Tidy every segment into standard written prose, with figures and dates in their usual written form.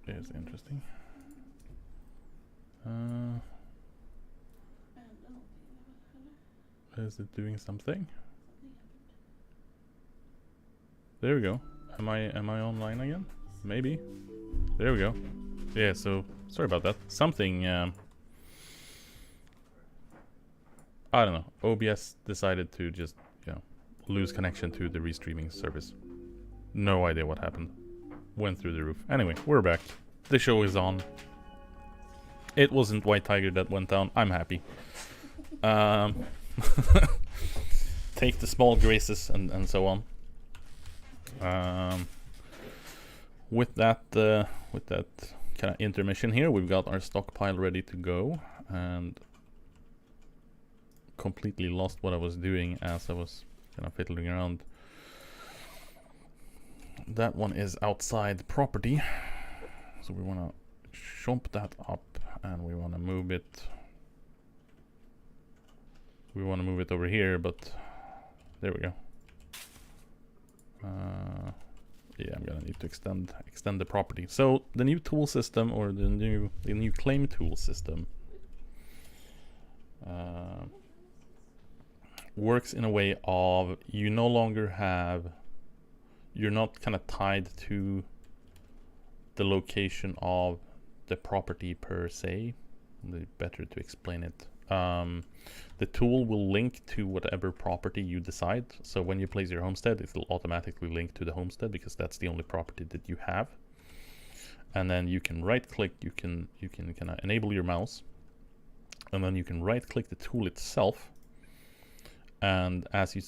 is interesting. Is it doing something? There we go. Am I online again? Maybe. There we go. Yeah, so sorry about that. Something I don't know. OBS decided to just, lose connection to the restreaming service. No idea what happened. Went through the roof. Anyway, we're back. The show is on. It wasn't White Tiger that went down. I'm happy. Take the small graces and so on. With that kind of intermission here, we've got our stockpile ready to go, and completely lost what I was doing as I was kind of fiddling around. That one is outside property, so we want to chomp that up, and we want to move it. We want to move it over here, but there we go. Yeah, I'm gonna need to extend the property. So the new tool system, or the new claim tool system, works in a way of you no longer have, you're not kind of tied to the location of the property per se. Better to explain it. The tool will link to whatever property you decide. So when you place your homestead, it will automatically link to the homestead because that's the only property that you have. And then you can right click, you can kind of enable your mouse, and then you can right click the tool itself. And as you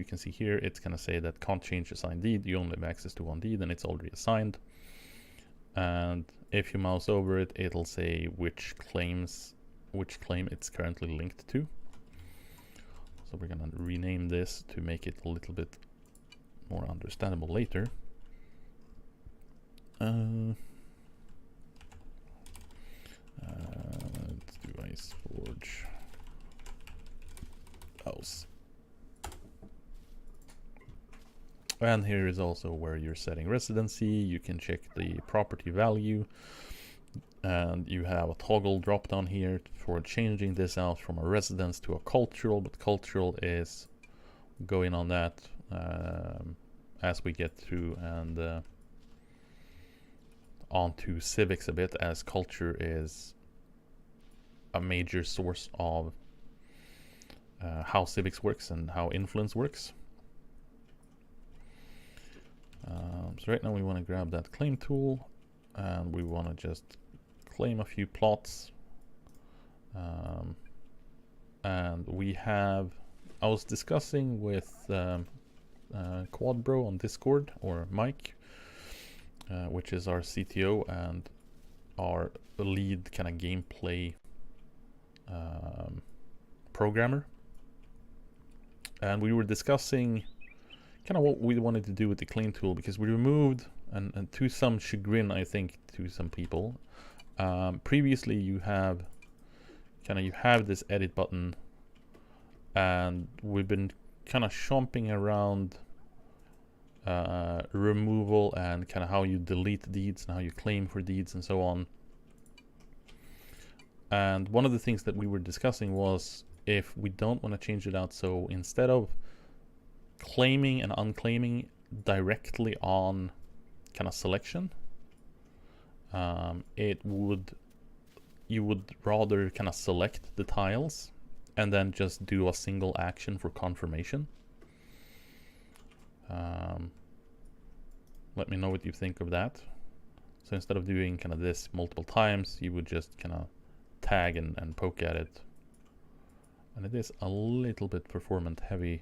can see here, it's gonna say that can't change assigned deed. You only have access to one deed, and it's already assigned. And if you mouse over it, it'll say which claim it's currently linked to. So we're gonna rename this to make it a little bit more understandable later. Let's do Ice Forge House. And here is also where you're setting residency. You can check the property value, and you have a toggle drop down here for changing this out from a residence to a cultural, but cultural is going on that as we get through and onto civics a bit, as culture is a major source of how civics works and how influence works. So right now we want to grab that claim tool, and we want to just claim a few plots. And we have, I was discussing with Quadbro on Discord, or Mike, which is our CTO and our lead kind of gameplay programmer. And we were discussing kind of what we wanted to do with the claim tool, because we removed, and to some chagrin, I think, to some people, previously you have this edit button, and we've been kind of chomping around removal and kind of how you delete deeds and how you claim for deeds and so on. And one of the things that we were discussing was if we don't want to change it out, so instead of claiming and unclaiming directly on kind of selection, you would rather kind of select the tiles and then just do a single action for confirmation. Let me know what you think of that. So instead of doing kind of this multiple times, you would just kind of tag and poke at it. And it is a little bit performance heavy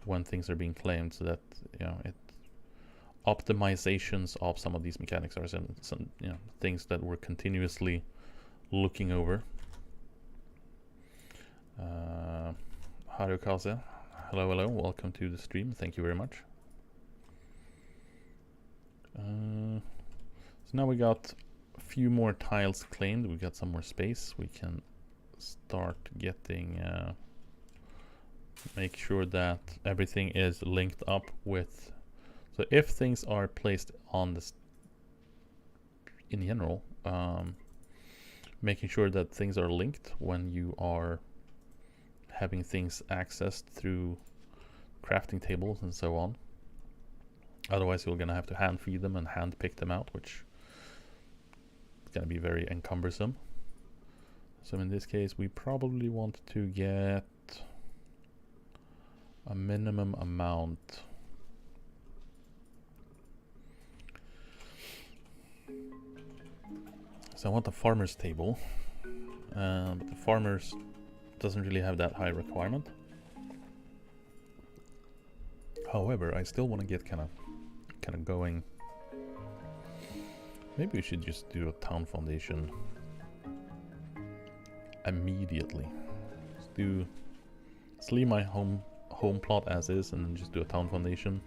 when things are being claimed, so that optimizations of some of these mechanics are some things that we're continuously looking over. Harukaze, hello, welcome to the stream. Thank you very much. So now we got a few more tiles claimed. We got some more space. We can start getting make sure that everything is linked up with, so if things are placed on this, in general. Making sure that things are linked when you are having things accessed through crafting tables and so on. Otherwise you're gonna have to hand feed them and hand pick them out, which is gonna be very encumbersome. So in this case we probably want to get a minimum amount. So I want the farmer's table, but the farmer's doesn't really have that high requirement. However, I still want to get kind of going. Maybe we should just do a town foundation immediately. Let's leave my home plot as is, and then just do a town foundation.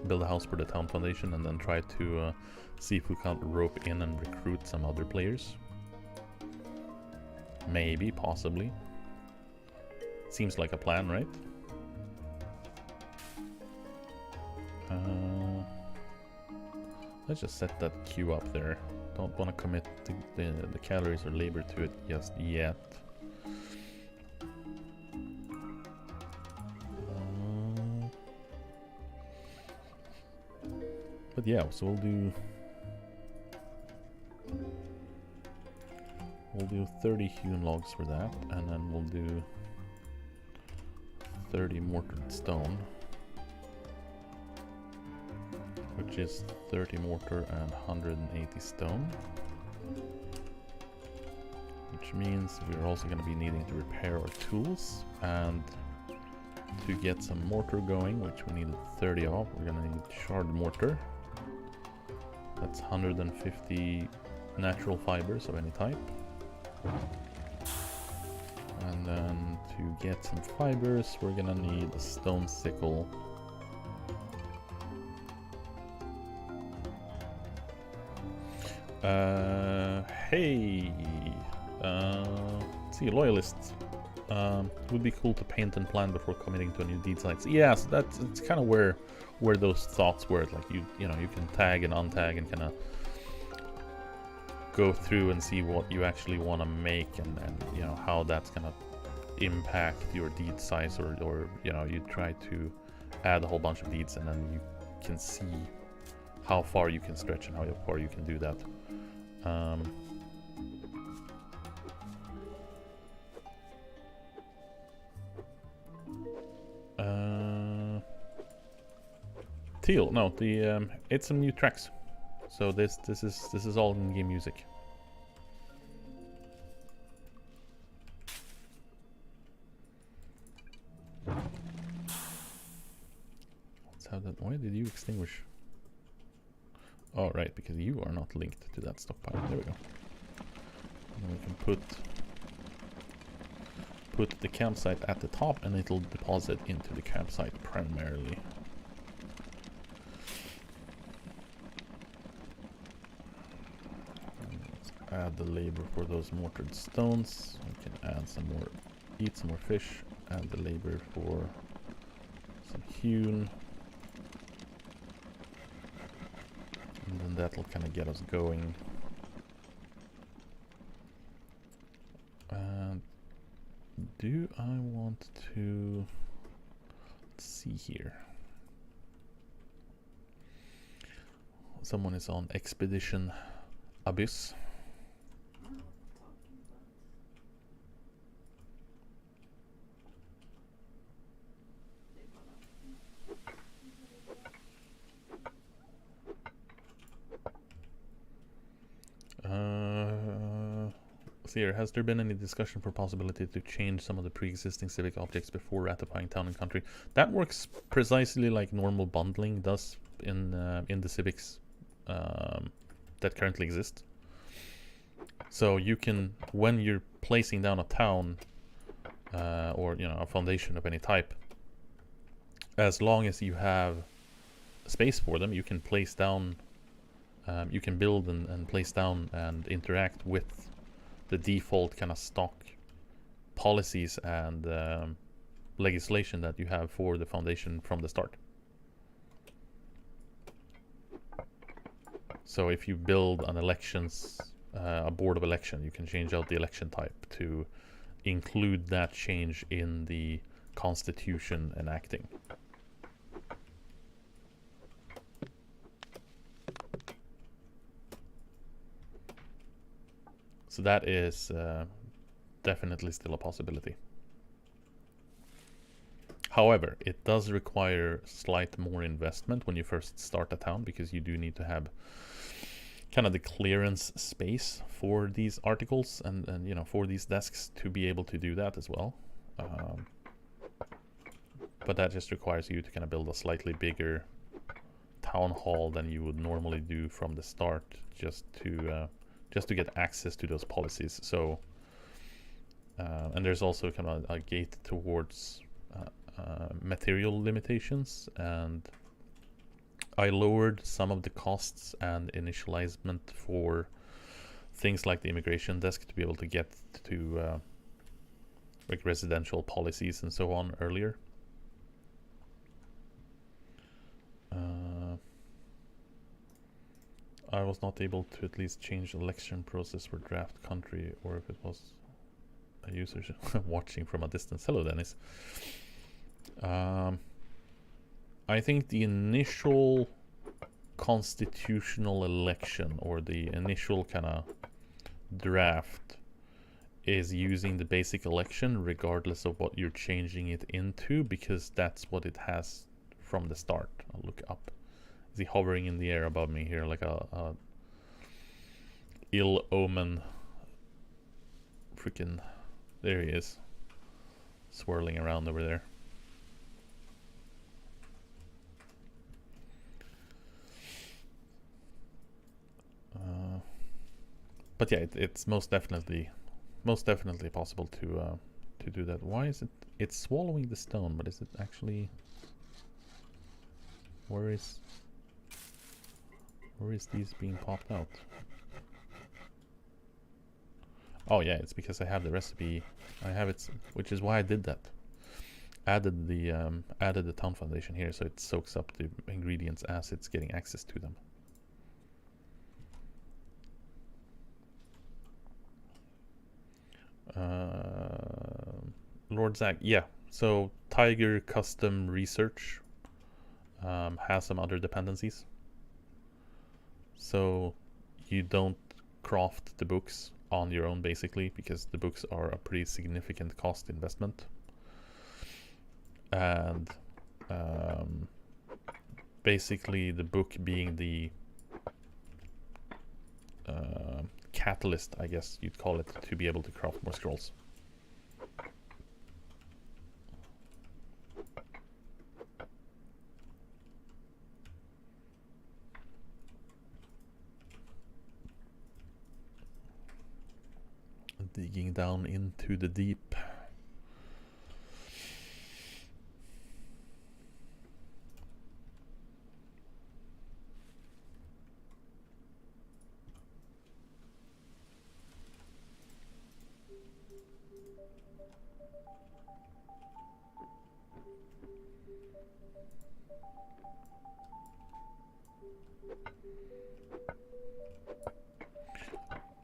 Build a house for the town foundation, and then try to see if we can't rope in and recruit some other players. Maybe, possibly. Seems like a plan, right? Let's just set that queue up there. Don't want to commit the calories or labor to it just yet. But yeah, so we'll do 30 hewn logs for that, and then we'll do 30 mortared stone, which is 30 mortar and 180 stone, which means we're also going to be needing to repair our tools, and to get some mortar going, which we need 30 of, we're going to need shard mortar. That's 150 natural fibers of any type. And then to get some fibers, we're gonna need a stone sickle. Hey! Let's see, loyalists. It would be cool to paint and plan before committing to a new deed site. So yeah, so it's kind of where those thoughts were. Like you know, you can tag and untag and kind of go through and see what you actually want to make, and you know how that's gonna impact your deed size, or you know, you try to add a whole bunch of deeds, and then you can see how far you can stretch and how far you can do that. Teal, no, it's some new tracks. So this is all in-game music. Let's have that. Why did you extinguish? Oh, right, because you are not linked to that stockpile. There we go. And then we can put the campsite at the top, and it'll deposit into the campsite primarily. Add the labor for those mortared stones. We can add some more, eat some more fish. Add the labor for some hewn. And then that'll kind of get us going. Do I want to... Let's see here. Someone is on Expedition Abyss. Here, has there been any discussion for possibility to change some of the pre-existing civic objects before ratifying town and country? That works precisely like normal bundling does in the civics that currently exist. So you can, when you're placing down a town or you know, a foundation of any type, as long as you have space for them, you can place down, you can build and place down and interact with the default kind of stock policies and legislation that you have for the foundation from the start. So if you build an a board of election, you can change out the election type to include that change in the constitution enacting. So that is definitely still a possibility. However, it does require slight more investment when you first start a town, because you do need to have kind of the clearance space for these articles and you know, for these desks to be able to do that as well. But that just requires you to kind of build a slightly bigger town hall than you would normally do from the start, just to get access to those policies. So and there's also kind of a gate towards material limitations, and I lowered some of the costs and initializement for things like the immigration desk to be able to get to like residential policies and so on earlier. I was not able to at least change the election process for draft country, or if it was a user watching from a distance. Hello, Dennis. I think the initial constitutional election, or the initial kind of draft, is using the basic election regardless of what you're changing it into, because that's what it has from the start. I'll look up. Is he hovering in the air above me here like a ill omen? Freaking, there he is, swirling around over there. But yeah, it's most definitely possible to do that. Why is it? It's swallowing the stone, but is it actually? Where is these being popped out? Oh yeah, it's because I have the recipe. I have it, which is why I did that. Added the town foundation here, so it soaks up the ingredients as it's getting access to them. Lord Zach, yeah. So Tiger Custom Research has some other dependencies. So you don't craft the books on your own, basically, because the books are a pretty significant cost investment. And basically the book being the catalyst, I guess you'd call it, to be able to craft more scrolls. Digging down into the deep.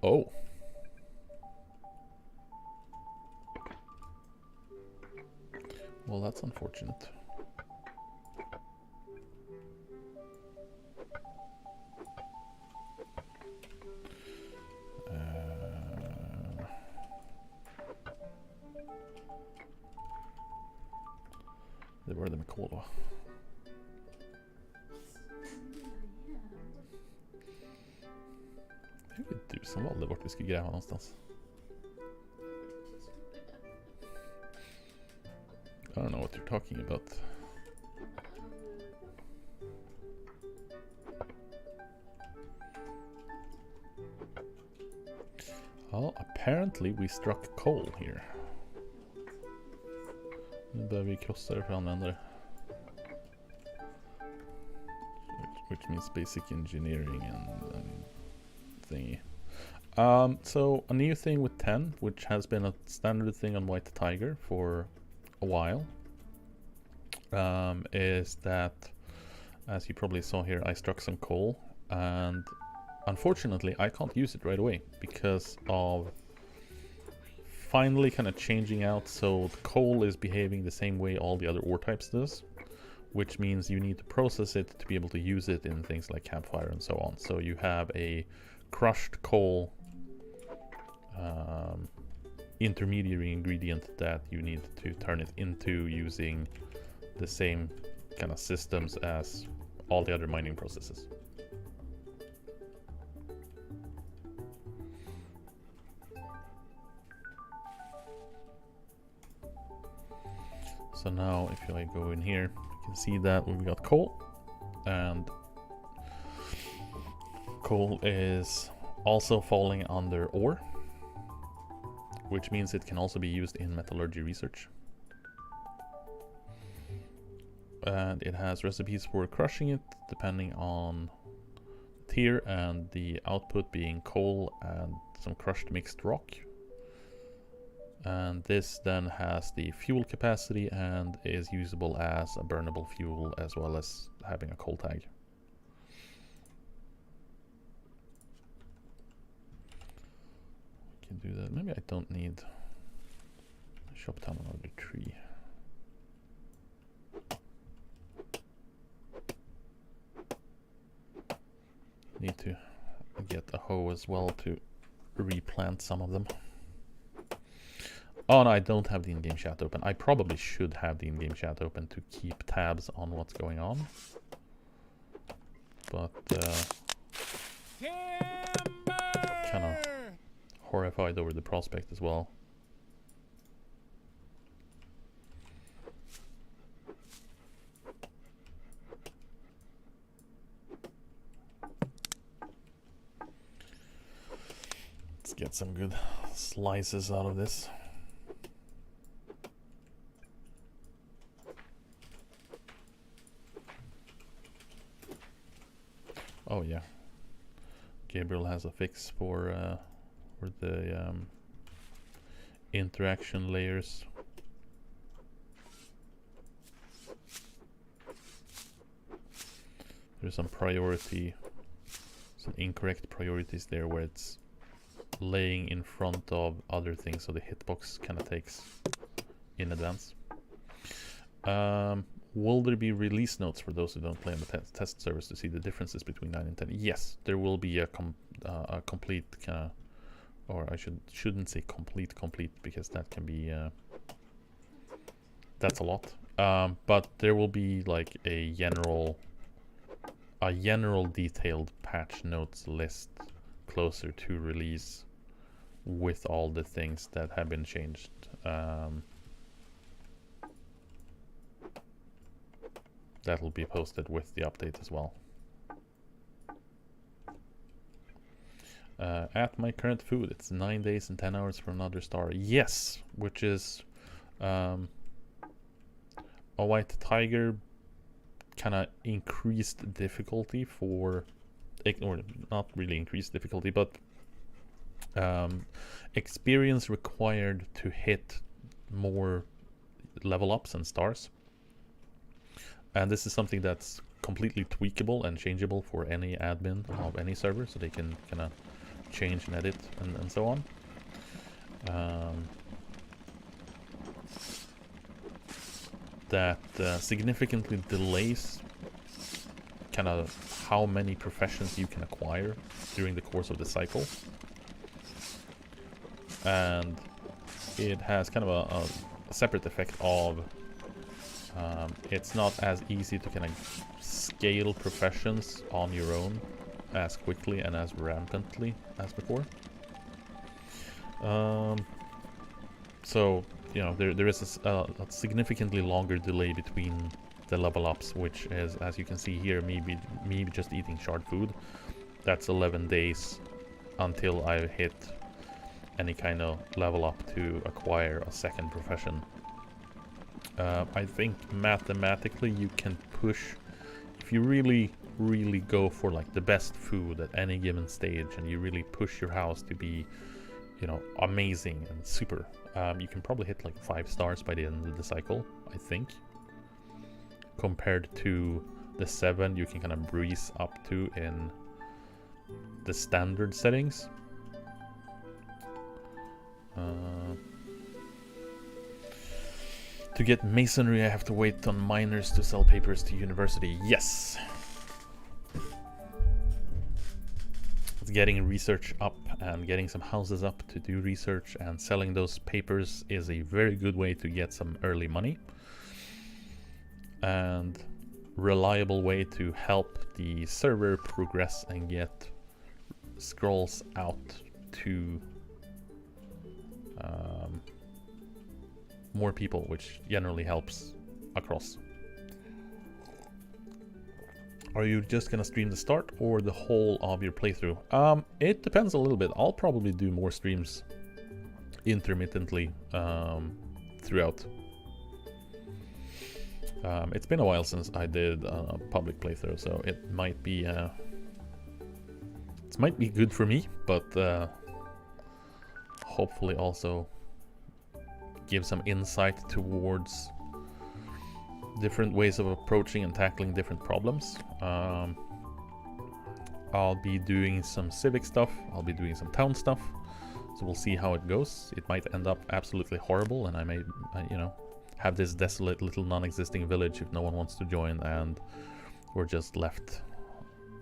Oh. Well, that's unfortunate. Det var det med kol, va? Det är du som valde vart vi ska gräva någonstans. I don't know what you're talking about. Well, apparently we struck coal here. Nu behöver vi krossa det för att använda det. Which means basic engineering and thingy. So a new thing with 10, which has been a standard thing on White Tiger for a while, is that, as you probably saw here, I struck some coal, and unfortunately, I can't use it right away because of finally kind of changing out. So the coal is behaving the same way all the other ore types does, which means you need to process it to be able to use it in things like campfire and so on. So you have a crushed coal intermediary ingredient that you need to turn it into using the same kind of systems as all the other mining processes. So now if I go in here, you can see that we've got coal, and coal is also falling under ore, which means it can also be used in metallurgy research. And it has recipes for crushing it depending on tier, and the output being coal and some crushed mixed rock. And this then has the fuel capacity and is usable as a burnable fuel, as well as having a coal tag. We can do that. Maybe I don't need to chop down another tree. Need to get a hoe as well to replant some of them. Oh no, I don't have the in-game chat open. I probably should have the in-game chat open to keep tabs on what's going on. But kind of horrified over the prospect as well. Let's get some good slices out of this. Oh yeah, Gabriel has a fix for the interaction layers. There's some incorrect priorities there where it's laying in front of other things, so the hitbox kind of takes in advance. Will there be release notes for those who don't play on the test servers to see the differences between 9 and 10? Yes, there will be a complete kind of, or I shouldn't say complete because that can be that's a lot. But there will be like a general detailed patch notes list closer to release with all the things that have been changed. That will be posted with the update as well. At my current food, it's 9 days and 10 hours for another star. Yes, which is a white tiger kind of increased difficulty for, or not really increased difficulty, but experience required to hit more level ups and stars. And this is something that's completely tweakable and changeable for any admin of any server, so they can kind of change and edit and so on. That significantly delays kind of how many professions you can acquire during the course of the cycle. And it has kind of a separate effect of it's not as easy to kind of scale professions on your own as quickly and as rampantly as before. So, you know, there is a significantly longer delay between the level ups, which is, as you can see here, me just eating shard food. That's 11 days until I hit any kind of level up to acquire a second profession. I think mathematically you can push, if you really go for like the best food at any given stage, and you really push your house to be, you know, amazing and super, you can probably hit like 5 stars by the end of the cycle, I think, compared to the 7 you can kind of breeze up to in the standard settings. To get masonry, I have to wait on miners to sell papers to university. Yes! It's getting research up and getting some houses up to do research, and selling those papers is a very good way to get some early money. And reliable way to help the server progress and get scrolls out to more people, which generally helps across. Are you just gonna stream the start or the whole of your playthrough? It depends a little bit. I'll probably do more streams intermittently throughout. It's been a while since I did a public playthrough, so it might be good for me, but hopefully also give some insight towards different ways of approaching and tackling different problems. I'll be doing some civic stuff, I'll be doing some town stuff, so we'll see how it goes. It might end up absolutely horrible, and I may, you know, have this desolate little non-existing village if no one wants to join, and we're just left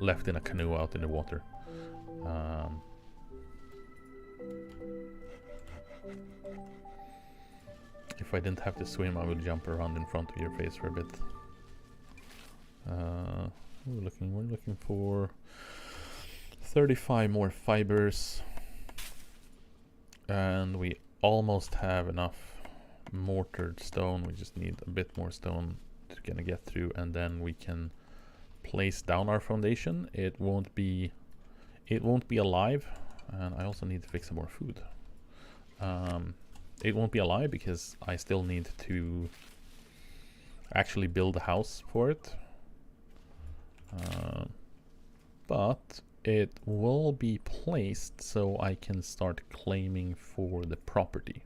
in a canoe out in the water. If I didn't have to swim, I would jump around in front of your face for a bit. We're looking for 35 more fibers, and we almost have enough mortared stone. We just need a bit more stone to kind of get through, and then we can place down our foundation. It won't be alive, and I also need to fix some more food. It won't be alive because I still need to actually build a house for it. But it will be placed so I can start claiming for the property.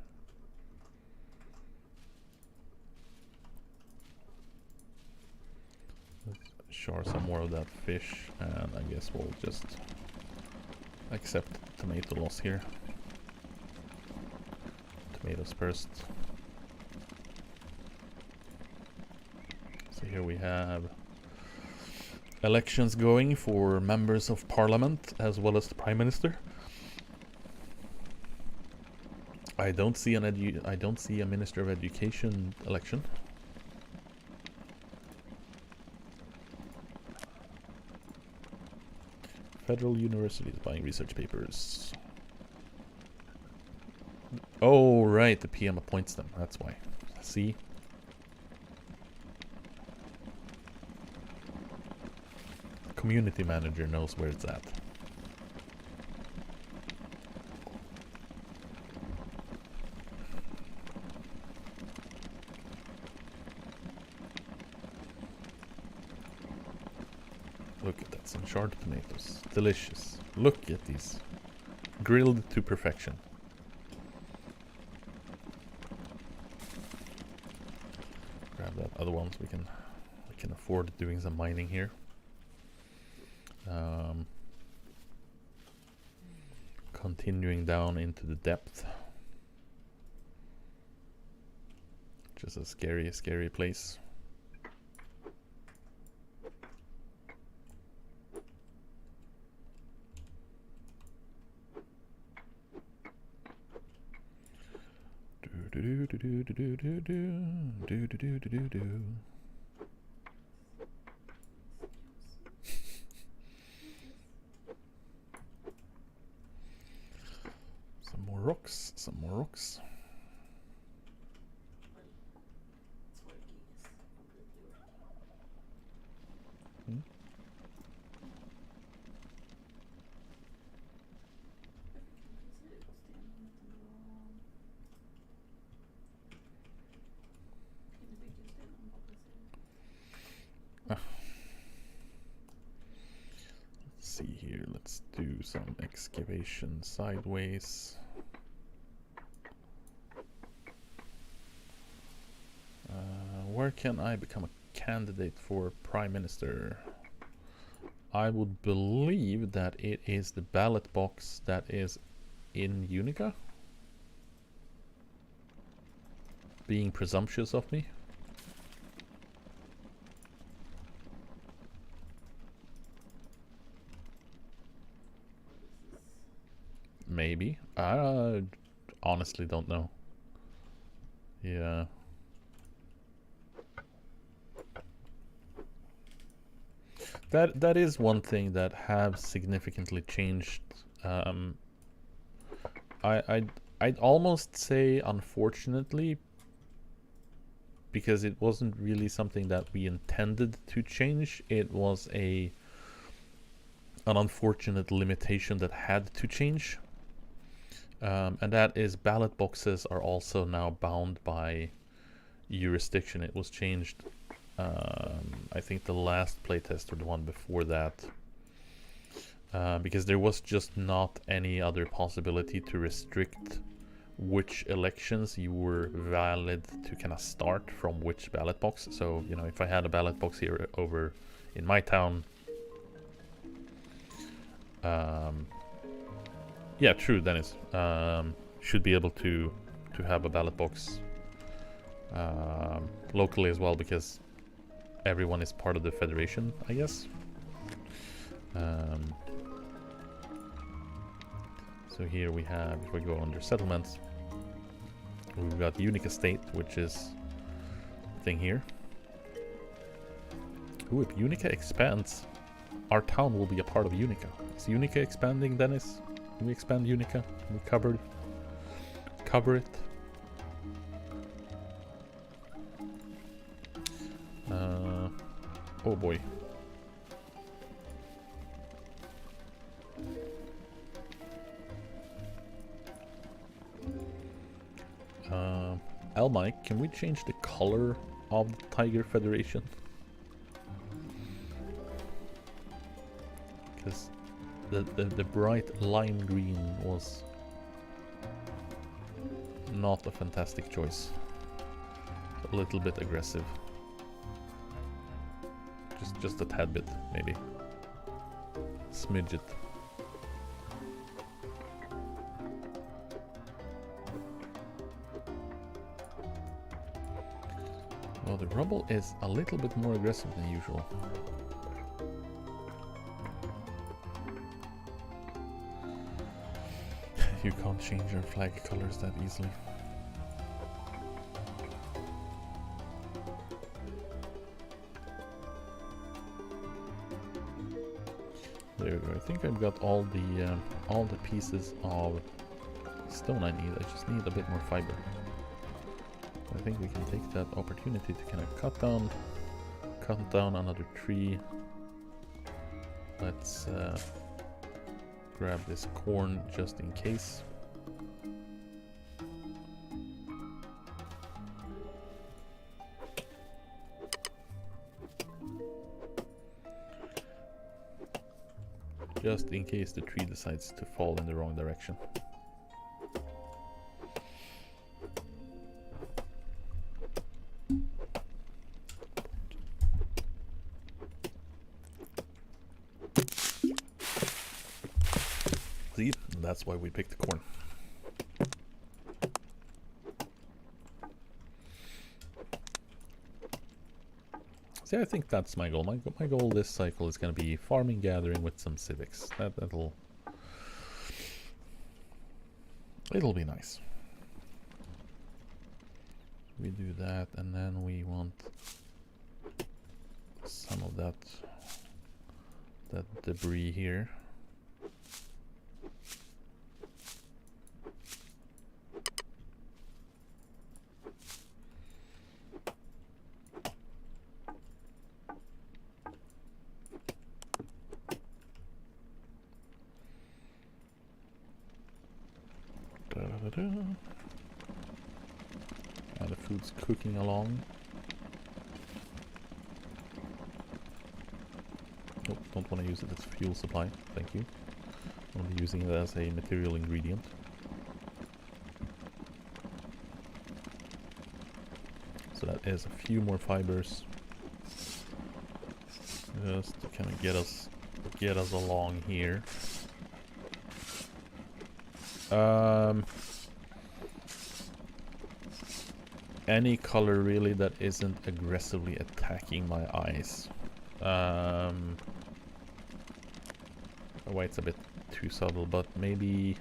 Let's shore some more of that fish, and I guess we'll just accept tomato loss here. Tomatoes first. So here we have elections going for members of parliament as well as the prime minister. I don't see a minister of education election. Federal universities buying research papers. Oh, right, the PM appoints them. That's why. See? Community manager knows where it's at. Look at that, some shard tomatoes. Delicious. Look at these. Grilled to perfection. Grab that other ones. We can afford doing some mining here. Continuing down into the depth. Just a scary place. Some more rocks. Hmm? Let's see here, let's do some excavation sideways. Where can I become a candidate for Prime Minister? I would believe that it is the ballot box that is in Unica. Being presumptuous of me. Maybe. I honestly don't know. Yeah. That is one thing that have significantly changed. I'd almost say unfortunately, because it wasn't really something that we intended to change. It was an unfortunate limitation that had to change. And that is ballot boxes are also now bound by jurisdiction. It was changed, I think the last playtest or the one before that, because there was just not any other possibility to restrict which elections you were valid to kind of start from which ballot box. So, you know, if I had a ballot box here over in my town, yeah, true, Dennis. Should be able to have a ballot box locally as well, because everyone is part of the federation, I guess. So here we have, if we go under settlements, we've got Unica State, which is the thing here. Ooh, if Unica expands, our town will be a part of Unica. Is Unica expanding, Dennis? Can we expand Unica? Can we cover it? Oh boy. Mike, can we change the color of the Tiger Federation? Because the bright lime green was not a fantastic choice. A little bit aggressive. Just a tad bit, maybe. Smidget. Well, the rubble is a little bit more aggressive than usual. You can't change your flag colors that easily. There we go. I think I've got all the pieces of stone I need. I just need a bit more fiber. I think we can take that opportunity to kind of cut down another tree. Let's grab this corn just in case. Just in case the tree decides to fall in the wrong direction. See, that's why we picked the corn. See, I think that's my goal. My goal this cycle is going to be farming, gathering with some civics. It'll be nice. We do that, and then we want some of that debris here. And the food's cooking along. Nope, don't want to use it as fuel supply, thank you. Only using it as a material ingredient. So that is a few more fibers. Just to kind of get us get us along here. Any color really that isn't aggressively attacking my eyes. White's a bit too subtle, but maybe...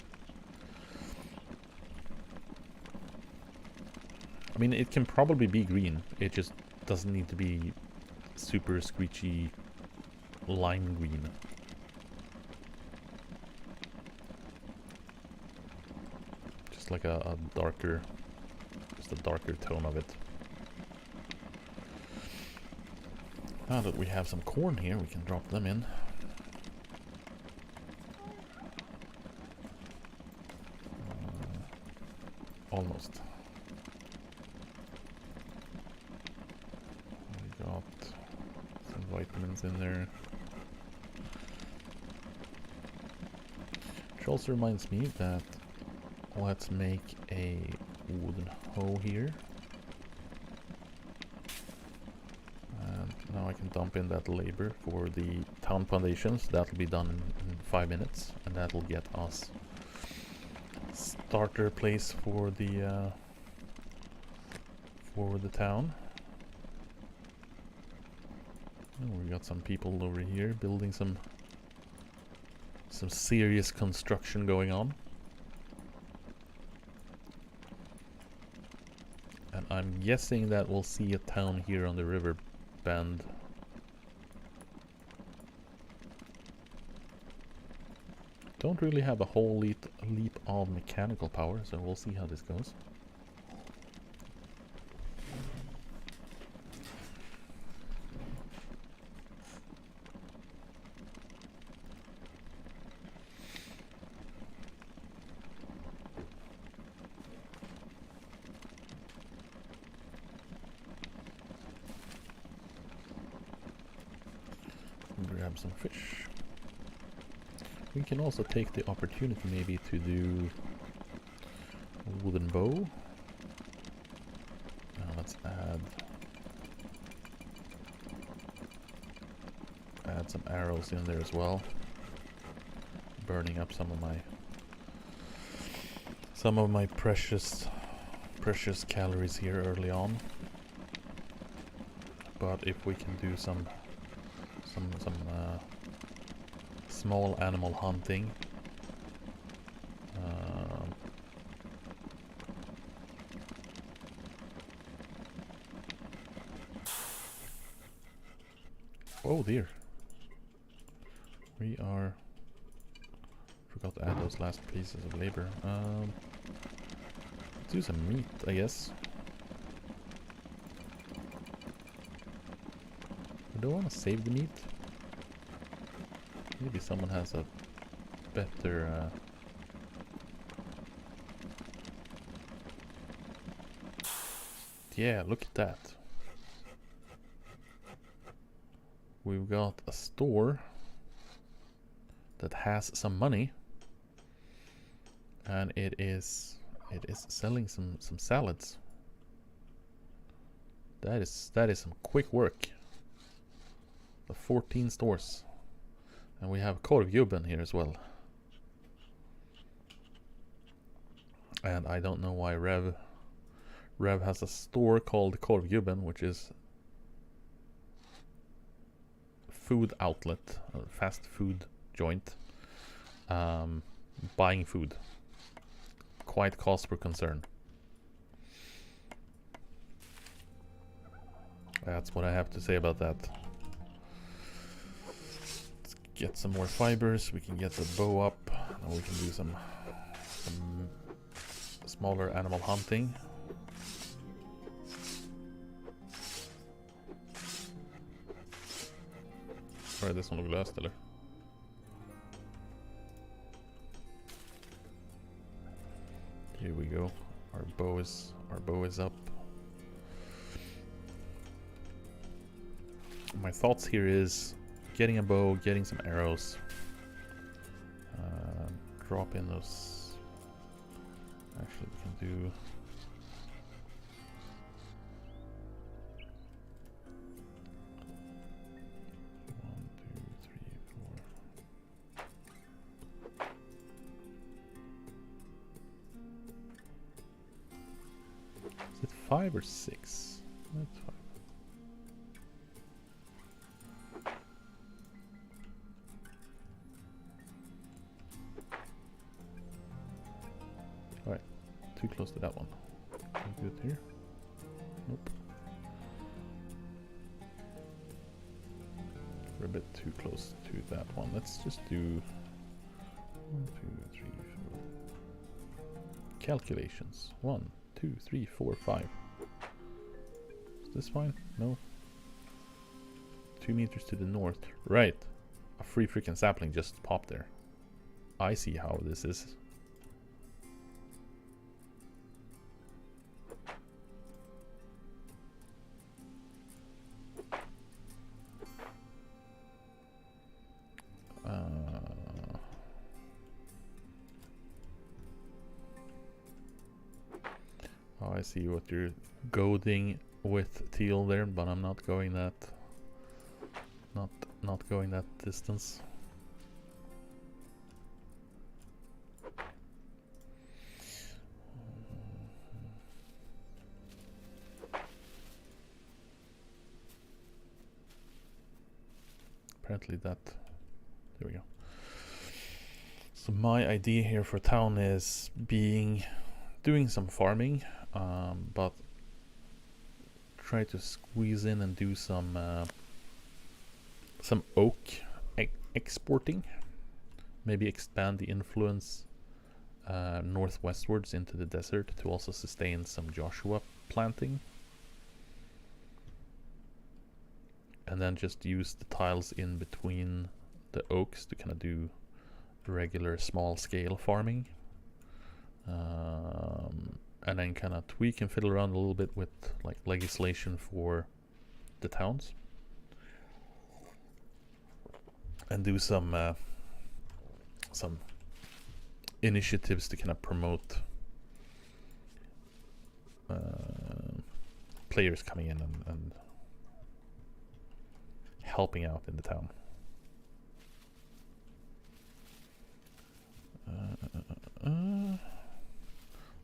I mean, it can probably be green. It just doesn't need to be super screechy lime green. Just like a darker... just a darker tone of it. Now that we have some corn here, we can drop them in. Almost. We got some vitamins in there. Which also reminds me that let's make a wooden hoe here. And now I can dump in that labor for the town foundations. That'll be done in 5 minutes, and that'll get us starter place for the town. Oh, we got some people over here building some serious construction going on. And I'm guessing that we'll see a town here on the river bend. Don't really have a whole leap of mechanical power, so we'll see how this goes. Grab some fish. We can also take the opportunity maybe to do a wooden bow. Now let's add some arrows in there as well. Burning up some of my precious calories here early on. But if we can do some small animal hunting. Oh dear. We are... forgot to add those last pieces of labor. Let's do some meat, I guess. I don't want to save the meat. Maybe someone has a better... Yeah, look at that. We've got a store that has some money, and it is selling some salads. That is some quick work. The 14 stores. And we have korvgubben here as well. And I don't know why Rev has a store called korvgubben, which is food outlet, a fast food joint, buying food. Quite cause for concern. That's what I have to say about that. Get some more fibers, we can get the bow up, and we can do some smaller animal hunting. Är det som låg löst eller? Here we go. Our bow is up. My thoughts here is getting a bow, getting some arrows, drop in those. Actually, we can do. One, two, three, four. it 5 or 6? That's 5. Alright, too close to that one. Can we do it here? Nope. We're a bit too close to that one. Let's just do 1, 2, 3, 4. Calculations. 1, 2, 3, 4, 5. Is this fine? No. 2 meters to the north. Right. A free freaking sapling just popped there. I see how this is. Oh, I see what you're goading with teal there, but I'm not going that. Not going that distance. Apparently that. There we go. So my idea here for town is doing some farming, but try to squeeze in and do some oak exporting. Maybe expand the influence northwestwards into the desert to also sustain some Joshua planting. And then just use the tiles in between the oaks to kind of do regular small scale farming. And then kind of tweak and fiddle around a little bit with like legislation for the towns. And do some initiatives to kind of promote players coming in and helping out in the town.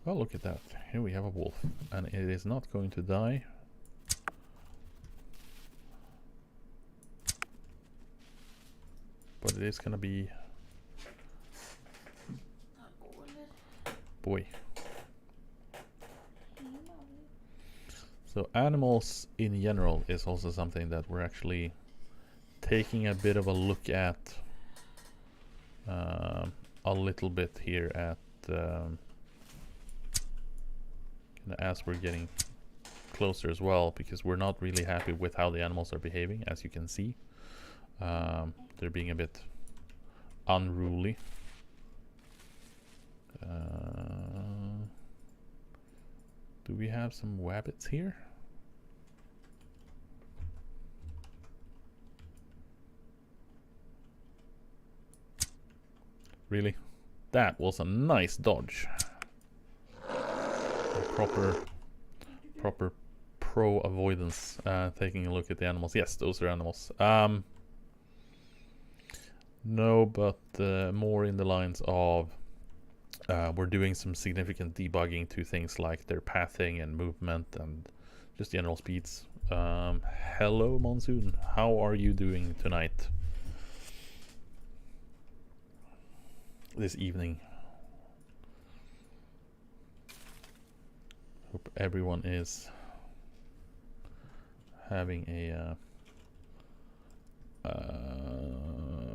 Oh, look at that. Here we have a wolf, and it is not going to die. But it is gonna be... Boy. So animals in general is also something that we're actually taking a bit of a look at a little bit here at as we're getting closer as well, because we're not really happy with how the animals are behaving, as you can see. They're being a bit unruly. Do we have some wabbits here? Really? That was a nice dodge. Proper pro avoidance. Taking a look at the animals. Yes, those are animals. No, but more in the lines of we're doing some significant debugging to things like their pathing and movement and just general speeds. Hello, Monsoon. How are you doing tonight? This evening. Hope everyone is having a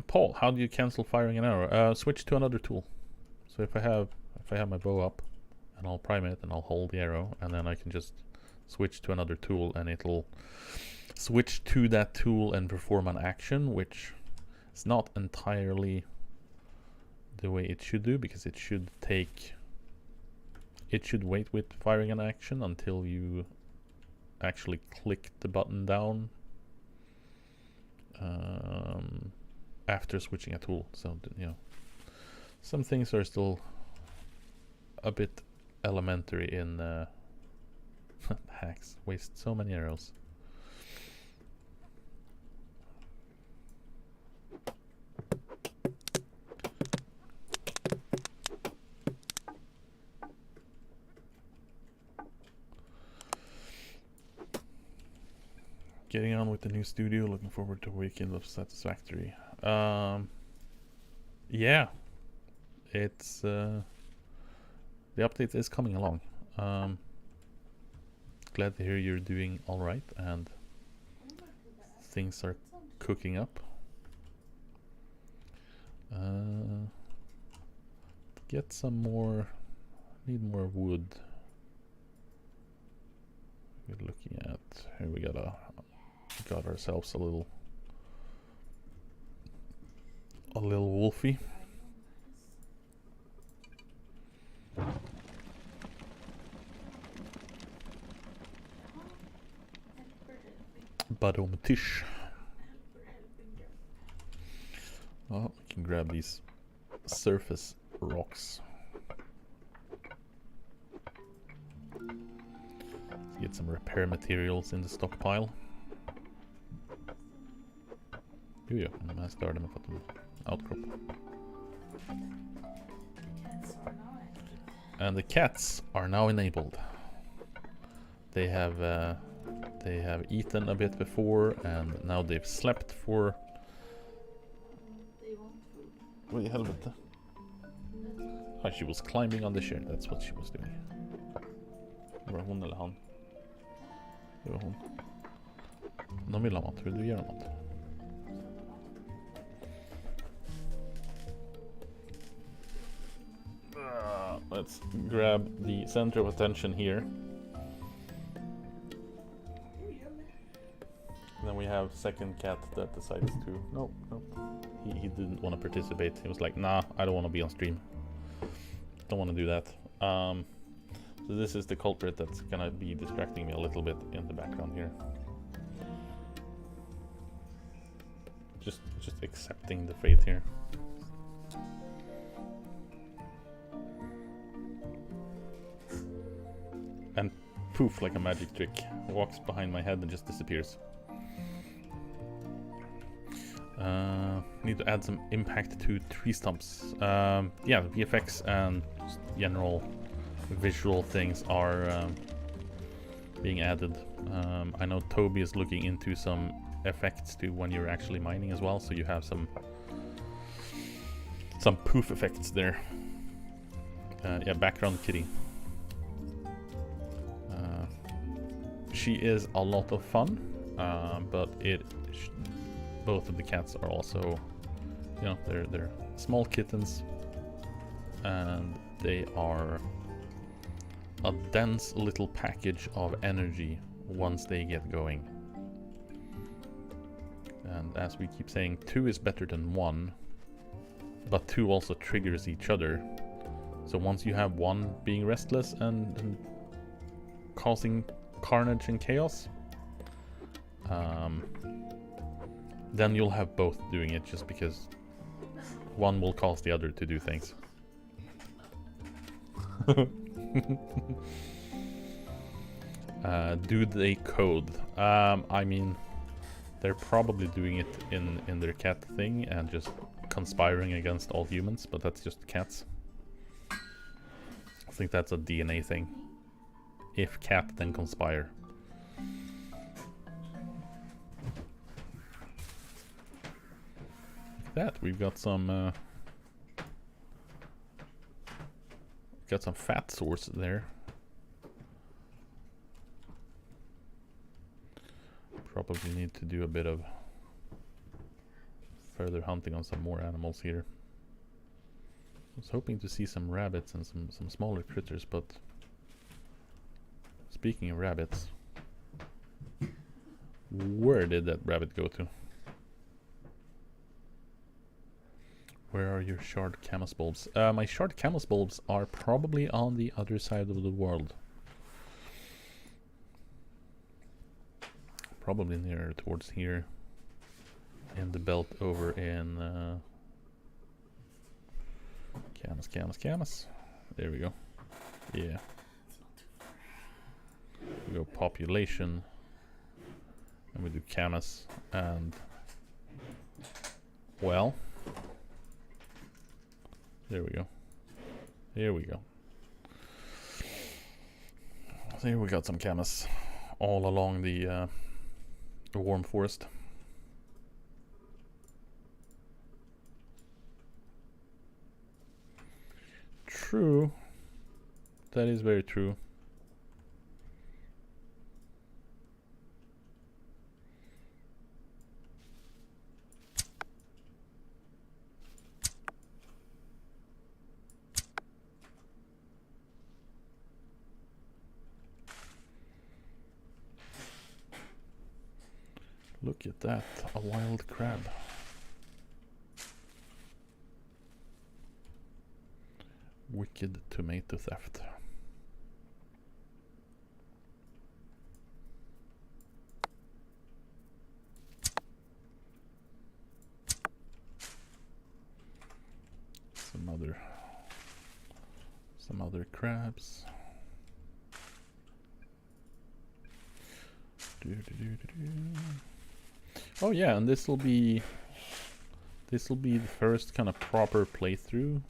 Paul, how do you cancel firing an arrow? Switch to another tool. So if I have my bow up and I'll prime it and I'll hold the arrow, and then I can just switch to another tool and it'll switch to that tool and perform an action, which is not entirely the way it should do, because it should wait with firing an action until you actually click the button down after switching a tool. So, you know, some things are still a bit elementary in hacks. Waste so many arrows. getting on with the new studio. Looking forward to a weekend of satisfactory. Yeah, it's the update is coming along. Glad to hear you're doing all right and things are cooking up. Get some more. Need more wood. We're looking at here. We got ourselves a little wolfie. Badomtish. Oh, we can grab these surface rocks. Let's get some repair materials in the stockpile. Jo, ja, men jag störde mig för att de outcrop. And the cats are now enabled. They have eaten a bit before, and now they've slept for. Wait, helvete. Oh, she was climbing on the chair. That's what she was doing. Var hon eller han? Det var hon. De vill ha mat. Vill du ge dem mat? Let's grab the center of attention here. Then we have second cat that decides to no. He didn't want to participate. He was like, nah, I don't want to be on stream. Don't want to do that. So this is the culprit that's gonna be distracting me a little bit in the background here. Just accepting the fate here. And poof, like a magic trick, walks behind my head and just disappears. Need to add some impact to tree stumps. Yeah, VFX and general visual things are being added. I know Toby is looking into some effects to when you're actually mining as well, so you have some poof effects there. Yeah, background kitty. She is a lot of fun, but both of the cats are also, you know, they're small kittens, and they are a dense little package of energy once they get going. And as we keep saying, 2 is better than 1, but 2 also triggers each other. So once you have 1 being restless and causing carnage and chaos, then you'll have both doing it, just because 1 will cause the other to do things. Do they code? I mean, they're probably doing it in their cat thing and just conspiring against all humans, but that's just cats. I think that's a DNA thing. If cat, then conspire. That we've got some fat source there. Probably need to do a bit of further hunting on some more animals here. I was hoping to see some rabbits and some smaller critters, but speaking of rabbits, where did that rabbit go to? Where are your shard camas bulbs? My shard camas bulbs are probably on the other side of the world. Probably near towards here. In the belt over in camas. There we go. Yeah. We go population. And we do camas and well. There we go. Here we go. There we got some camas all along the a warm forest. True. That is very true. Look at that, a wild crab. Wicked tomato theft. Some other crabs. Oh yeah, and this will be the first kind of proper playthrough.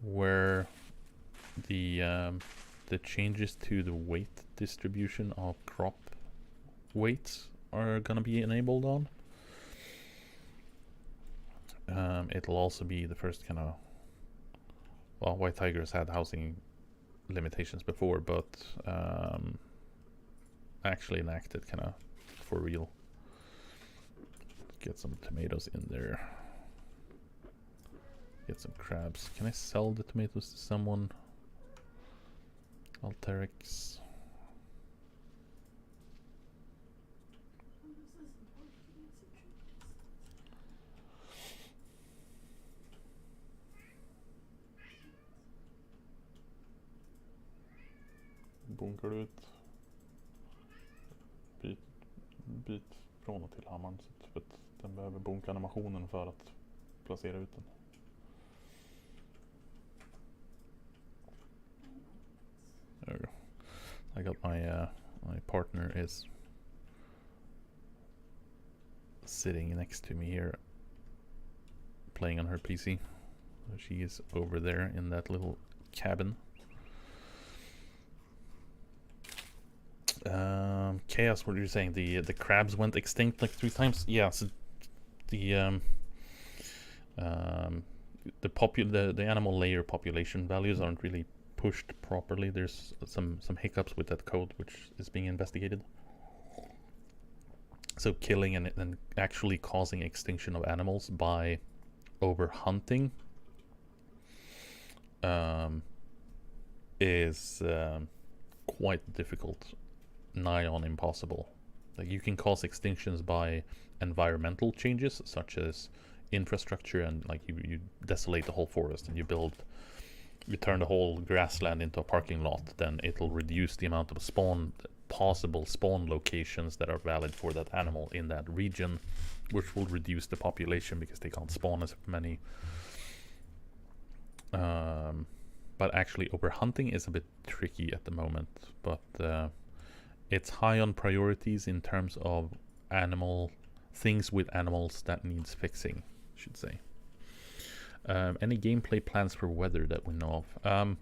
Where the changes to the weight distribution of crop weights are gonna be enabled on. It'll also be the first kind of, well, white tigers had housing limitations before, but actually enacted kind of for real. Get some tomatoes in there. Get some crabs. Can I sell the tomatoes to someone? Alterix. Bunkar du ut bit från och till hammaren, så för att den behöver bunka animationen för att placera ut den. There we go. I got my partner is sitting next to me here playing on her PC. So she is over there in that little cabin. Chaos, what are you saying? The crabs went extinct like 3 times? Yeah, so the animal layer population values aren't really pushed properly. There's some hiccups with that code which is being investigated. So killing and actually causing extinction of animals by overhunting is quite difficult, nigh on impossible. Like, you can cause extinctions by environmental changes such as infrastructure, and like you desolate the whole forest and you turn the whole grassland into a parking lot. Then it'll reduce the amount of possible spawn locations that are valid for that animal in that region, which will reduce the population because they can't spawn as many. But actually overhunting is a bit tricky at the moment, but it's high on priorities in terms of things with animals that needs fixing, I should say. Any gameplay plans for weather that we know of?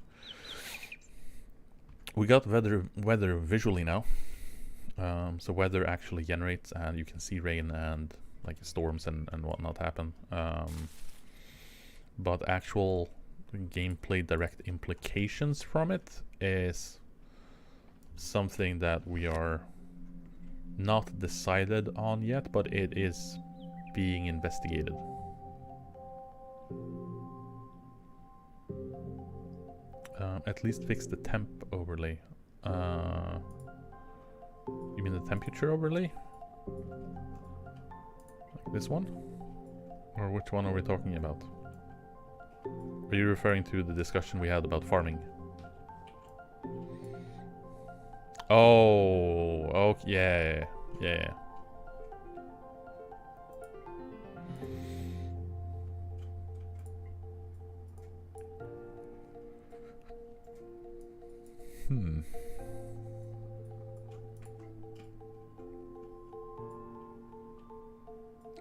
We got weather visually now. So weather actually generates, and you can see rain and like storms and whatnot happen. But actual gameplay direct implications from it is something that we are not decided on yet, but it is being investigated. At least fix the temp overlay. You mean the temperature overlay? Like this one? Or which one are we talking about? Are you referring to the discussion we had about farming? Oh, okay, yeah.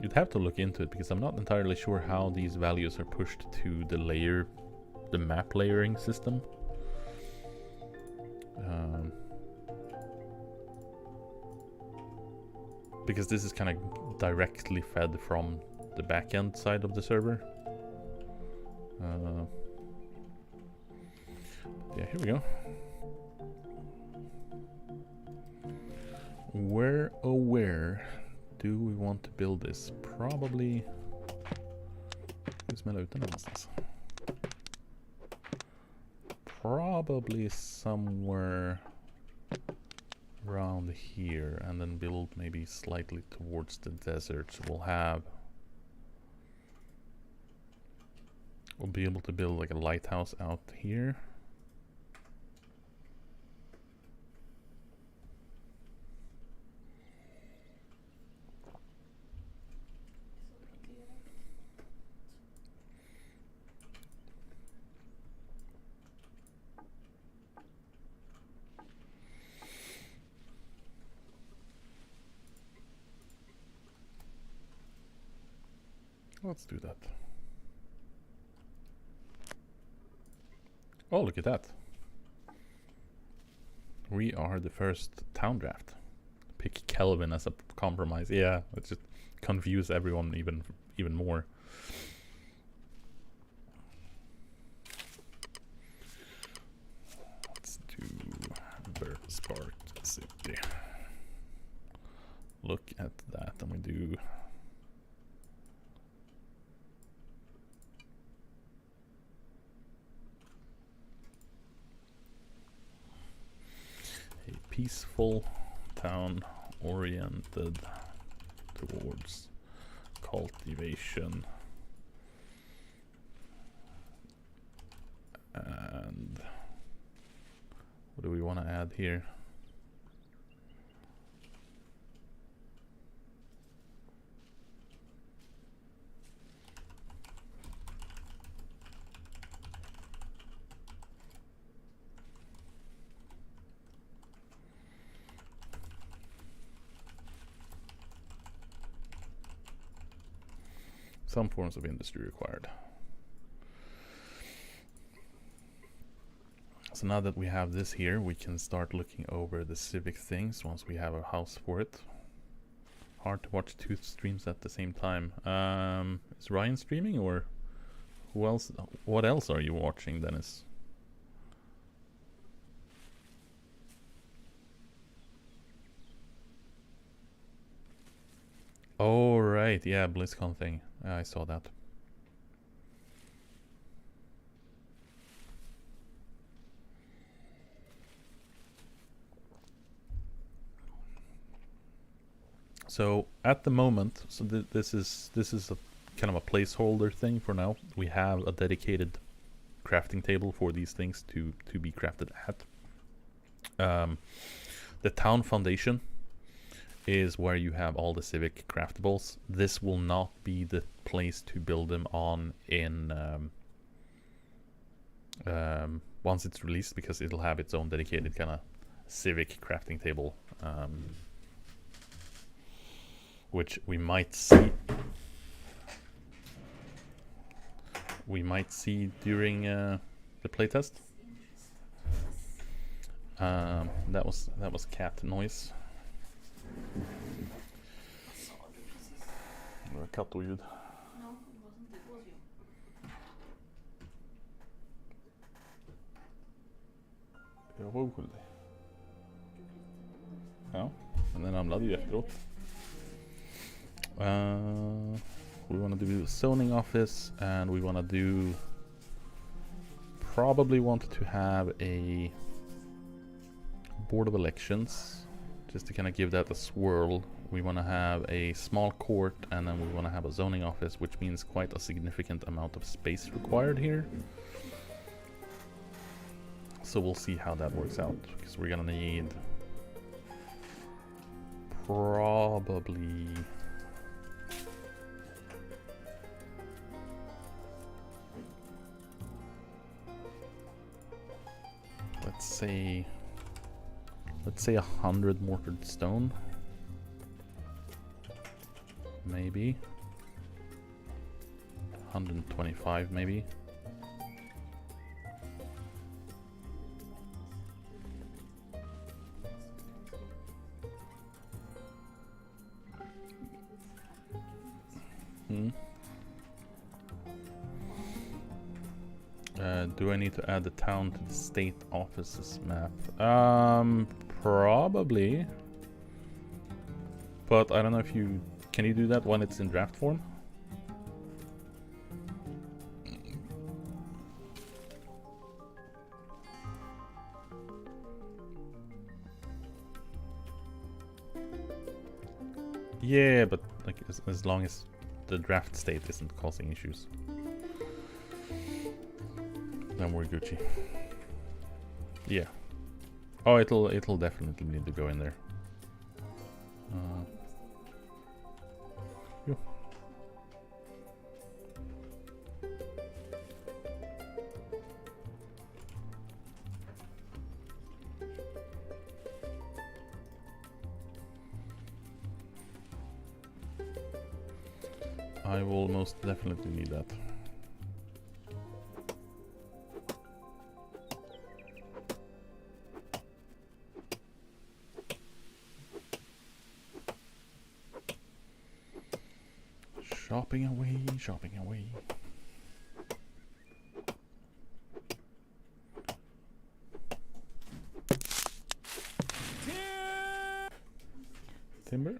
You'd have to look into it, because I'm not entirely sure how these values are pushed to the map layering system. Because this is kind of directly fed from the backend side of the server. Yeah, here we go. Where, oh where do we want to build this? Probably... Smälla ut den någonstans. Probably somewhere around here, and then build maybe slightly towards the desert. So we'll be able to build like a lighthouse out here. Let's do that. Oh, look at that. We are the first town draft. Pick Kelvin as a compromise. Yeah, let's just confuse everyone even more. Let's do Spark City. Look at that, and we do peaceful town oriented towards cultivation and what do we want to add here? Some forms of industry required. So now that we have this here, we can start looking over the civic things once we have a house for it. Hard to watch two streams at the same time. Is Ryan streaming, or who else? What else are you watching, Dennis? Oh right, yeah, BlizzCon thing. I saw that. So at the moment, so this is a kind of a placeholder thing for now. We have a dedicated crafting table for these things to be crafted at. The town foundation is where you have all the civic craftables. This will not be the place to build them on in once it's released, because it'll have its own dedicated kind of civic crafting table, which we might see during the playtest. That was cat noise. Kattljud. Jag var oskyldig. Ja, men den ramlade ju efteråt. We want to do zoning office, and we want to do probably want to have a board of elections, just to kind of give that a swirl. We want to have a small court, and then we want to have a zoning office, which means quite a significant amount of space required here. So we'll see how that works out, because we're gonna need probably let's say 100 mortared stone, maybe 125 maybe. Do I need to add the town to the state offices map? Probably. But I don't know if you... Can you do that when it's in draft form? Yeah, but like as long as the draft state isn't causing issues, then we're Gucci. Yeah. Oh, it'll definitely need to go in there. Yeah. I will most definitely need that. Shopping away, shopping away. Timber?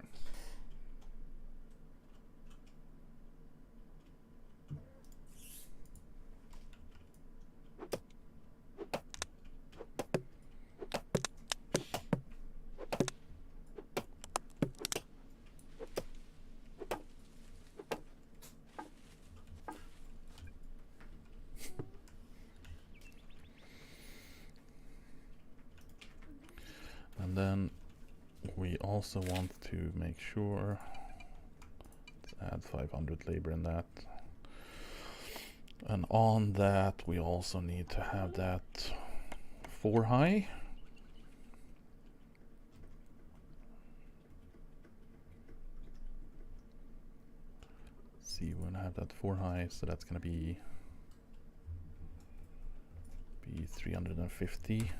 And then we also want to make sure, let's add 500 labor in that. And on that we also need to have that 4 high. Let's see, we're gonna have that 4 high, so that's gonna be 350.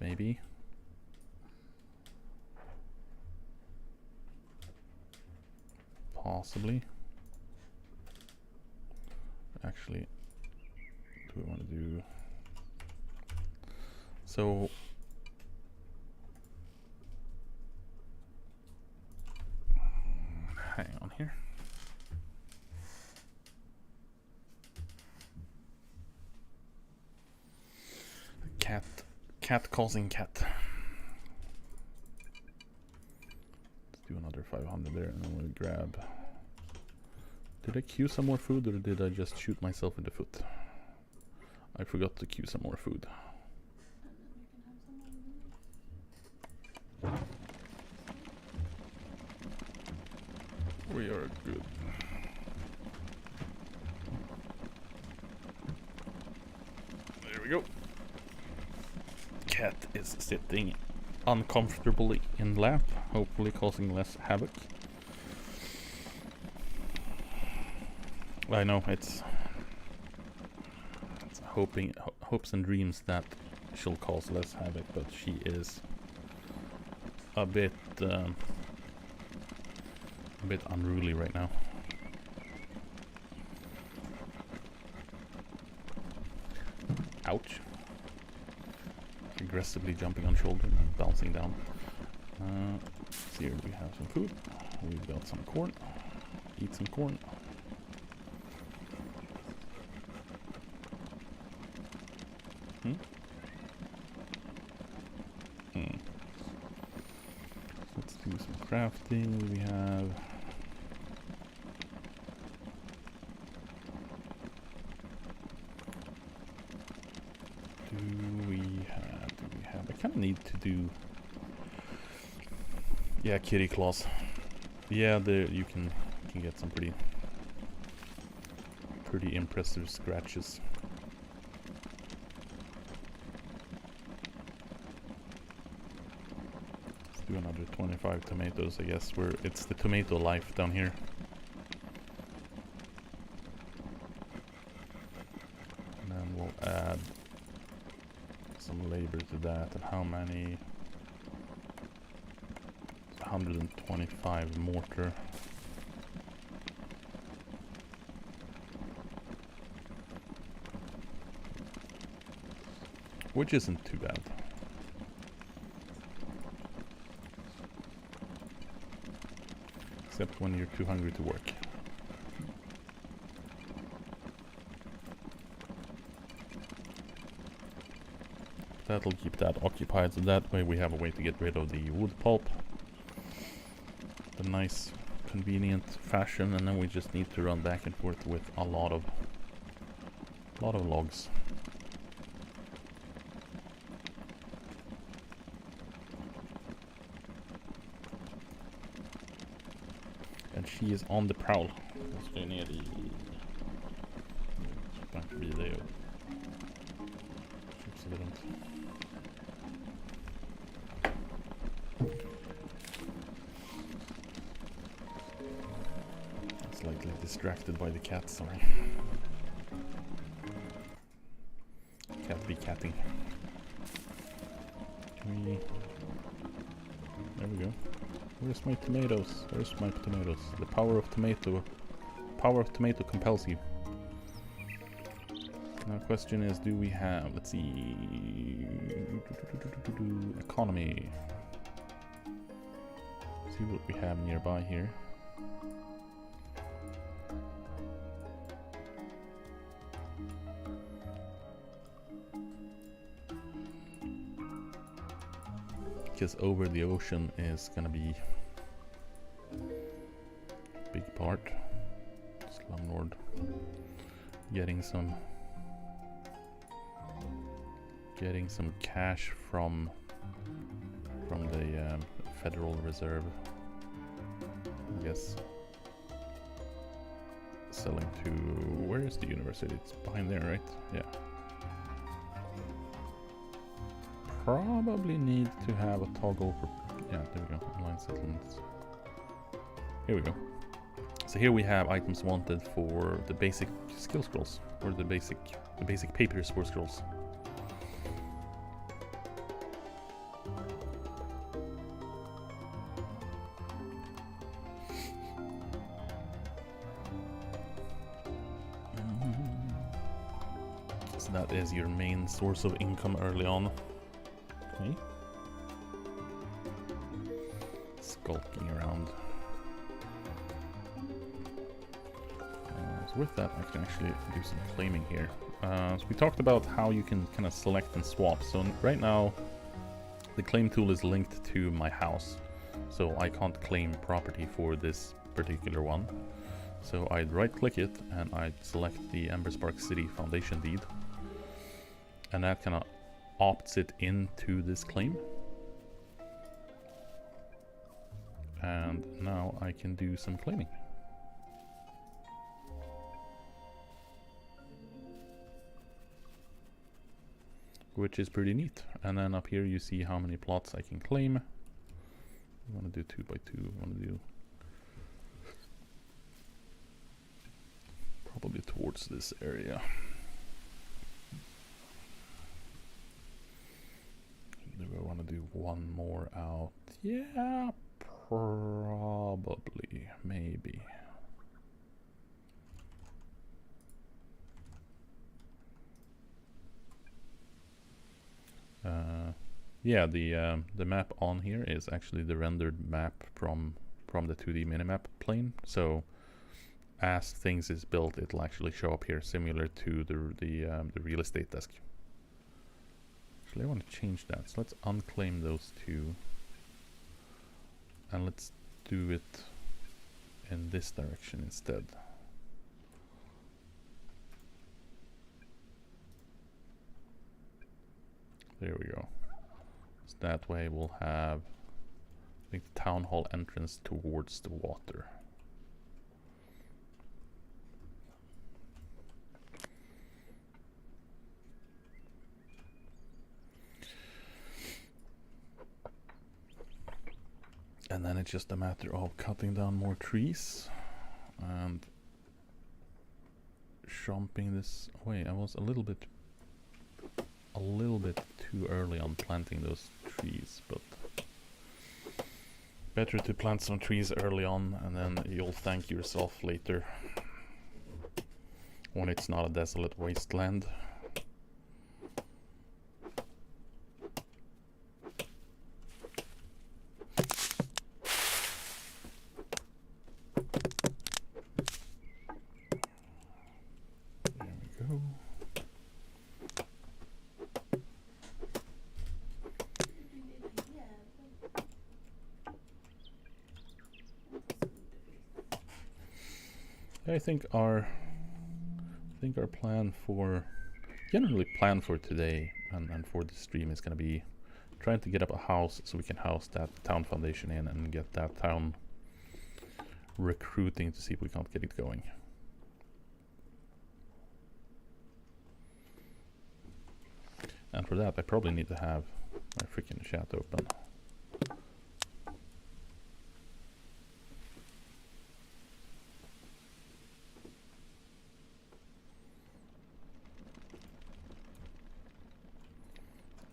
Maybe. Possibly. Actually, do we want to do... So... hang on here. Cat causing cat. Let's do another 500 there, and then we'll grab... Did I queue some more food, or did I just shoot myself in the foot? I forgot to queue some more food. We are good. There we go. Cat is sitting uncomfortably in lap, hopefully causing less havoc. I know it's hopes and dreams that she'll cause less havoc, but she is a bit unruly right now. Ouch. Aggressively jumping on shoulder and bouncing down. Here we have some food. We've got some corn. Eat some corn. Let's do some crafting. We have... Do we have... I kind of need to do... Yeah, kitty claws. Yeah, there you can get some pretty impressive scratches. Let's do another 25 tomatoes, I guess. It's the tomato life down here. And then we'll add some labor to that. And how many? 125 mortar. which isn't too bad. Except when you're too hungry to work. That'll keep that occupied, so that way we have a way to get rid of the wood pulp. The nice, convenient fashion, and then we just need to run back and forth with a lot of logs. And she is on the prowl. Slightly distracted by the cat, sorry. Cat be catting. There we go. Where's my tomatoes? Where's my tomatoes? The power of tomato. Power of tomato compels you. Now the question is, do we have, let's see, economy. See what we have nearby here. Because over the ocean is gonna be a big part. Slumlord getting some cash from the Federal Reserve, I guess. Selling to, where is the university? It's behind there, right? Yeah. Probably need to have a toggle for, yeah, there we go, online settlements. Here we go. So here we have items wanted for the basic skill scrolls, or the basic papers for scrolls. So that is your main source of income early on. Okay. Skulking around. So with that, I can actually do some claiming here. So we talked about how you can kind of select and swap. So right now, the claim tool is linked to my house. So I can't claim property for this particular one. So I'd right click it and I'd select the Emberspark City Foundation deed. And that kind of opts it into this claim. And now I can do some claiming. Which is pretty neat. And then up here you see how many plots I can claim. You want to do 2 by 2. You want to do probably towards this area. Do I want to do one more out? Yeah, probably, maybe. Yeah, the map on here is actually the rendered map from the 2D minimap plane. So as things is built, it'll actually show up here, similar to the real estate desk. Actually, I want to change that. So let's unclaim those two, and let's do it in this direction instead. There we go. So that way we'll have, I think, the town hall entrance towards the water. And then it's just a matter of cutting down more trees and chomping this away. I was a little bit too early on planting those trees, but better to plant some trees early on, and then you'll thank yourself later when it's not a desolate wasteland. I think our plan for today and for the stream is gonna be trying to get up a house so we can house that town foundation in and get that town recruiting to see if we can't get it going. And for that I probably need to have my freaking chat open.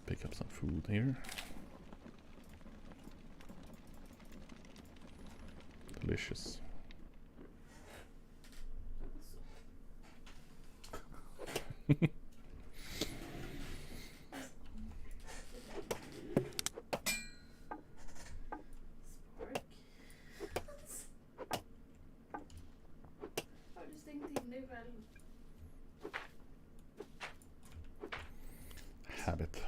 Pick up some food here. Delicious. Habit.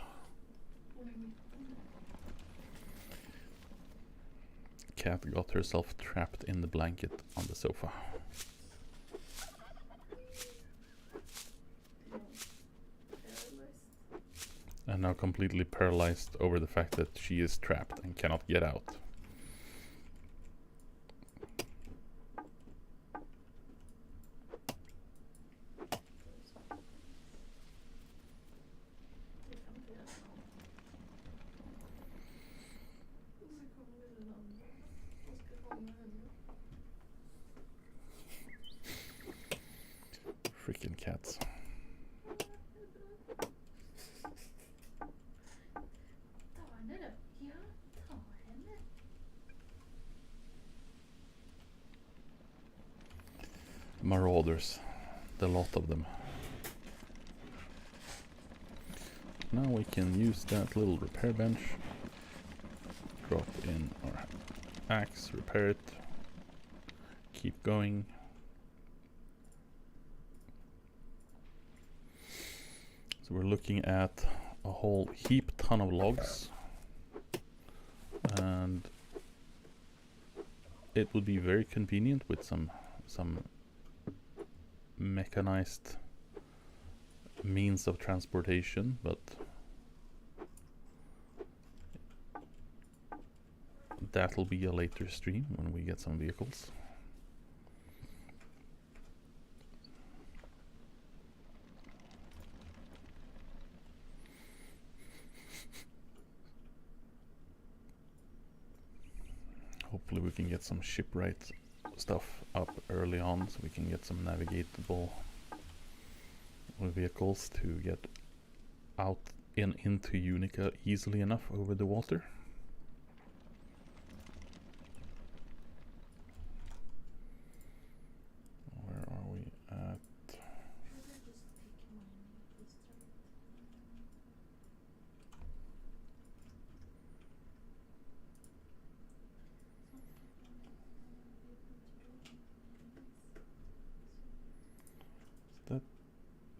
Cat got herself trapped in the blanket on the sofa. And now completely paralyzed over the fact that she is trapped and cannot get out. Freaking cats. Marauders, the lot of them. Now we can use that little repair bench, drop in our axe, repair it, keep going. So we're looking at a whole heap ton of logs, and it would be very convenient with some mechanized means of transportation, but that'll be a later stream when we get some vehicles. Hopefully we can get some shipwright stuff up early on so we can get some navigatable vehicles to get out into Unica easily enough over the water. Where are we at?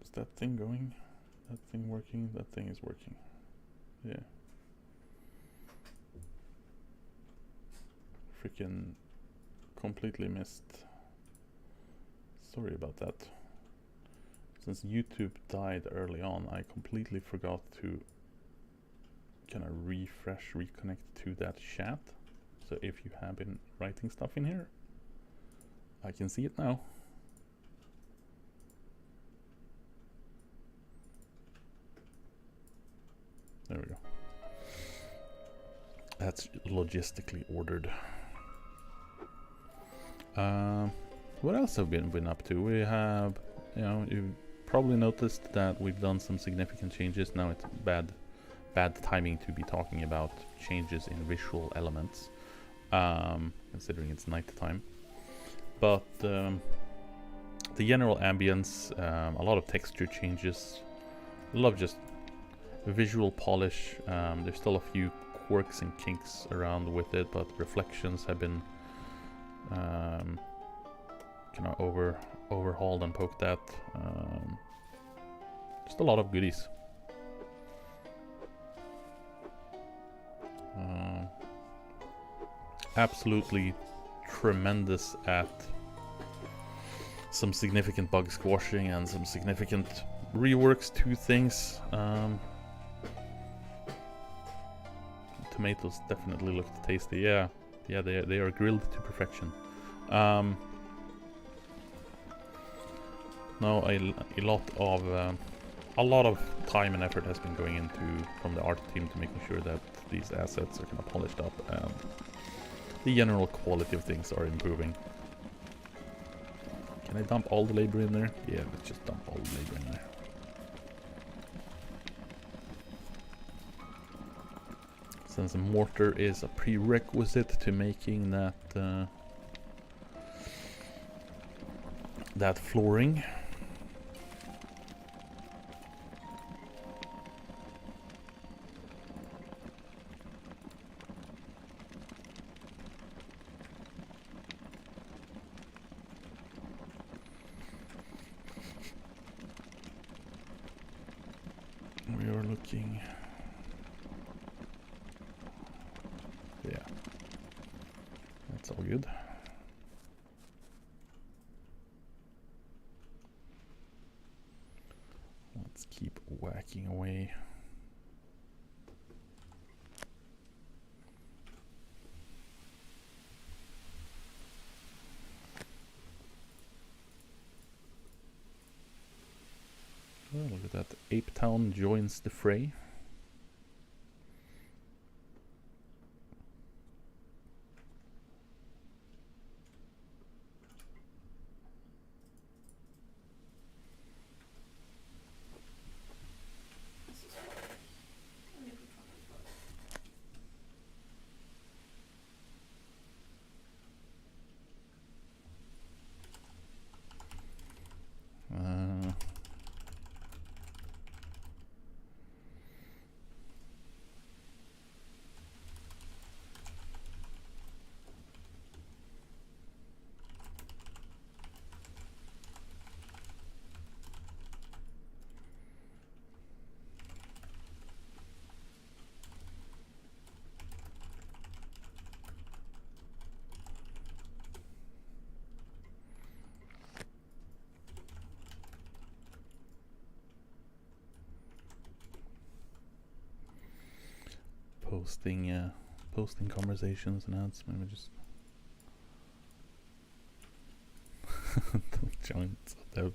Is that thing going? That thing working? That thing is working. Yeah. Freaking completely missed. Sorry about that. Since YouTube died early on, I completely forgot to kind of reconnect to that chat. So if you have been writing stuff in here, I can see it now. There we go. That's logistically ordered. What else have we been up to? We have, you've probably noticed that we've done some significant changes. Now it's bad timing to be talking about changes in visual elements, considering it's night time. But the general ambience, a lot of texture changes, a lot of just visual polish. There's still a few quirks and kinks around with it, but reflections have been kind of overhauled and poked at. Just a lot of goodies. Absolutely tremendous at some significant bug squashing and some significant reworks to things. Tomatoes definitely look tasty. Yeah, they are grilled to perfection. No, a lot of time and effort has been going into from the art team to making sure that these assets are kind of polished up and the general quality of things are improving. Can I dump all the labor in there? Yeah, let's just dump all the labor in there. Since the mortar is a prerequisite to making that flooring. We are looking. Yeah, that's all good. Let's keep whacking away. Oh, look at that. Ape Town joins the fray. Posting conversations and ads. Maybe just giants of dev.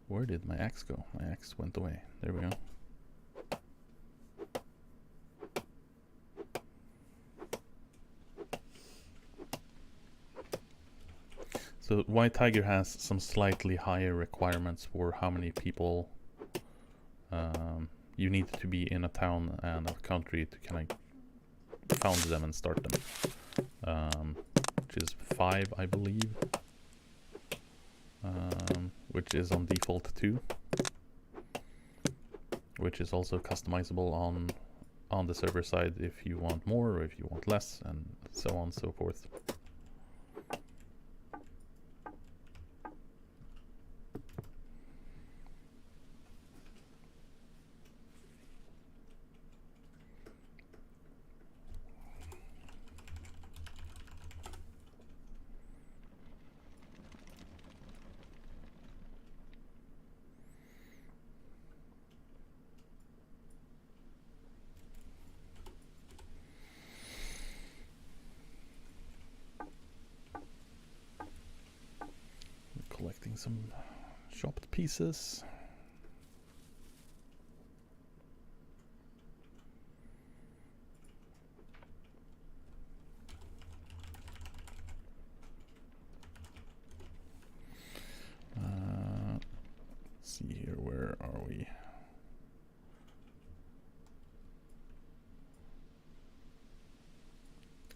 Where did my axe go? My axe went away. There we go. So White Tiger has some slightly higher requirements for how many people you need to be in a town and a country to kind of found them and start them. Which is 5, I believe. Which is on default 2. Which is also customizable on the server side if you want more or if you want less, and so on and so forth. Collecting some chopped pieces. Let's see here, where are we?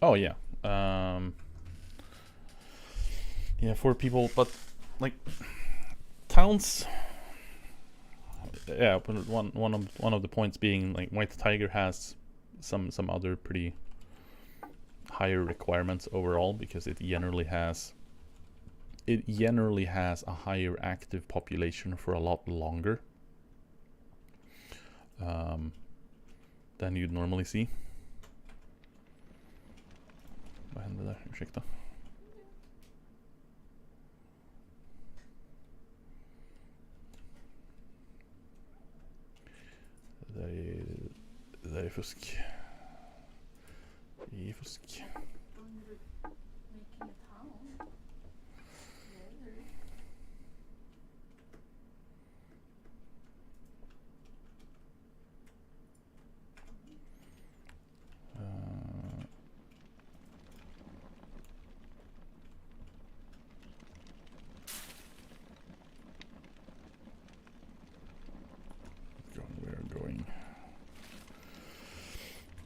Oh yeah. Yeah, 4 people, but like towns. Yeah, but one of the points being like White Tiger has some other pretty higher requirements overall because it generally has a higher active population for a lot longer than you'd normally see. Vad hände där? Ursäkta. fusk. Det är fusk.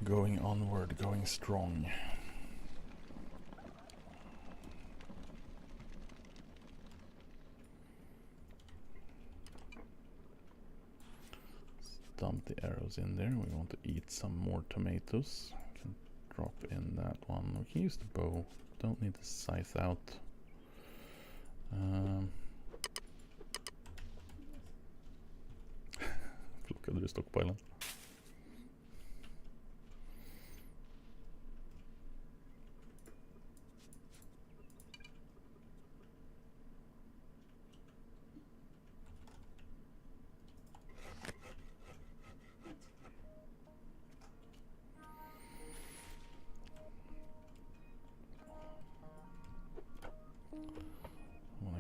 Going onward, going strong. Dump the arrows in there. We want to eat some more tomatoes. Can drop in that one. We can use the bow. Don't need the scythe out. Plockade du stockpilen?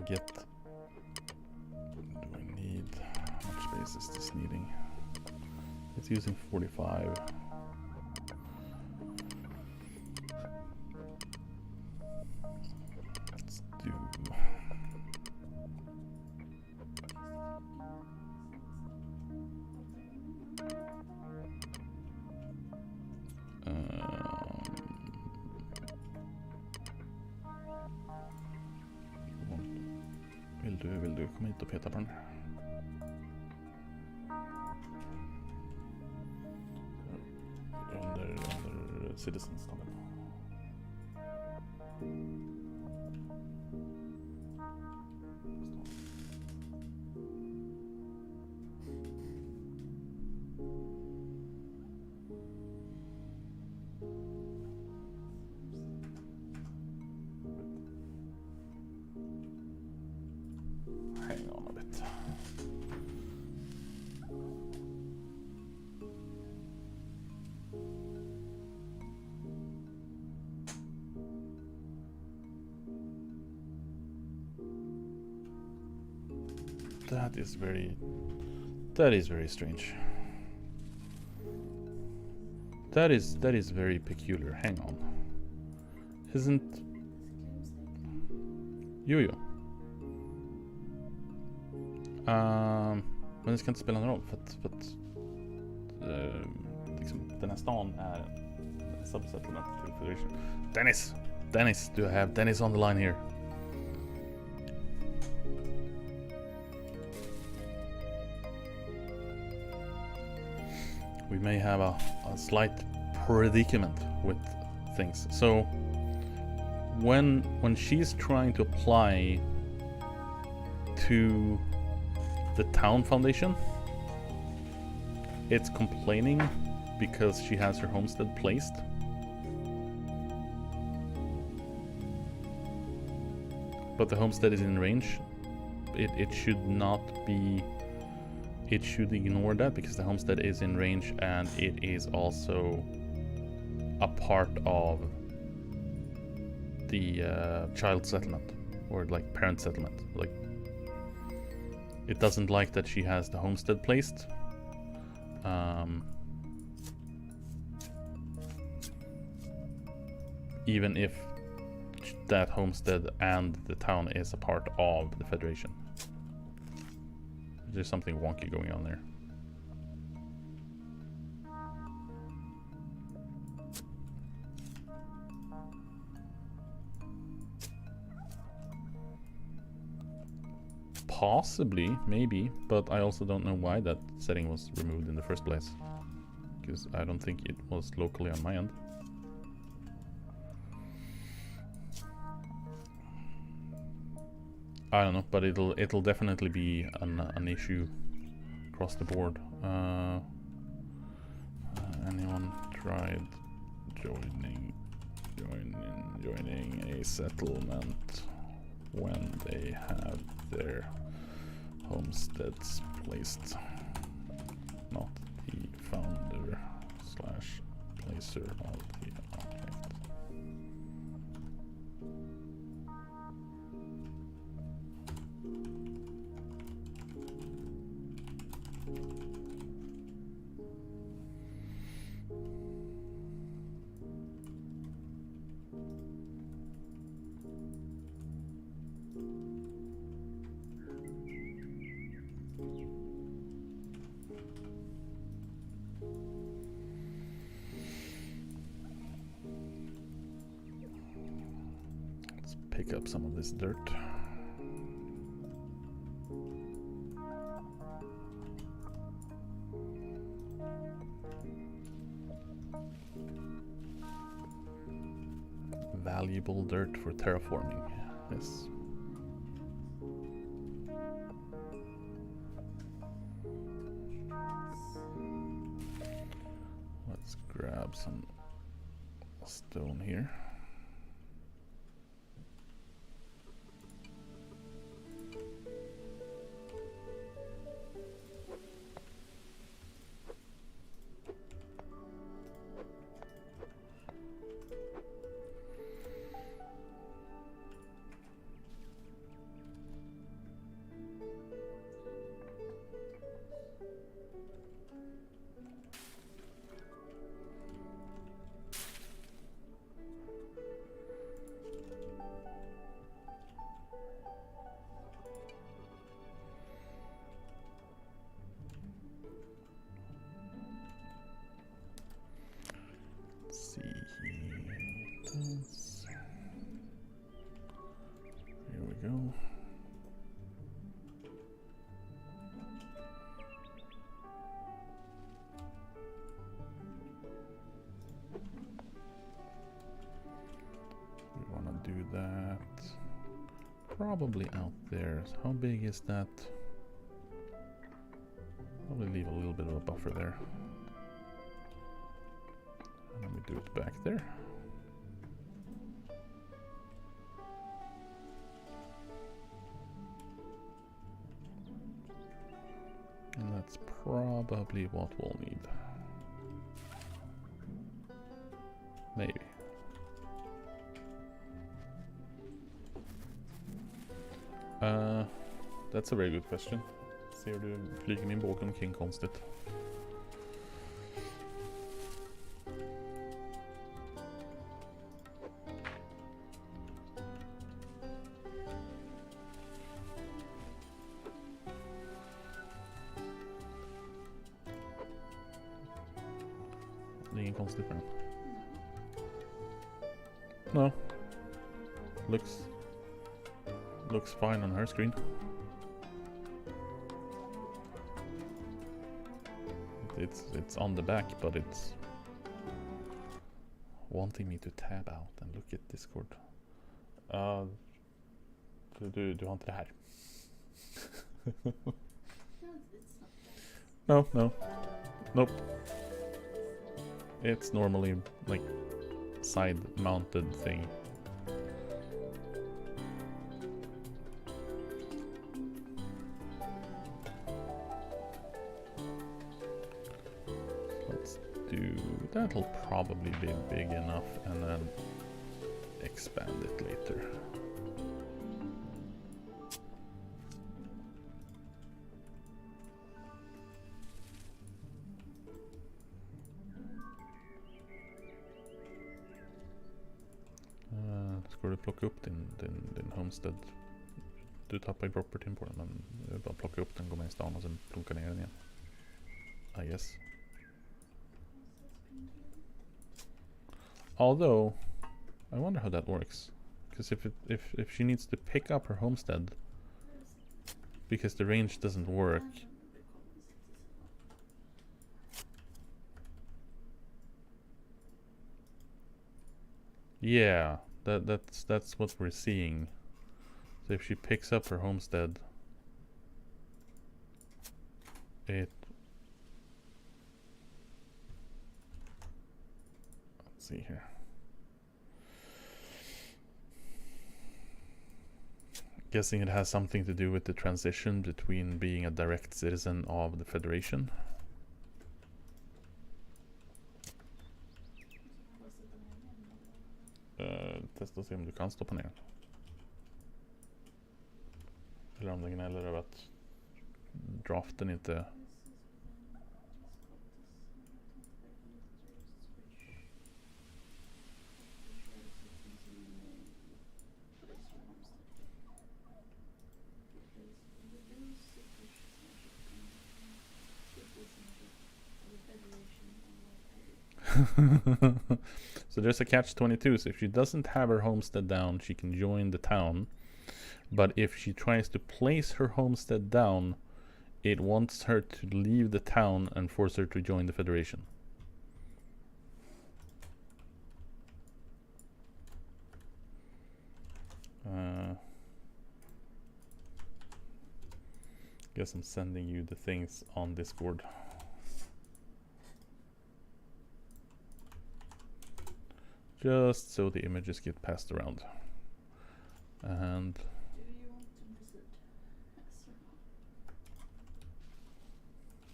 Get. Do I need? How much space is this needing? It's using 45. Let's do. Vill du komma hit och peta på den? Under citizens tabben. Hang on a bit. That is very strange. That is very peculiar. Hang on. Isn't Jo. Men det ska inte spela någon roll för att liksom, den här stan är subsettlement to Federation. Dennis, do I have Dennis on the line here? We may have a slight predicament with things. So when she's trying to apply to the town foundation, it's complaining because she has her homestead placed. But the homestead is in range. It should not be. It should ignore that because the homestead is in range and it is also a part of the child settlement or like parent settlement. Like, it doesn't like that she has the homestead placed. Even if that homestead and the town is a part of the Federation. There's something wonky going on there. Possibly, maybe, but I also don't know why that setting was removed in the first place. Because I don't think it was locally on my end. I don't know, but it'll definitely be an issue across the board. Anyone tried joining a settlement when they have their homesteads placed? Not the founders slash placer of the object. Pick up some of this dirt. Valuable dirt for terraforming. Yes. Let's grab some stone here. Here we go. We want to do that probably out there. So how big is that? Probably leave a little bit of a buffer there. And then we do it back there. And that's probably what we'll need. Maybe. That's a very good question. Ser du flyger min båge omkring konstigt? Det är ingen konstigt med den. No. Looks fine on her screen. It's on the back, but it's wanting me to tab out and look at Discord. Du har inte det här. No. Nope. It's normally like side mounted thing. Let's do, that'll probably be big enough, and then expand it later. Ska du plocka upp din homestead? Du tappar ju propertyn på den, men du bara plocka upp den, gå med i stan och sen plunka ner den igen. I guess. Although, I wonder how that works. Because if she needs to pick up her homestead, because the range doesn't work. Yeah, that's what we're seeing. So if she picks up her homestead, let's see here. Guessing it has something to do with the transition between being a direct citizen of the Federation. testa och se om du kan stoppa ner. Eller om den gnäller över att draften inte... So there's a catch-22. So if she doesn't have her homestead down, she can join the town. But if she tries to place her homestead down, it wants her to leave the town and force her to join the Federation. Guess I'm sending you the things on Discord. Just so the images get passed around. And Do you want to visit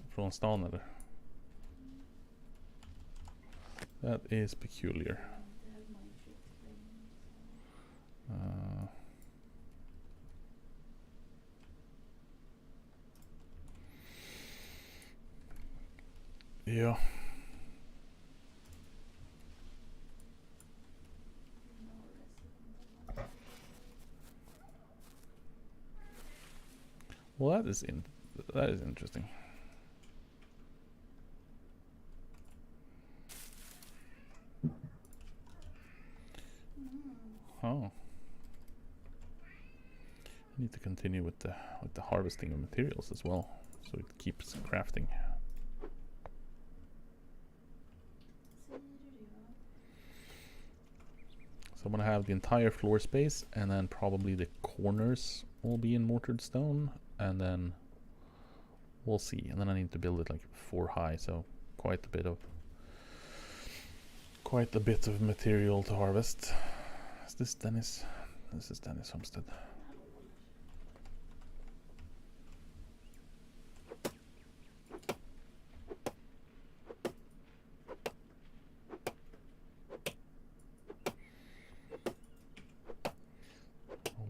från stan eller? That is peculiar. Ja. Well, that is interesting. Oh. I need to continue with the harvesting of materials as well, so it keeps crafting. So I'm gonna have the entire floor space, and then probably the corners will be in mortared stone, and then we'll see. And then I need to build it like 4 high, so quite a bit of material to harvest. Is this Dennis? This is Dennis Homestead.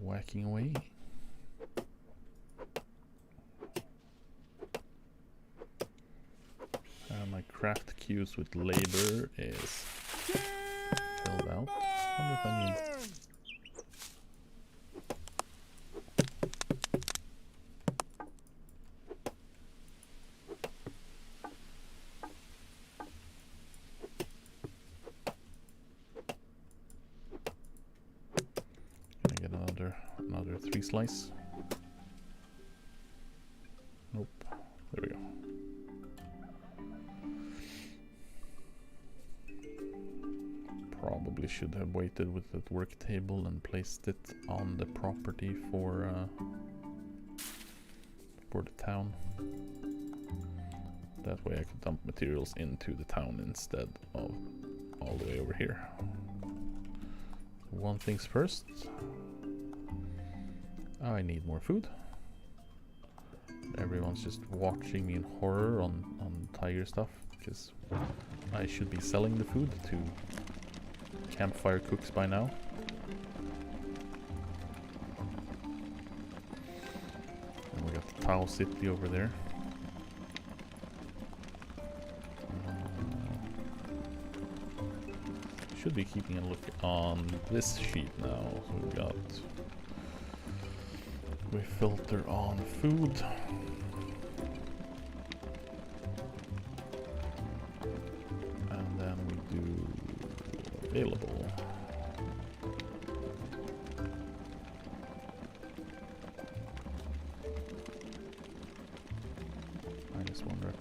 Whacking away. My craft queues with labor is filled out. I wonder if I need... Can I get another 3 slice? Nope. There we go. Probably should have waited with that work table and placed it on the property for the town. That way I could dump materials into the town instead of all the way over here. One thing's first. I need more food. Everyone's just watching me in horror on tiger stuff, because I should be selling the food to campfire cooks by now. And we got the Tau City over there. Should be keeping a look on this sheet now. So we filter on food. And then we do available. -1 rep.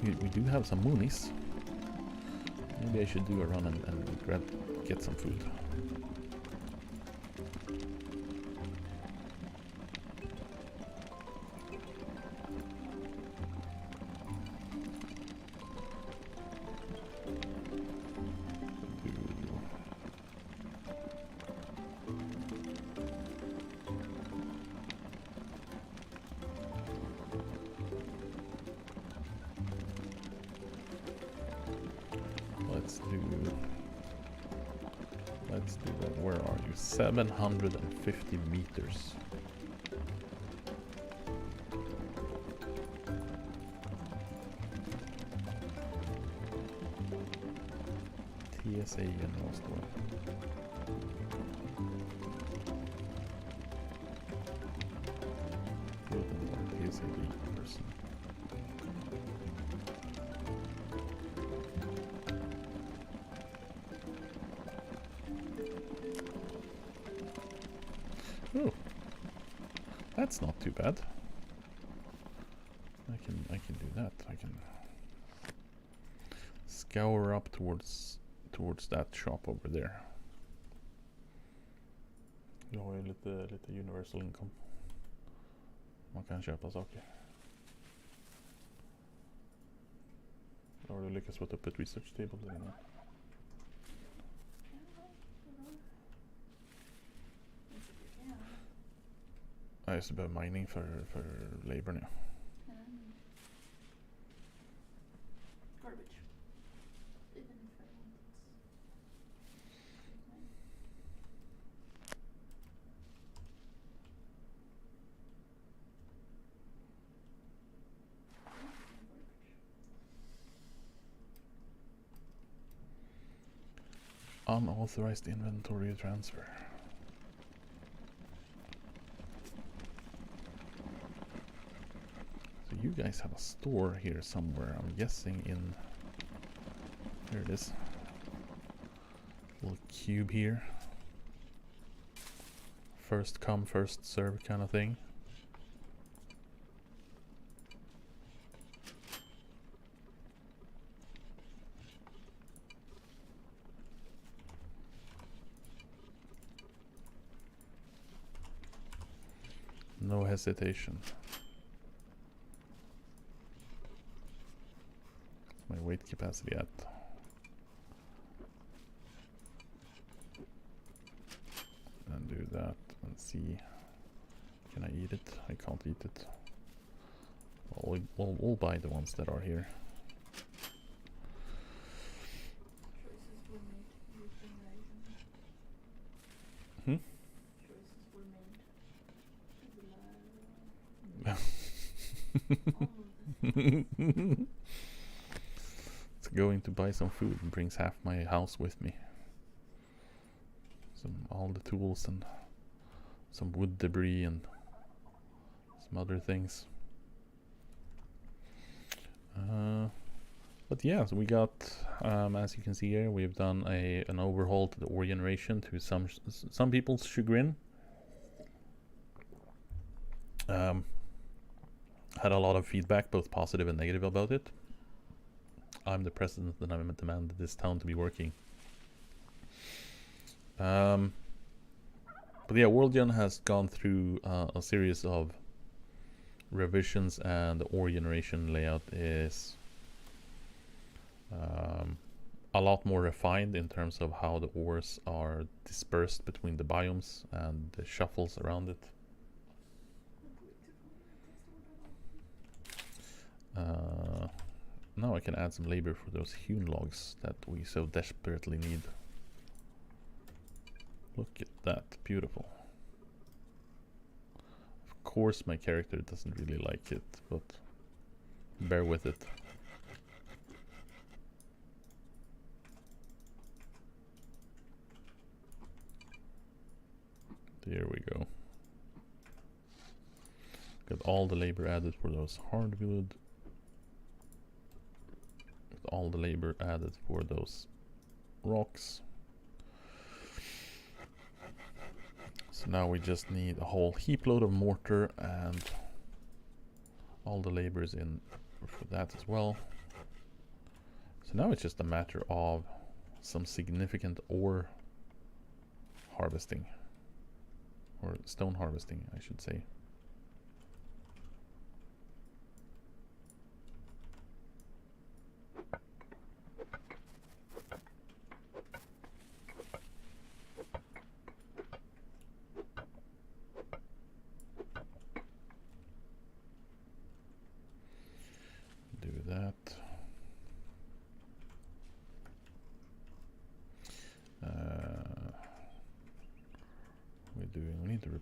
We do have some moonies. Maybe I should do a run and get some food. let's do that. Where are you? 750 meters. TSA General Store. TSA person. Oh, that's not too bad. I can do that. I can scour up towards that shop over there. Jag har ju lite universal income. Man kan köpa saker. Har du lyckats få upp ett research table där inne? Ja, just det, behöver mining för laborn, ja. Garbage. Even if I want it. Unauthorized inventory transfer. So you guys have a store here somewhere, I'm guessing in... There it is. Little cube here. First come, first serve kind of thing. No hesitation. My weight capacity at? And do that and see. Can I eat it? I can't eat it. Well, we'll buy the ones that are here. Choices were made using Hmm? Choices were made. It's going to buy some food and brings half my house with me. All the tools and some wood debris and some other things. But yeah, so we got, as you can see here, we've done an overhaul to the ore generation to some people's chagrin. Had a lot of feedback, both positive and negative, about it. I'm the president and I'm demanded this town to be working. But yeah, WorldGen has gone through a series of revisions, and the ore generation layout is a lot more refined in terms of how the ores are dispersed between the biomes and the shuffles around it. Now I can add some labor for those hewn logs that we so desperately need. Look at that, beautiful. Of course my character doesn't really like it, but bear with it. There we go. Got all the labor added for those hardwood. Got all the labor added for those rocks. So now we just need a whole heap load of mortar, and all the labor is in for that as well. So now it's just a matter of some significant ore harvesting, or stone harvesting, I should say.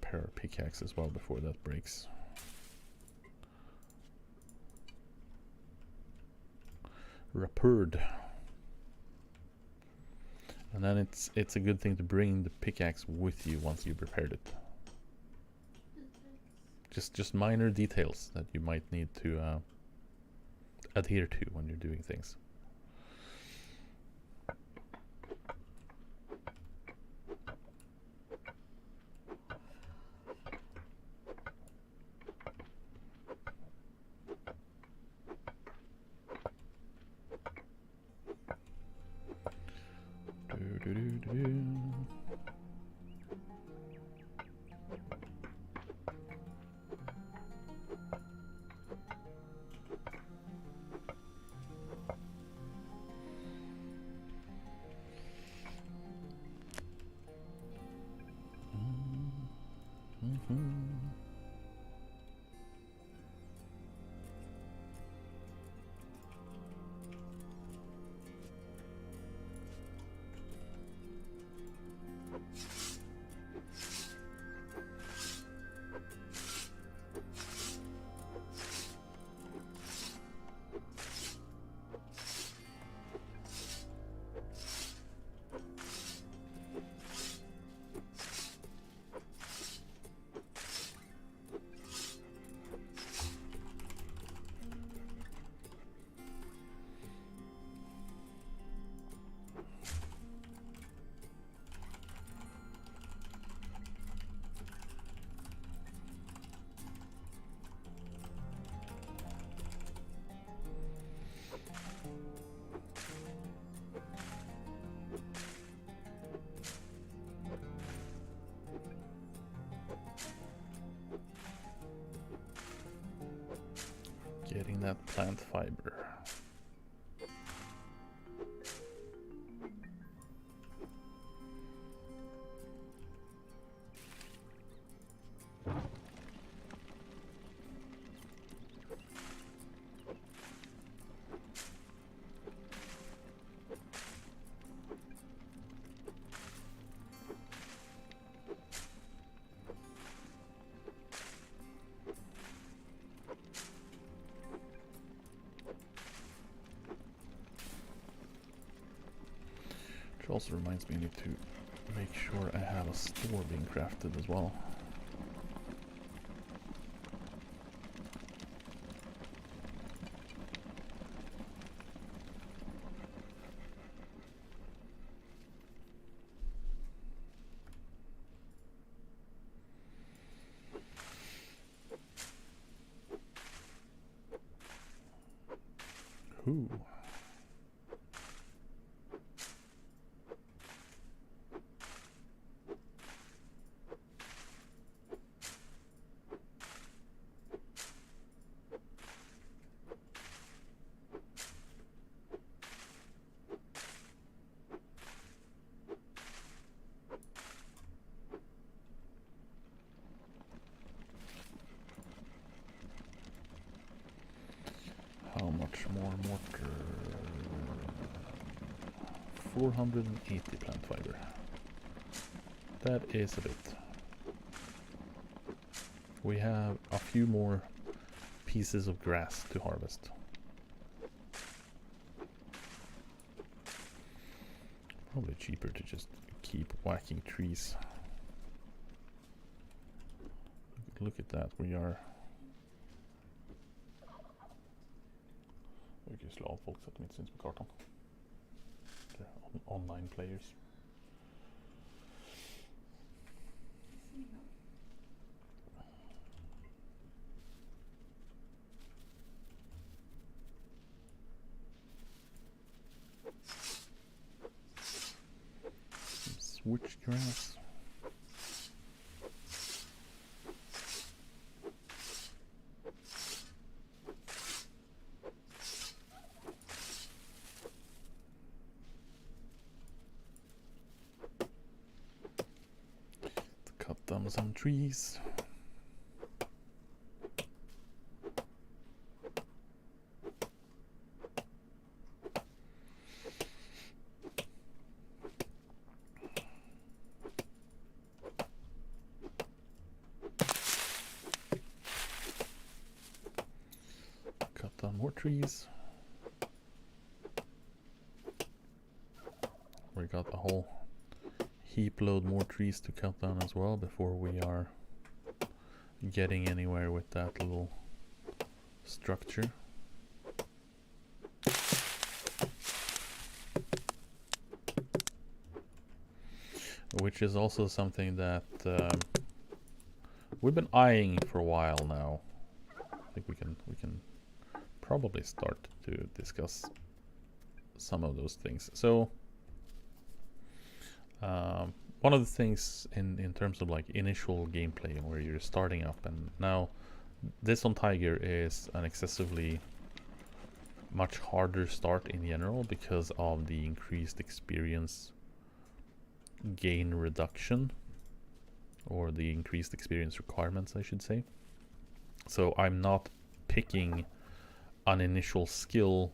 repair our pickaxe as well before that breaks. Repaired. And then it's a good thing to bring the pickaxe with you once you've repaired it. Just minor details that you might need to adhere to when you're doing things. Getting that plant fiber. Also reminds me I need to make sure I have a store being crafted as well. Ooh. How much more mortar? 480 plant fiber. That is a bit. We have a few more pieces of grass to harvest. Probably cheaper to just keep whacking trees. Look at that, we are... Vi kan ju slå av folk så att de inte syns på kartan. Online players. Switchgrass. Cut down some trees. down more trees. We got a whole heap load more trees to cut down as well before we are getting anywhere with that little structure. Which is also something that we've been eyeing for a while now. I think we can probably start to discuss some of those things. So one of the things in terms of like initial gameplay where you're starting up, and now this on Tiger is an excessively much harder start in general because of the increased experience gain reduction, or the increased experience requirements, I should say. So I'm not picking an initial skill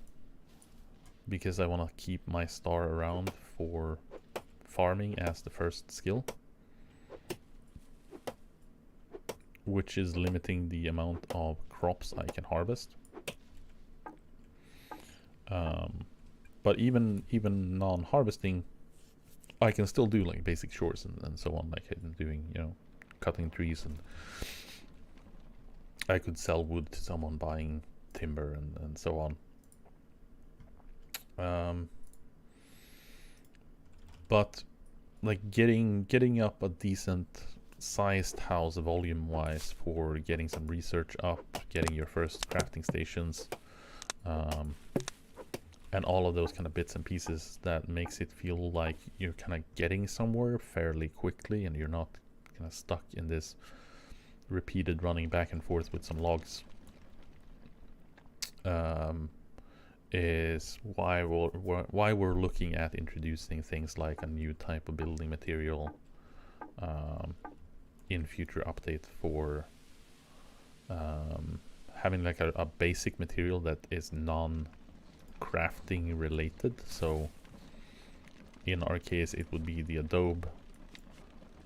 because I want to keep my star around for farming as the first skill, which is limiting the amount of crops I can harvest. But even non-harvesting, I can still do like basic chores and so on, like I'm doing, you know, cutting trees, and I could sell wood to someone buying timber and so on. But like getting up a decent sized house volume wise for getting some research up, getting your first crafting stations, and all of those kind of bits and pieces that makes it feel like you're kind of getting somewhere fairly quickly and you're not kind of stuck in this repeated running back and forth with some logs, is why we're looking at introducing things like a new type of building material in future update for having like a basic material that is non-crafting related. So in our case it would be the adobe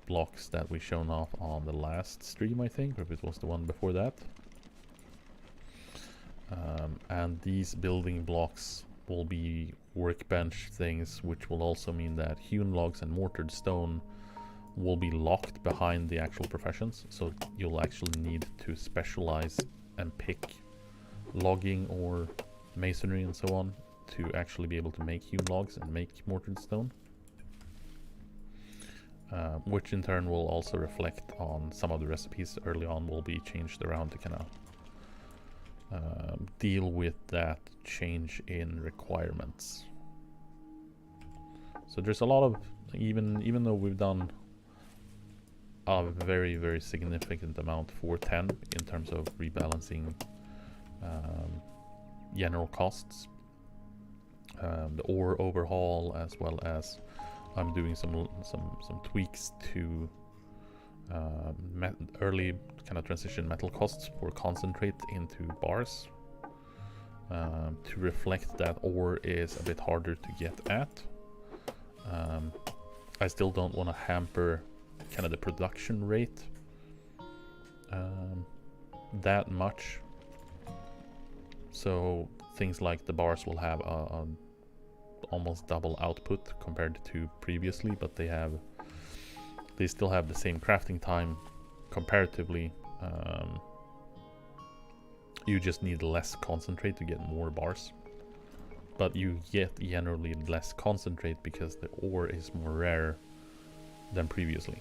blocks that we shown off on the last stream, I think, or if it was the one before that. And these building blocks will be workbench things, which will also mean that hewn logs and mortared stone will be locked behind the actual professions. So you'll actually need to specialize and pick logging or masonry and so on to actually be able to make hewn logs and make mortared stone. Which in turn will also reflect on some of the recipes early on will be changed around to kind of deal with that change in requirements. So there's a lot of, even though we've done a very, very significant amount for 10 in terms of rebalancing general costs, the ore overhaul, as well as I'm doing some tweaks to early kind of transition metal costs for concentrate into bars to reflect that ore is a bit harder to get at. I still don't want to hamper kind of the production rate that much. So things like the bars will have a almost double output compared to previously, but they still have the same crafting time comparatively. You just need less concentrate to get more bars, but you get generally less concentrate because the ore is more rare than previously.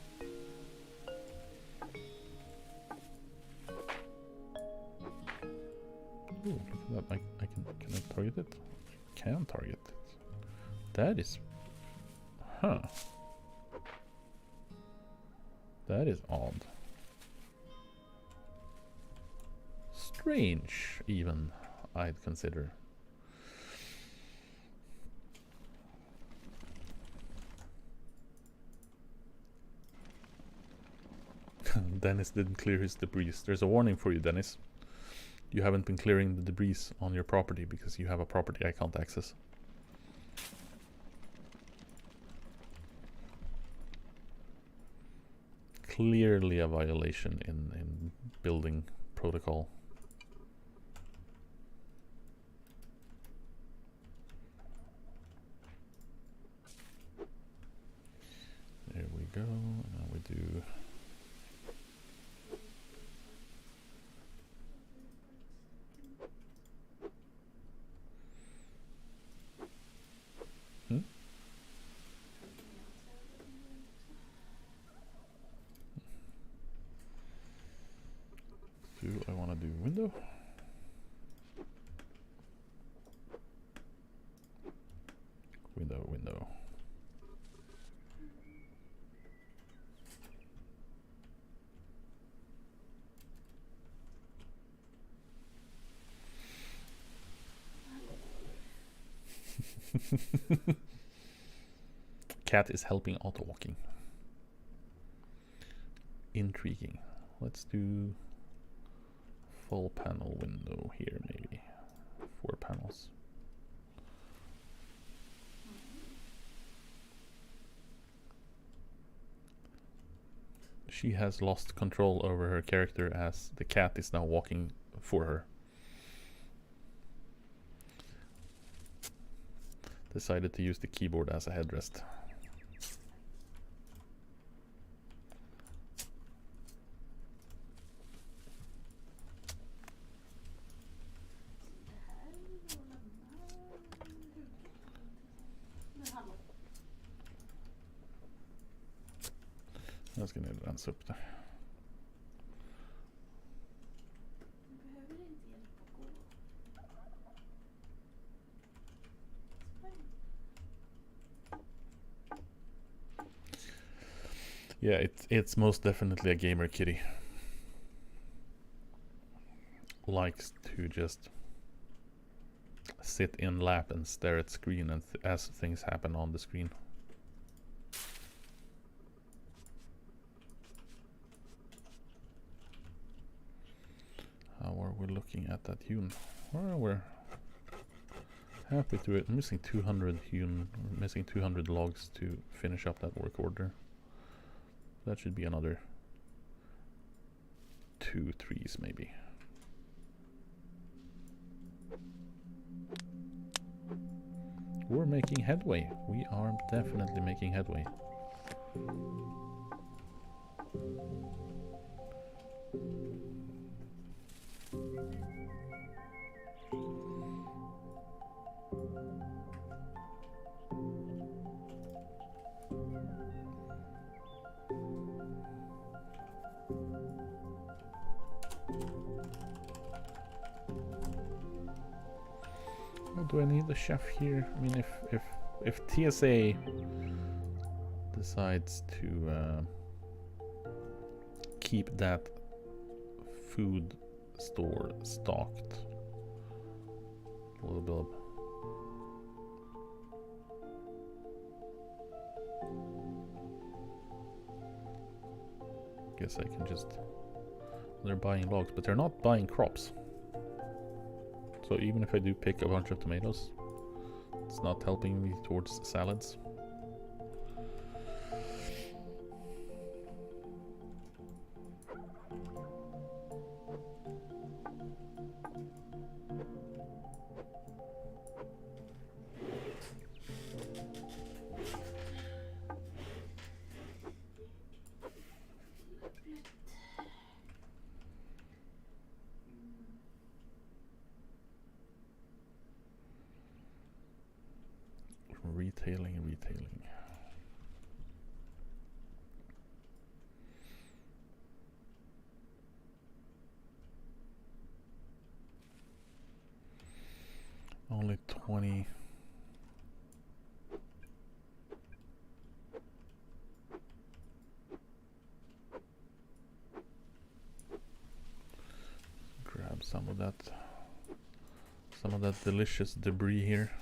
Ooh, look at that. Can I target it? I can target it. That is... Huh. That is odd. Strange, even, I'd consider. Dennis didn't clear his debris. There's a warning for you, Dennis. You haven't been clearing the debris on your property because you have a property I can't access. Clearly a violation in building protocol. go. And now we do. Do I want to do window? Window, window. Cat is helping auto walking. Intriguing. Let's do full panel window here, maybe 4 panels. She has lost control over her character as the cat is now walking for her. Decided to use the keyboard as a headrest. Jag ska ner och rensa upp det. Yeah, it's most definitely a gamer kitty. Likes to just sit in lap and stare at screen and as things happen on the screen. How are we looking at that hewn? Well, we're happy to it. Missing 200 hewn, missing 200 logs to finish up that work order. That should be another 2 trees maybe. We're making headway. We are definitely making headway. Do I need the chef here? I mean, if TSA decides to keep that food store stocked, a little bit of guess I can just, they're buying logs, but they're not buying crops. So even if I do pick a bunch of tomatoes, it's not helping me towards salads. Retailing. Only 20. Grab some of that delicious debris here.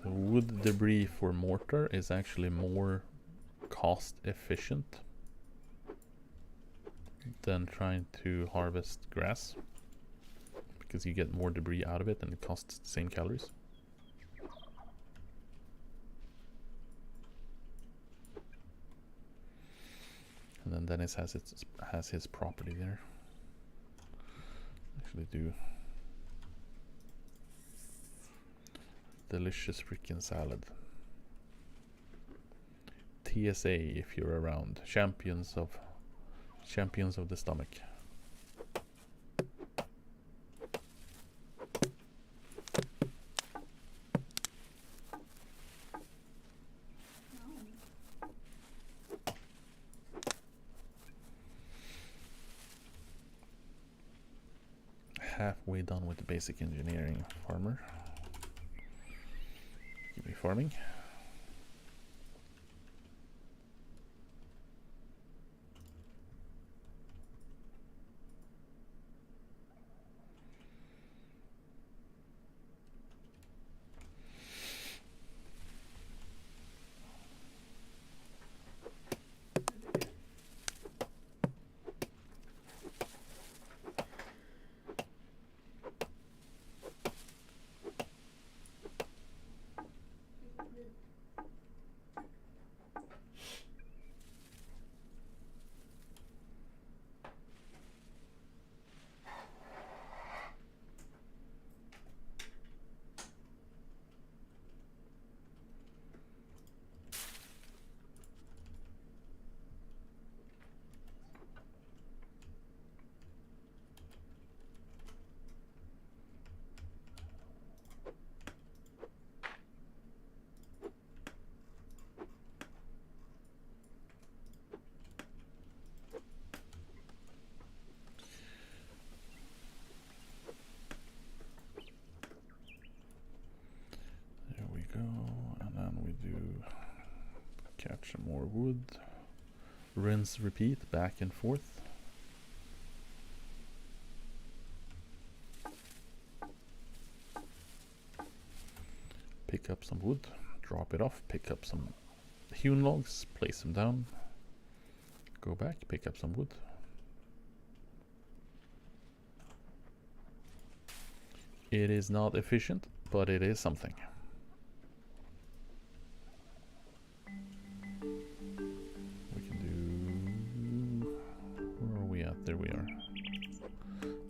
The wood debris for mortar is actually more cost efficient than trying to harvest grass, because you get more debris out of it and it costs the same calories. And then Dennis has his property there. Actually do delicious freaking salad. TSA if you're around. Champions of the stomach. Halfway done with the basic engineering, farmer. Give me farming. Catch some more wood. Rinse, repeat, back and forth. Pick up some wood, drop it off, pick up some hewn logs, place them down. Go back, pick up some wood. It is not efficient, but it is something. There we are.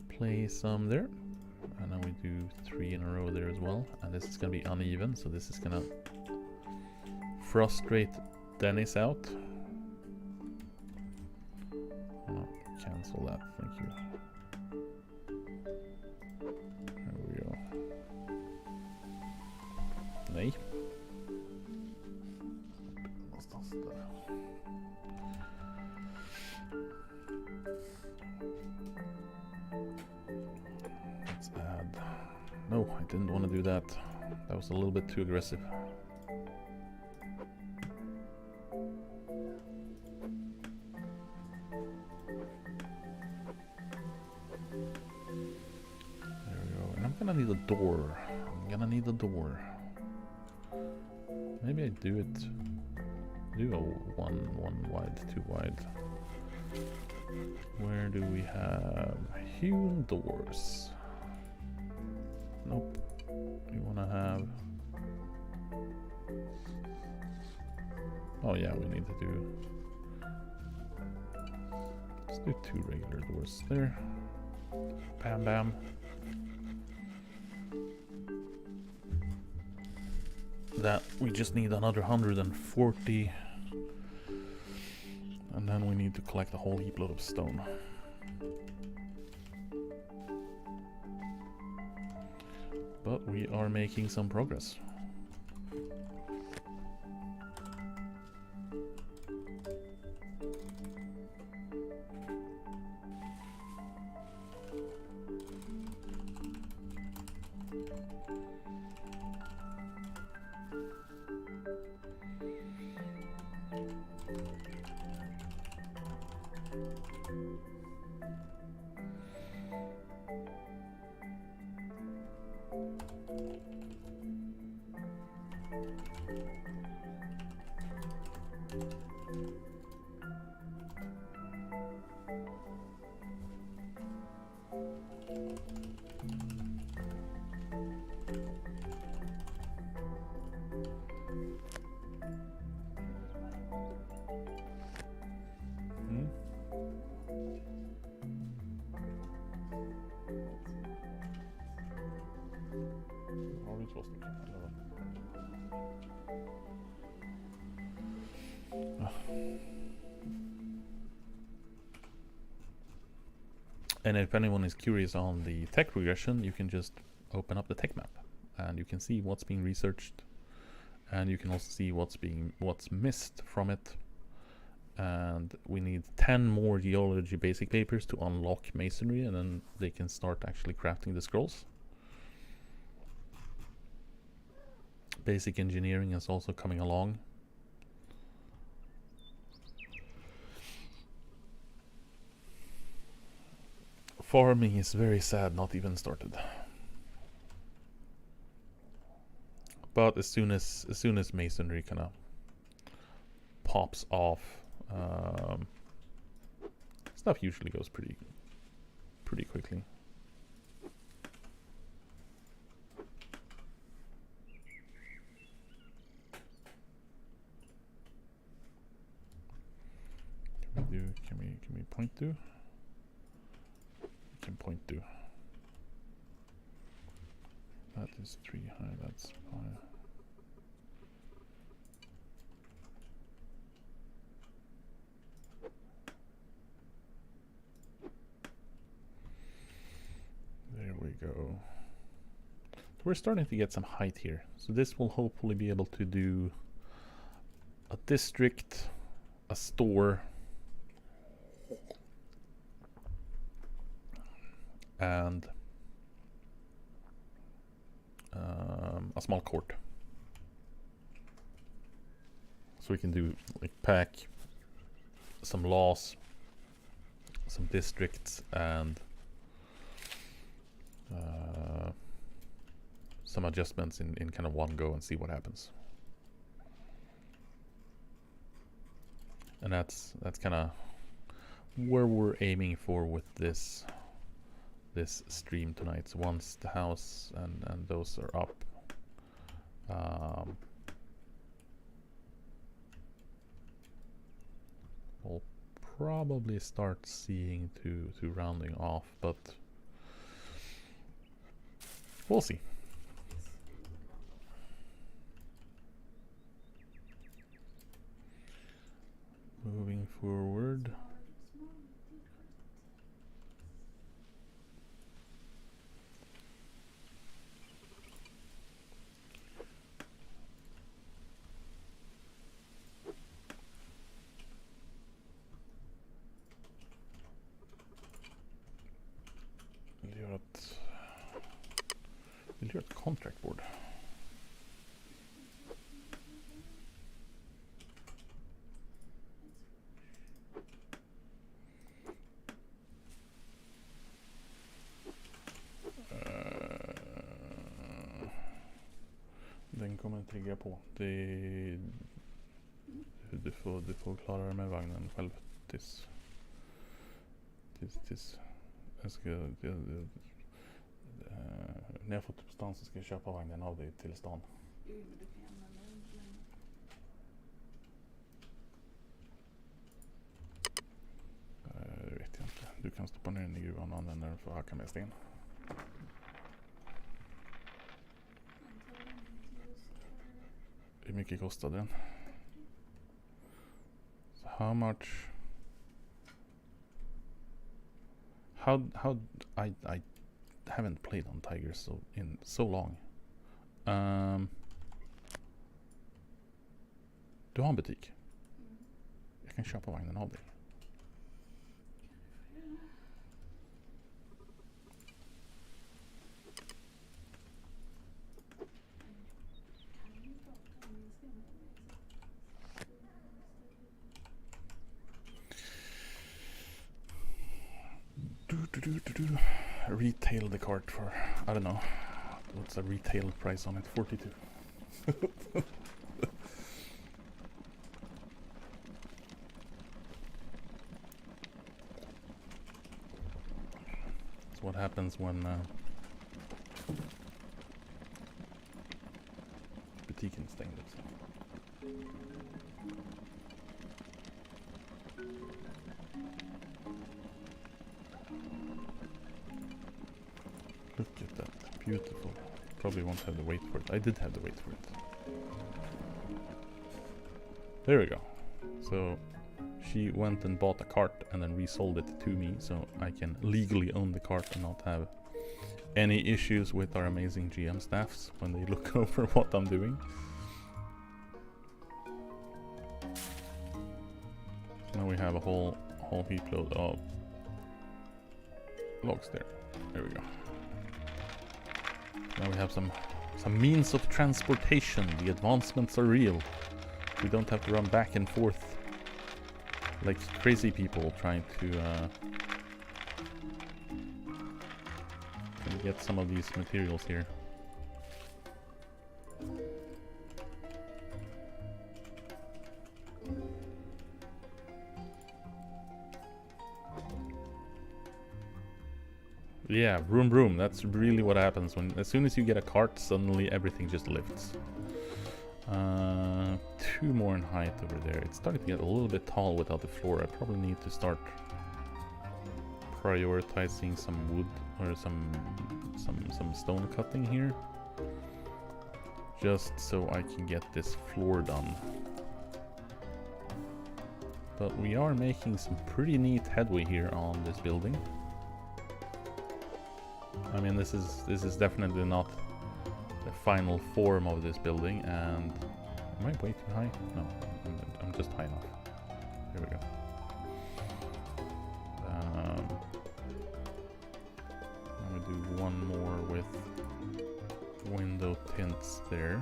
Play some there, and then we do 3 in a row there as well. And this is gonna be uneven, so this is gonna frustrate Dennis out. Oh, cancel that, thank you. There we go. Nej. Någonstans där. Let's add... No, I didn't want to do that. That was a little bit too aggressive. There we go. And I'm gonna need a door. Maybe I do it... Do a one wide, 2 wide. Where do we have hewn doors? Nope. We want to have... Oh yeah, we need to do... Let's do 2 regular doors there. Bam bam. That we just need another 140. And then we need to collect a whole heap load of stone. But we are making some progress. And if anyone is curious on the tech regression, you can just open up the tech map and you can see what's being researched, and you can also see what's missed from it. And we need 10 more geology basic papers to unlock masonry, and then they can start actually crafting the scrolls. Basic engineering is also coming along. Farming is very sad, not even started. But as soon as masonry kind of pops off, stuff usually goes pretty quickly. Can we point to? We can point to. That is 3 high, that's 5. There we go. So we're starting to get some height here. So this will hopefully be able to do a district, a store, and a small court. So we can do like pack some laws, some districts, and some adjustments in kind of one go and see what happens. And that's kind of where we're aiming for with this stream tonight. So once the house and those are up, we'll probably start seeing to rounding off, but we'll see. Moving forward. Vill göra ett contract board. Den kommer trigga på. Du får klara det med vagnen själv tills jag ska när jag fått upp stan så ska jag köpa vagnen av dig till stan. Jo, men du kan använda den så länge. Det vet jag inte. Du kan stoppa ner den i gruvan och använda den för att hacka med sten. Hur mycket kostade den? So how much? How I haven't played on Tigers in so long. Du har en butik. Jag kan köpa vagnen av dig. Retail the cart for, I don't know, what's the retail price on it? 42. That's what happens when butiken stängde. Look at that, beautiful. Probably won't have the weight for it. I did have the weight for it. There we go. So she went and bought a cart and then resold it to me, so I can legally own the cart and not have any issues with our amazing GM staffs when they look over what I'm doing. Now we have a whole heap load of logs there. There we go. Now we have some means of transportation. The advancements are real. We don't have to run back and forth like crazy people trying to get some of these materials here. Yeah, vroom vroom. That's really what happens when, as soon as you get a cart, suddenly everything just lifts. 2 more in height over there. It's starting to get a little bit tall without the floor. I probably need to start prioritizing some wood or some stone cutting here, just so I can get this floor done. But we are making some pretty neat headway here on this building. I mean, this is definitely not the final form of this building, and am I way too high? No, I'm just high enough. Here we go. I'm gonna do one more with window tints there.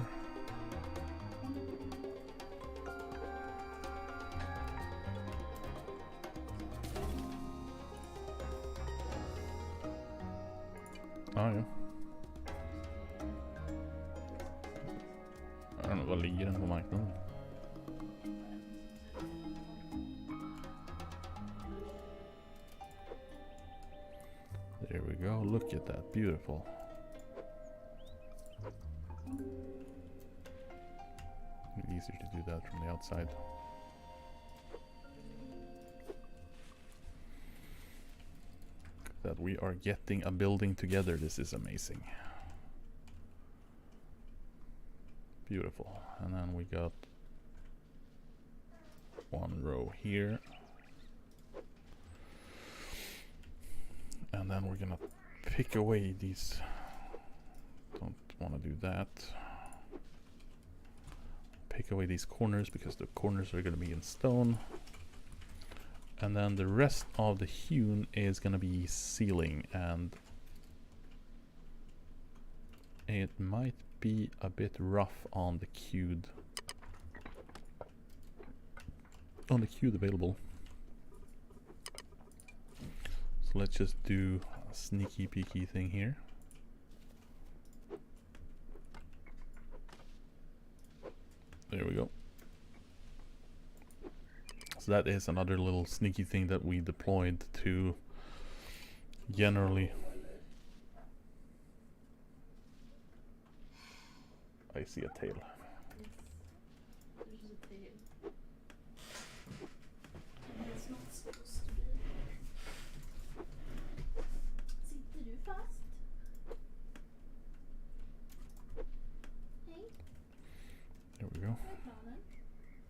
Ah, ja. I don't know, vad ligger den på marknaden? There we go, look at that, beautiful. Easier to do that from the outside. That we are getting a building together. This is amazing. Beautiful. And then we got one row here. And then we're gonna pick away these. Don't want to do that. Pick away these corners because the corners are gonna be in stone. And then the rest of the hewn is gonna be ceiling, and it might be a bit rough on the queued available. So let's just do a sneaky peeky thing here. There we go. So that is another little sneaky thing that we deployed to generally. I see a tail. There's a tail. It's not supposed to be. Sitter du fast? Hej. There we go. Vad är planen?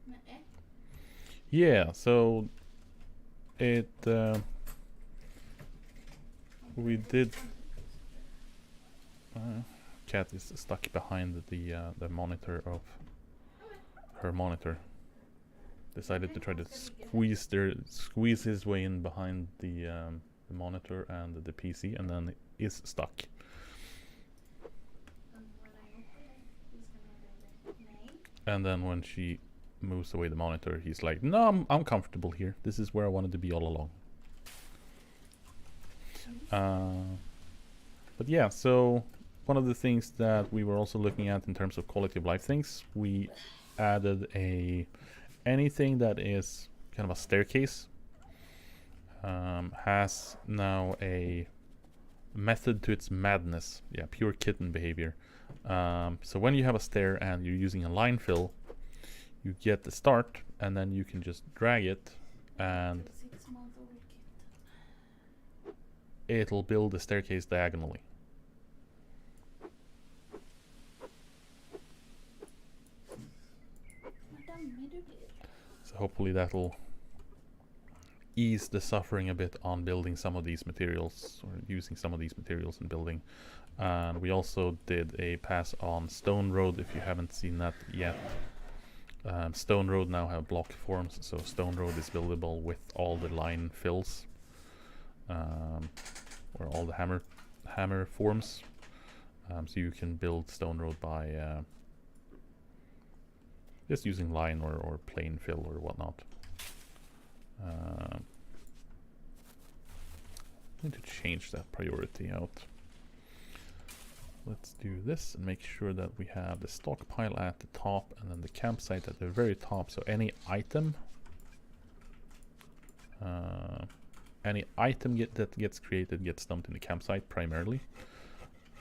Nej. Yeah, so it we did. Cat is stuck behind the monitor of her monitor. Decided to try to squeeze his way in behind the monitor and the PC, and then is stuck. And then when she moves away the monitor, he's like, "No, I'm comfortable here. This is where I wanted to be all along." But yeah, so one of the things that we were also looking at in terms of quality of life things, we added anything that is kind of a staircase has now a method to its madness. Yeah, pure kitten behavior. So when you have a stair and you're using a line fill, you get the start, and then you can just drag it, and 6-month-old kitten. it'll build the staircase diagonally. So hopefully that'll ease the suffering a bit on building some of these materials, or using some of these materials in building. And we also did a pass on Stone Road, if you haven't seen that yet. Stone Road now have block forms, so Stone Road is buildable with all the line fills, or all the hammer forms. So you can build Stone Road by just using line or plain fill or whatnot. I need to change that priority out. Let's do this and make sure that we have the stockpile at the top and then the campsite at the very top. So any item that gets created gets dumped in the campsite primarily,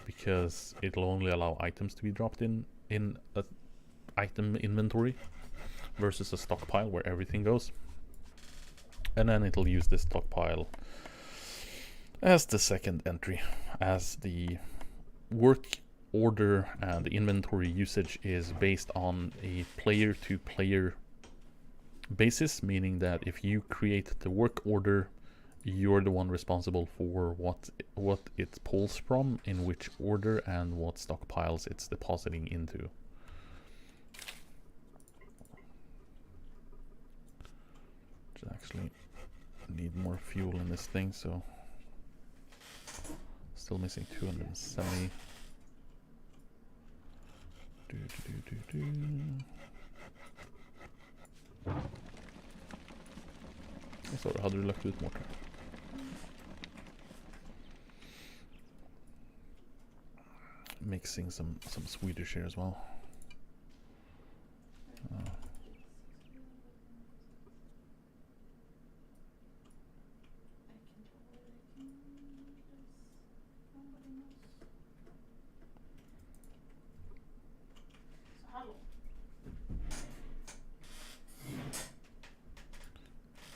because it'll only allow items to be dropped in a item inventory versus a stockpile where everything goes. And then it'll use this stockpile as the second entry, as the work order and the inventory usage is based on a player-to-player basis, meaning that if you create the work order, you're the one responsible for what it pulls from, in which order, and what stockpiles it's depositing into. Just actually need more fuel in this thing, so still missing 270. Sorry, hade du lagt ut mortar? Mixing some Swedish here as well.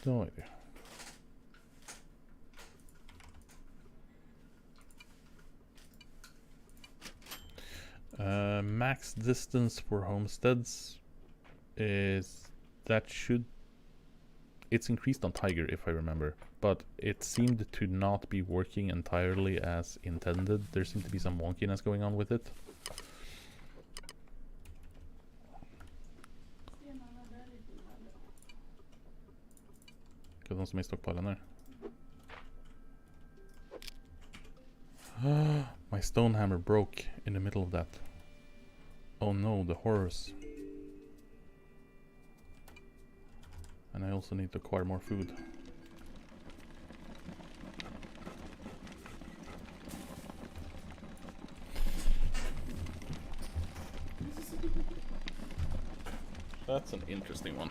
Då är det. Max distance for homesteads is it's increased on Tiger, if I remember, but it seemed to not be working entirely as intended. There seemed to be some wonkiness going on with it. De som är i stockpalen där. My stone hammer broke in the middle of that. Oh no, the horrors. And I also need to acquire more food. That's an interesting one.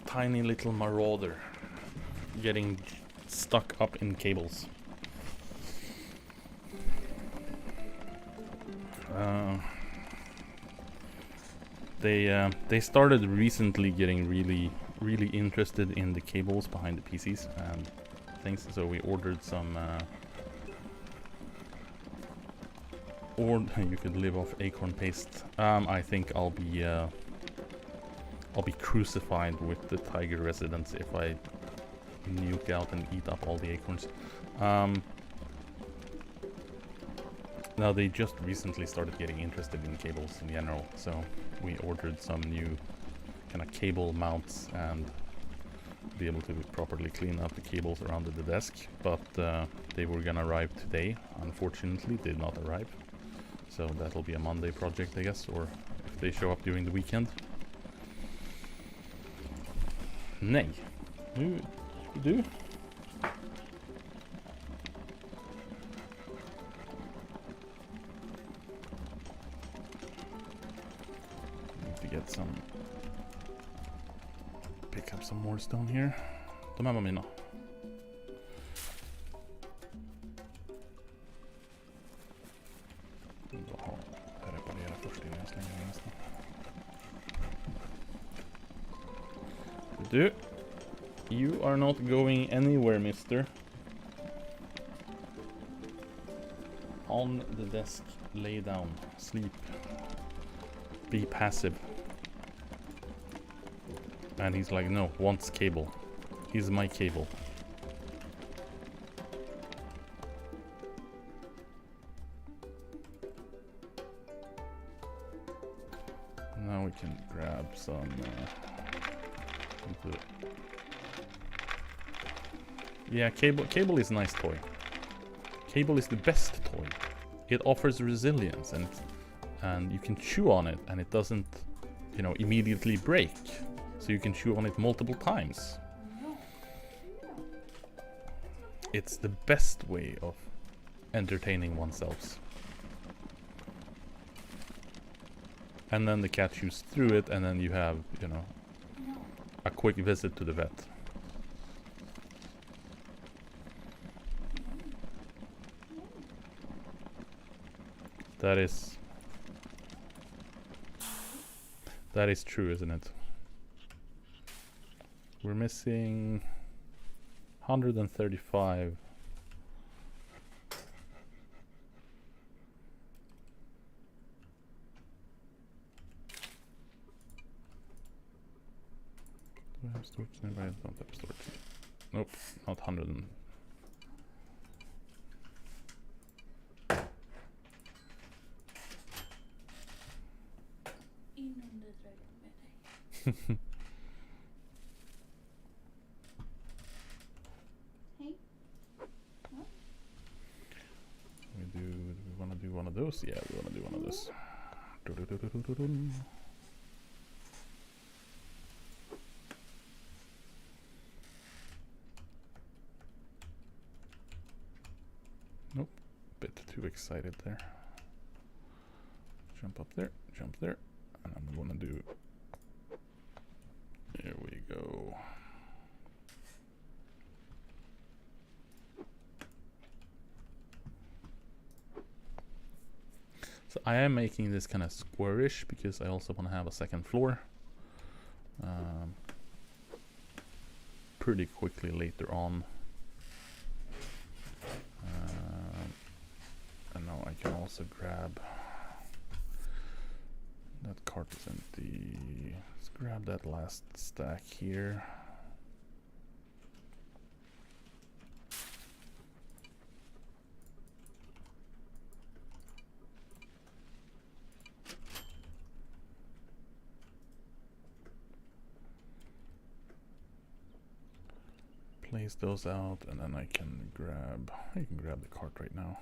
Tiny little marauder getting stuck up in cables. They started recently getting really interested in the cables behind the PCs and things, so we ordered some or you could live off acorn paste. I think I'll be crucified with the Tiger residents if I nuke out and eat up all the acorns. Now they just recently started getting interested in cables in general, so we ordered some new kind of cable mounts and be able to properly clean up the cables around the desk, but they were gonna arrive today. Unfortunately, did not arrive, so that'll be a Monday project, I guess, or if they show up during the weekend. Nej. Nu ska du. Need to get some. Pick up some more stone here. De här var mina. Jag reparerar först innan jag slänger nästan. Du, you are not going anywhere, mister. On the desk, lay down, sleep. Be passive. And he's like, no, wants cable. He's my cable. Now we can grab some... yeah, cable is a nice toy. Cable is the best toy. It offers resilience and you can chew on it and it doesn't, you know, immediately break. So you can chew on it multiple times. It's the best way of entertaining oneself. And then the cat chews through it and then you have, you know, a quick visit to the vet. That is true, isn't it? We're missing 135. Do I have storage nearby? I don't have storage. Nope, not 100. Hey. Do we want to do one of those? Yeah, we want to do one of those. Nope, bit too excited there. Jump up there, jump there, and I'm gonna do. There we go. So I am making this kind of squarish because I also want to have a second floor. Pretty quickly later on. And now I can also grab that cart is empty. Let's grab that last stack here. Place those out and then I can grab the cart right now.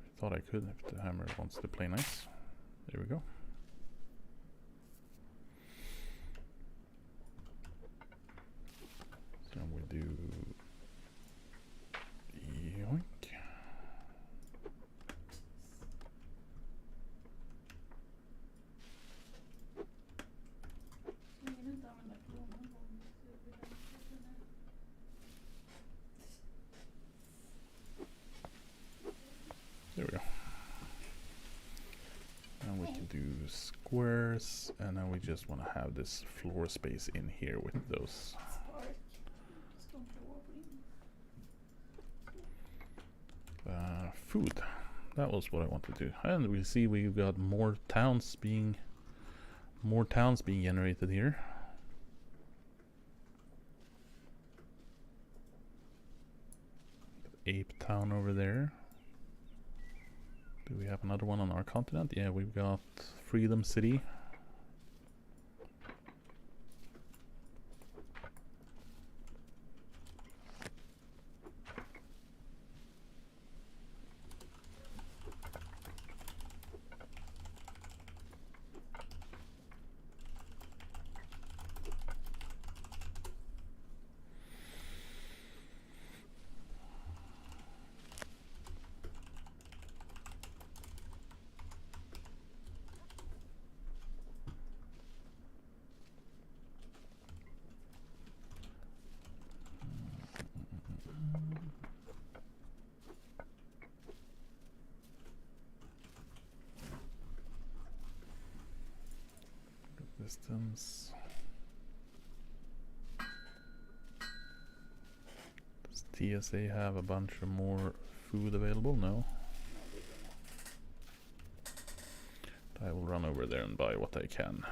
I thought I could if the hammer wants to play nice. There we go. So we do yoink. There we go. Now we can do squares, and now we just want to have this floor space in here with those. Food. That was what I wanted to do. And we see we've got more towns being generated here. Ape Town over there. Do we have another one on our continent? Yeah, we've got Freedom City. Distance. Does TSA have a bunch of more food available? No. Do I I will run over there and buy what I can.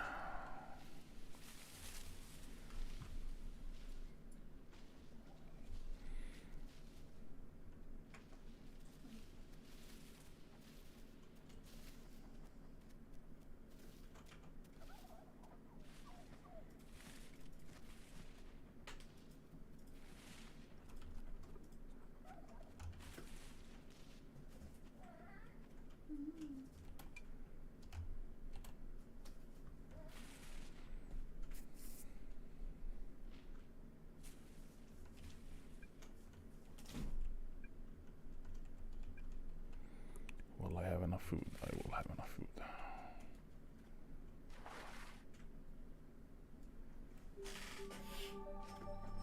Will I have enough food? I will have enough food. Men alltså din lilla råtta.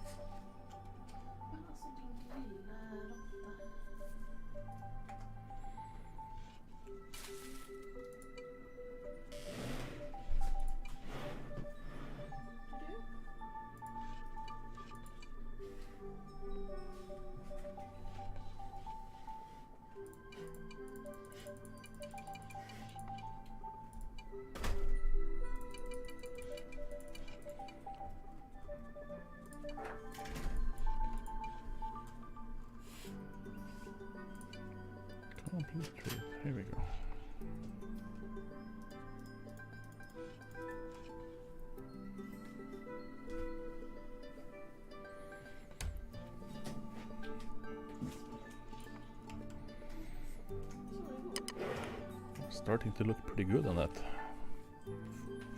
Complete trade. Here we go. Starting to look pretty good on that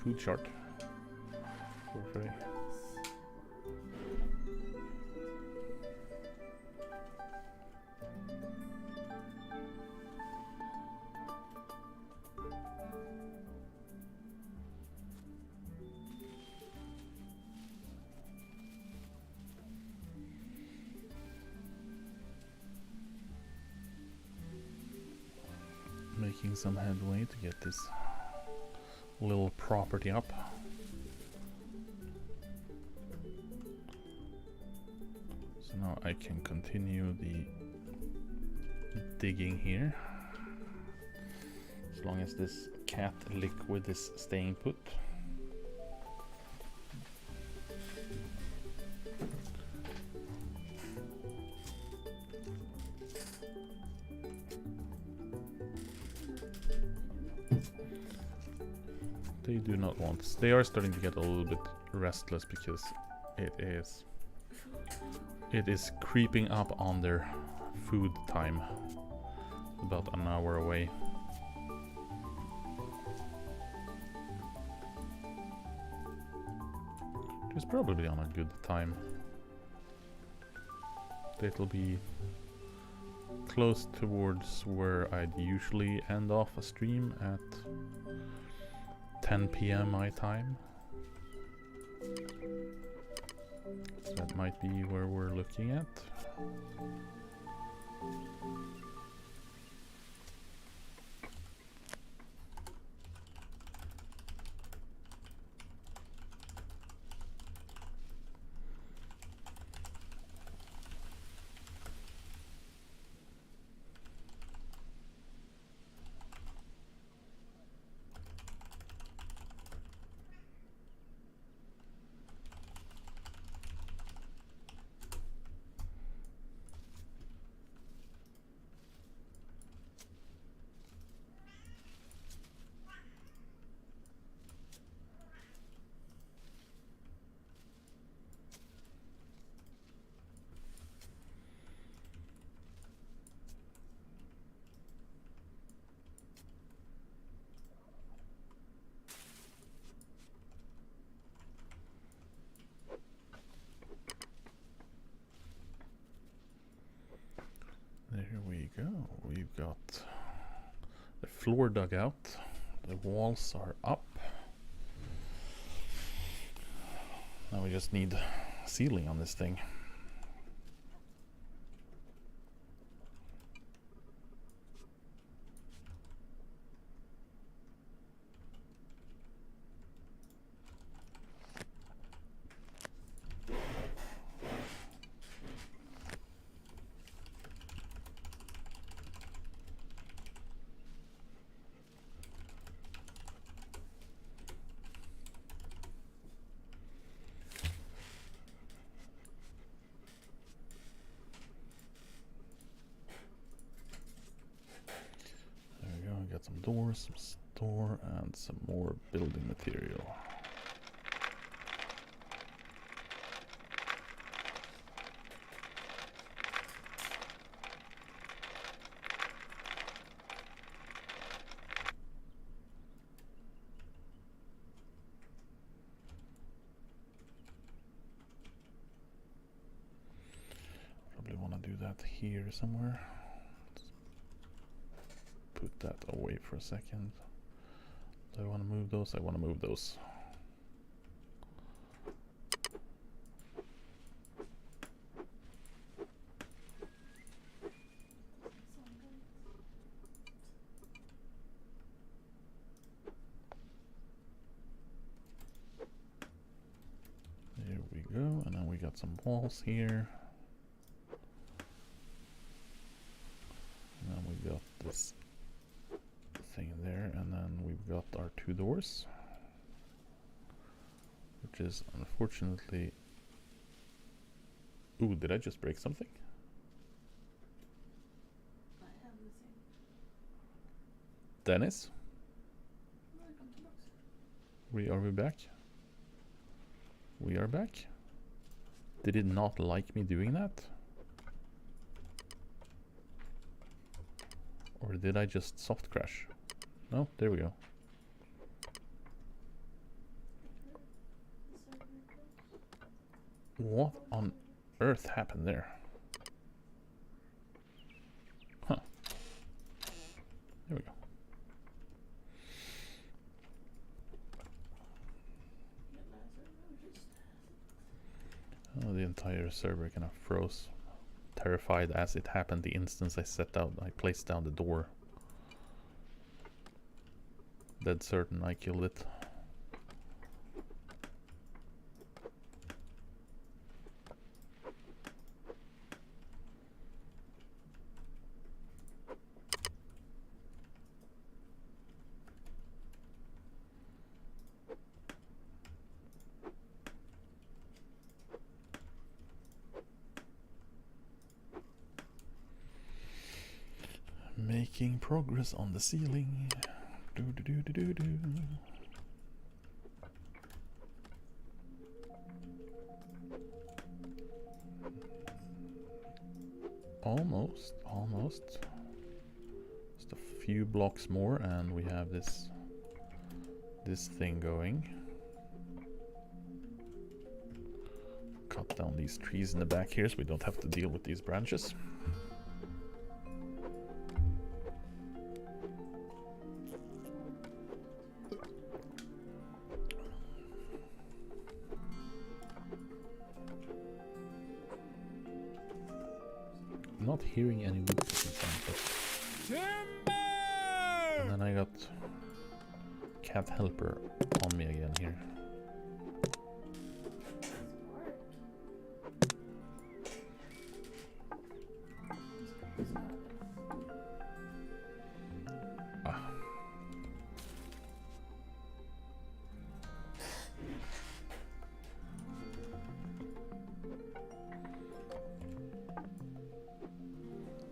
food chart. For today. Making some headway to get this little property up. So now I can continue the digging here. As long as this cat liquid is staying put. They do not want. They are starting to get a little bit restless because it is creeping up on their food time. About an hour away. It's probably on a good time. It'll be close towards where I'd usually end off a stream at 10 PM my time. So that might be where we're looking at. There we go. We've got the floor dug out. The walls are up. Now we just need ceiling on this thing. some store, and some more building material. Probably want to do that here somewhere. Put that away for a second. Do I want to move those? I want to move those. There we go, and then we got some walls here. And then we got this thing there, and then we've got our 2 doors, which is unfortunately... Ooh, did I just break something? I have the same. Dennis? Welcome to box. Are we back? We are back. Did it not like me doing that? Or did I just soft crash? No, there we go. What on earth happened there? Huh. There we go. Oh, the entire server kind of froze. Terrified as it happened the instance I placed down the door. Dead certain I killed it. Making progress on the ceiling. Do do do do do do. Almost, almost. Just a few blocks more, and we have this thing going. Cut down these trees in the back here, so we don't have to deal with these branches. Not hearing any wood sounds. And then I got cat helper on me again here. Ah.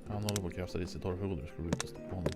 Han håller på att krafsa i sitt torrfoder, ska du ut och stoppa honom.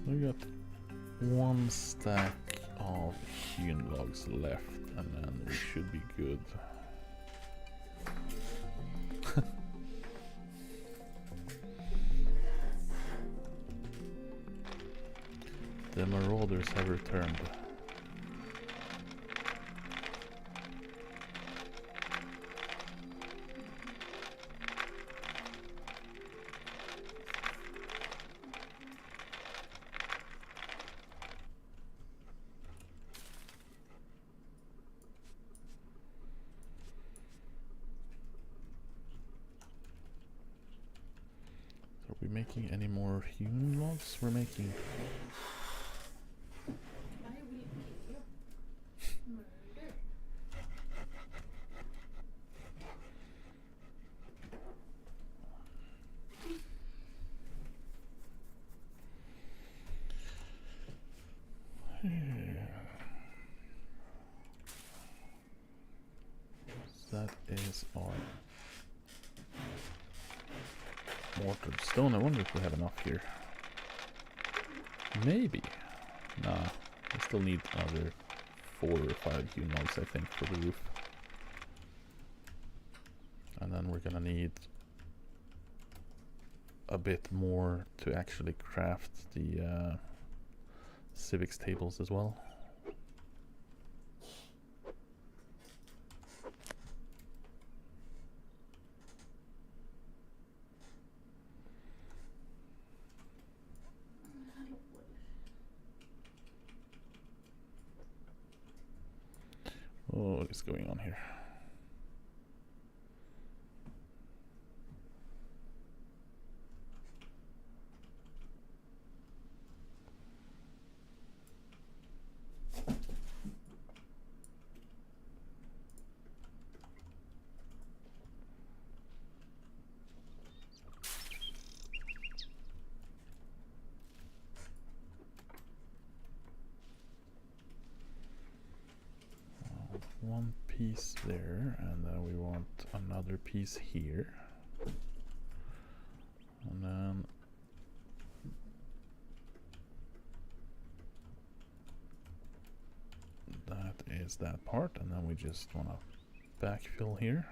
We got one stack of hewn logs left, and then we should be good. The marauders have returned. Are we making any more hewn logs? We're making. I will kill you. Murder. That is our mortar stone. I wonder if we have enough here. Maybe. Nah, we still need another 4 or 5 hewn logs, I think, for the roof. And then we're gonna need a bit more to actually craft the civics tables as well. Oh, what is going on here? One piece there, and then we want another piece here, and then that is that part, and then we just want to backfill here.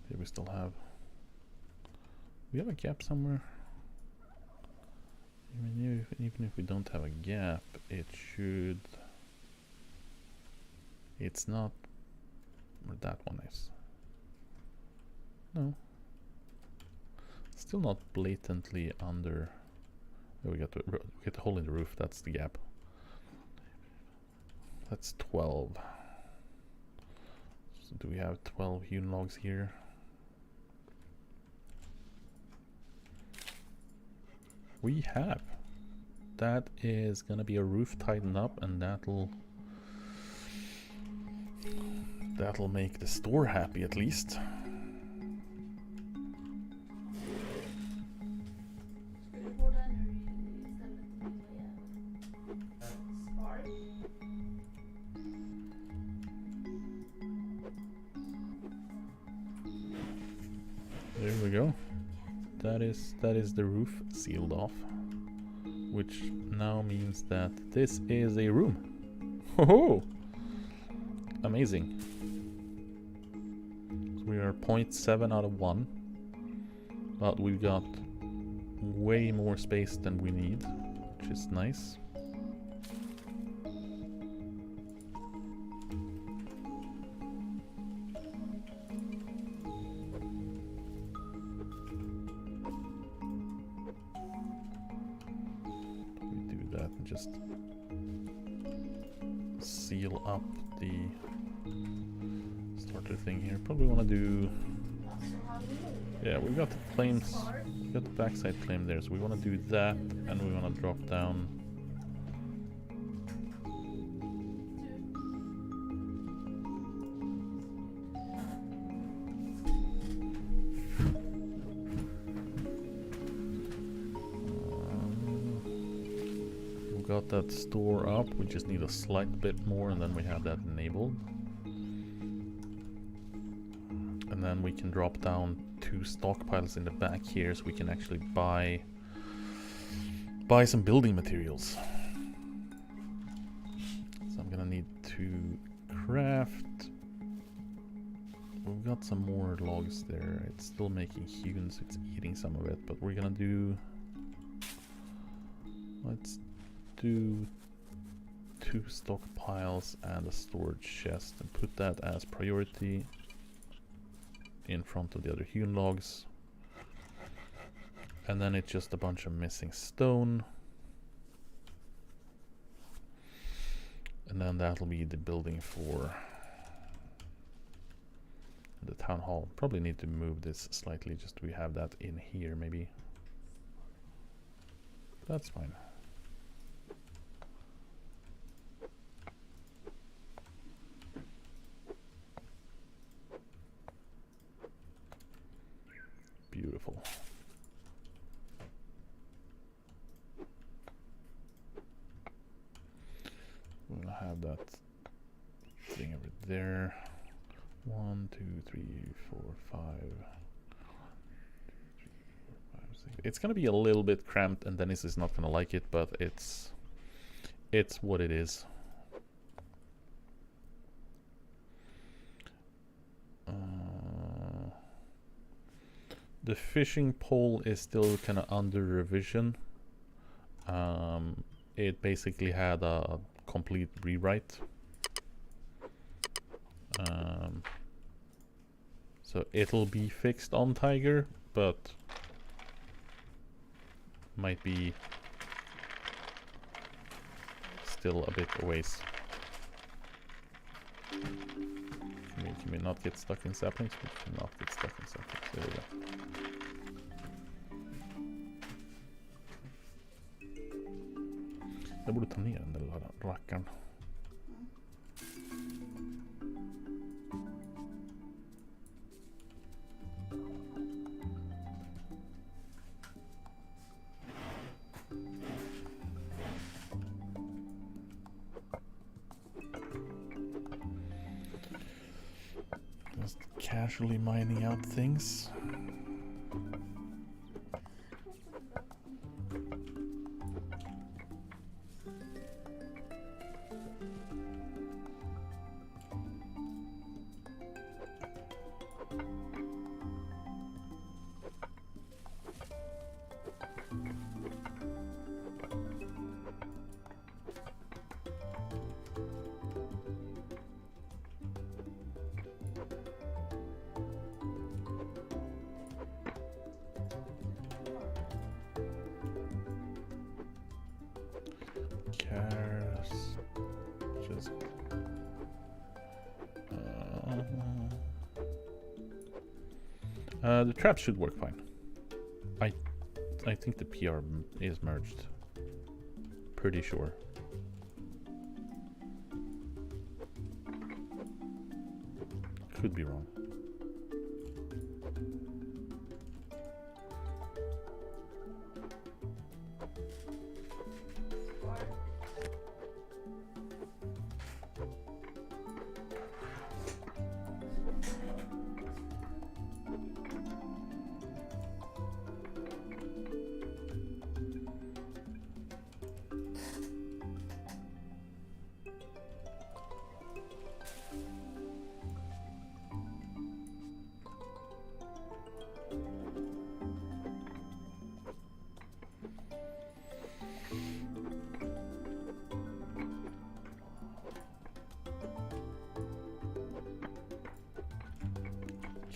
Here we still have. We have a gap somewhere. Even if we don't have a gap, it should. It's not where that one is. No. Still not blatantly under. Oh, we got the hole in the roof. That's the gap. That's 12. So do we have 12 hewn logs here? We have. That is gonna be a roof tightened up, and that'll make the store happy at least. There we go. That is the roof sealed off, which now means that this is a room. Ho! Amazing. So we are 0.7 out of 1, but we've got way more space than we need, which is nice. Just seal up the starter thing here. Probably want to do. Yeah, we got the flames. We got the backside flame there, so we want to do that, and we want to drop down. we've got that store up. We just need a slight bit more and then we have that enabled. And then we can drop down 2 stockpiles in the back here so we can actually buy some building materials. So I'm gonna need to craft. We've got some more logs there. It's still making hewn, so it's eating some of it, but we're gonna do... Let's do 2 stockpiles and a storage chest and put that as priority in front of the other hewn logs. And then it's just a bunch of missing stone. And then that'll be the building for the town hall. Probably need to move this slightly just so we have that in here maybe. That's fine. Beautiful. We're gonna have that thing over there. 1, 2, 3, 4, 5. 1, 2, 3, 4, 5, 6. It's gonna be a little bit cramped, and Dennis is not gonna like it, but it's what it is. The fishing pole is still kind of under revision. It basically had a complete rewrite. So it'll be fixed on Tiger, but might be still a bit a ways. Can we not get stuck in saplings? We cannot get stuck in saplings. There we go. Jag borde ta ner den där lilla rackaren. Just casually mining out things. The traps should work fine. I think the PR is merged. Pretty sure. Could be wrong.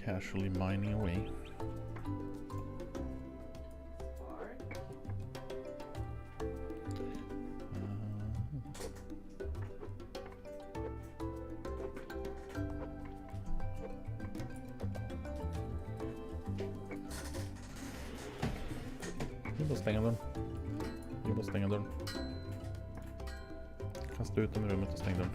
Casually mining away. Vi bara stänga dörren. Vi bara stänga dörren. Kasta ut dem i rummet och stäng dörren.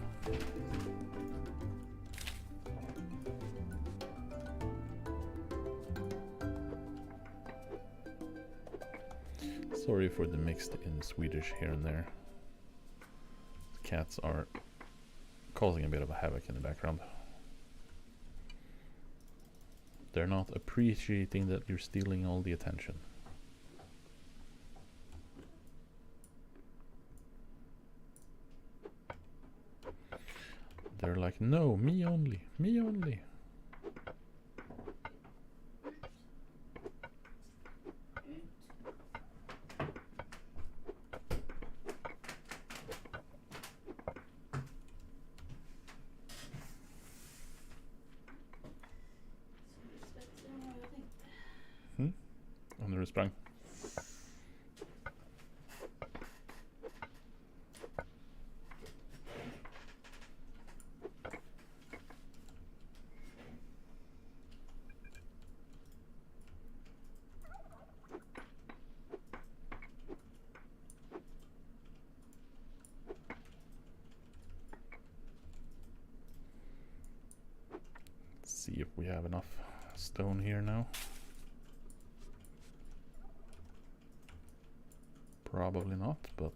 Sorry for the mixed in Swedish here and there. cats are causing a bit of a havoc in the background. They're not appreciating that you're stealing all the attention. They're like, no, me only, me only. Om du sprang. Let's see if we have enough stone here now. Probably not, but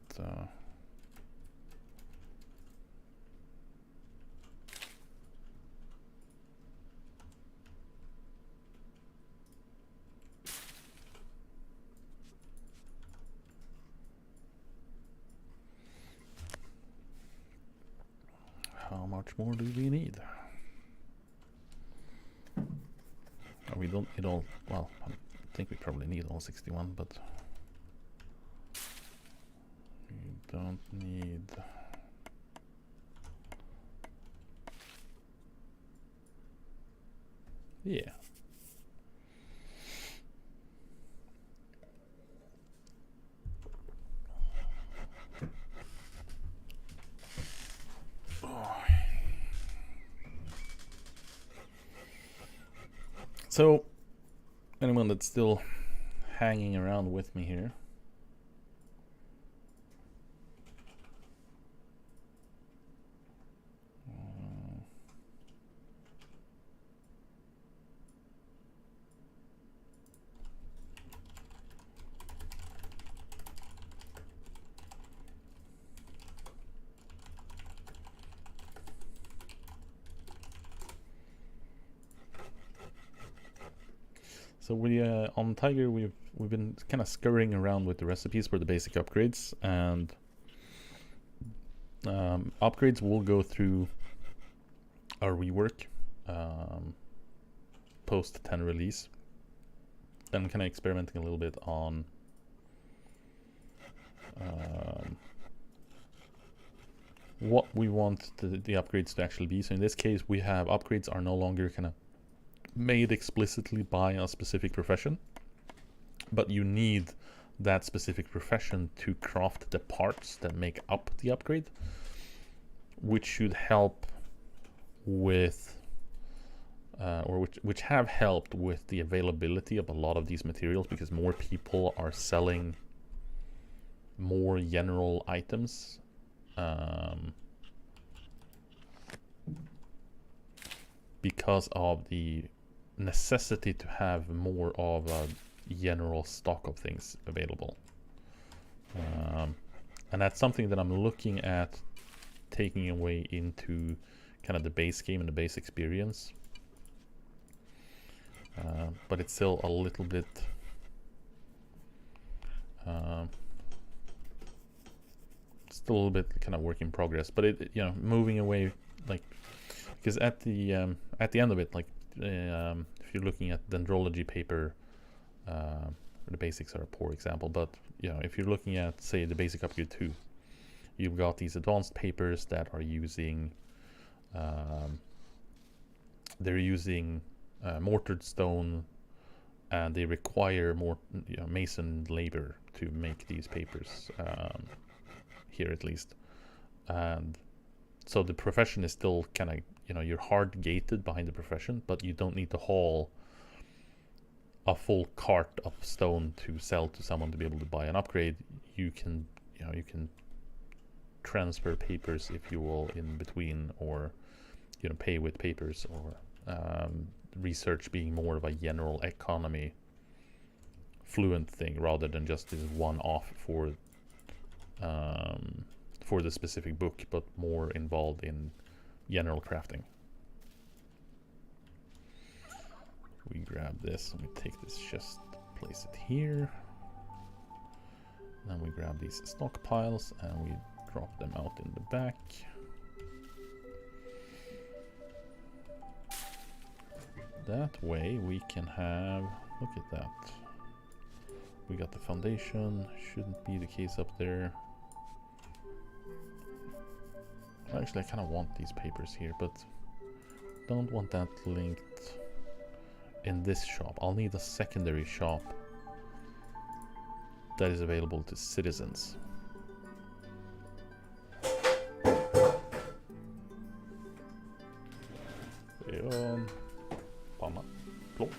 how much more do we need? We don't need all, well, I think we probably need all 61, but we don't need... Yeah. So, anyone that's still hanging around with me here, so we on Tiger we've been kind of scurrying around with the recipes for the basic upgrades, and upgrades will go through a rework post 10 release. Then kind of experimenting a little bit on what we want the upgrades to actually be. So in this case, we have upgrades are no longer kind of made explicitly by a specific profession, but you need that specific profession to craft the parts that make up the upgrade, which should help with which have helped with the availability of a lot of these materials, because more people are selling more general items because of the necessity to have more of a general stock of things available. And that's something that I'm looking at taking away into kind of the base game and the base experience. But it's still a little bit kind of work in progress. But it, you know, moving away, like, because at the end of it, like, if you're looking at dendrology paper, the basics are a poor example, but you know, if you're looking at, say, the basic upgrade 2, you've got these advanced papers that are using they're using mortared stone, and they require more, you know, mason labor to make these papers, here at least. And so the profession is still kind of, you know, you're hard gated behind the profession, but you don't need to haul a full cart of stone to sell to someone to be able to buy an upgrade. You can, you know, you can transfer papers, if you will, in between, or, you know, pay with papers, or research being more of a general economy fluent thing rather than just this one-off for for the specific book, but more involved in general crafting. We grab this and we take this chest, place it here. Then we grab these stockpiles and we drop them out in the back. That way we can have, look at that. We got the foundation, shouldn't be the case up there. Actually, I kind of want these papers here, but don't want that linked in this shop. I'll need a secondary shop that is available to citizens. Panna. Plåt.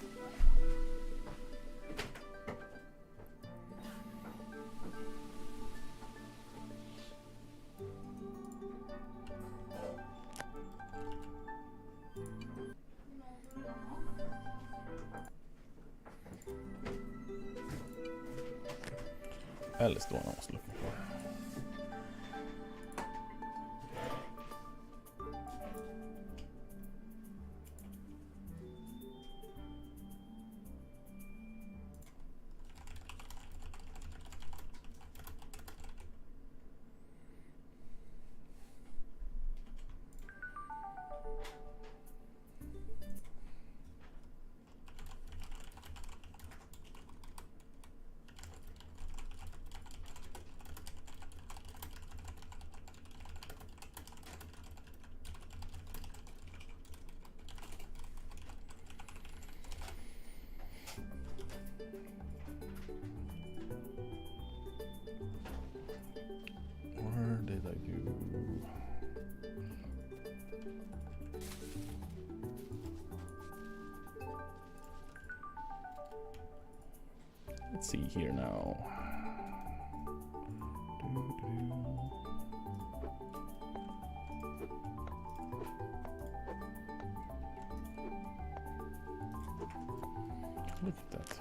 Eller står någon måste looking for. Where did I do? Let's see here now. Look at that.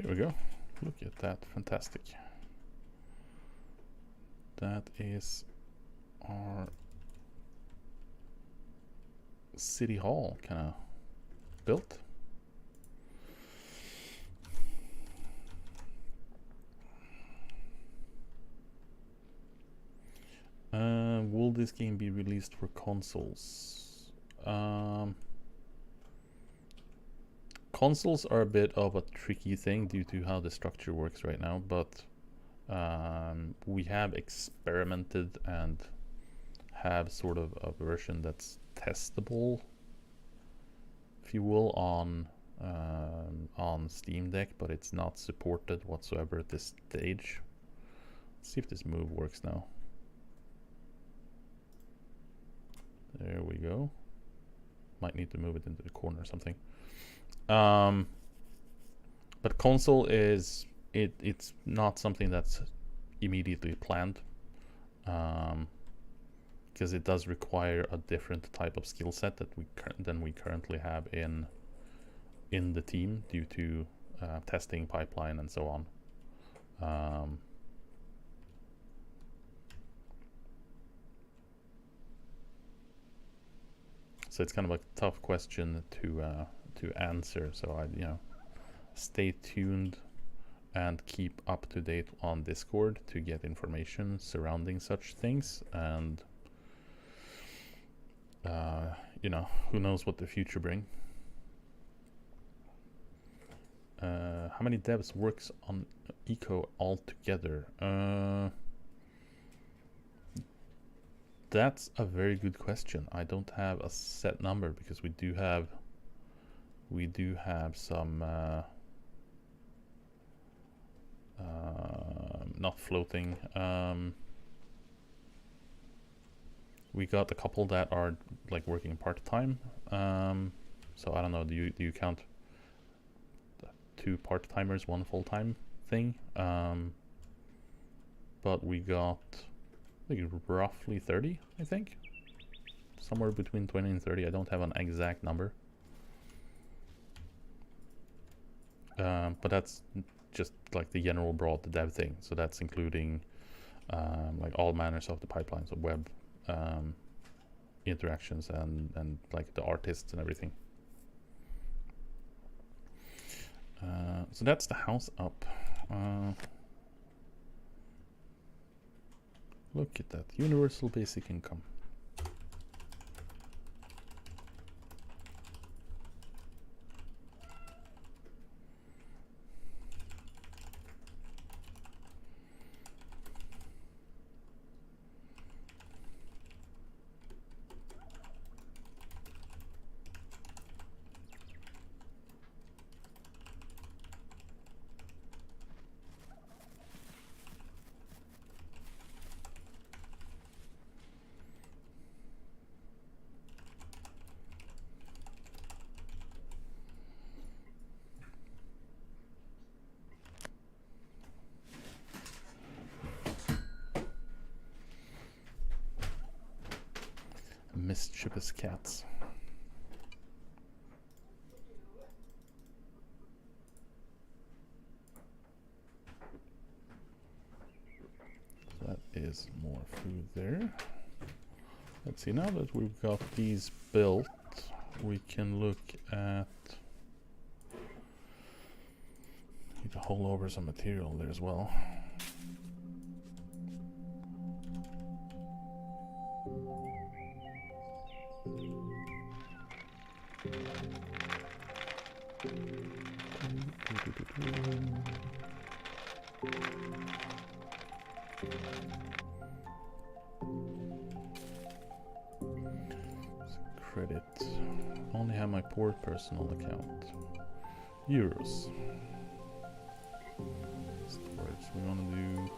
Here we go. Look at that. Fantastic. That is our city hall kind of built. Will this game be released for consoles? Consoles are a bit of a tricky thing due to how the structure works right now, but we have experimented and have sort of a version that's testable, if you will, on Steam Deck, but it's not supported whatsoever at this stage. Let's see if this move works now. There we go. Might need to move it into the corner or something. But console is it's not something that's immediately planned, because it does require a different type of skill set that than we currently have in the team due to testing pipeline and so on. So it's kind of a tough question to answer. So I, stay tuned and keep up to date on Discord to get information surrounding such things. And who knows what the future brings. How many devs works on Eco altogether? That's a very good question. I don't have a set number because we do have some not floating. We got a couple that are like working part-time. So I don't know, do you count 2 part-timers, 1 full-time thing? But we got like roughly 30, I think. Somewhere between 20 and 30. I don't have an exact number. But that's just like the general broad dev thing. So that's including like all manners of the pipelines of web interactions and like the artists and everything. So that's the house up. Look at that, universal basic income. Mischievous cats. That is more food there. Let's see, now that we've got these built, we can look at... Need to haul over some material there as well. Credit. Only have my poor personal account. Euros. Storage. We want to do.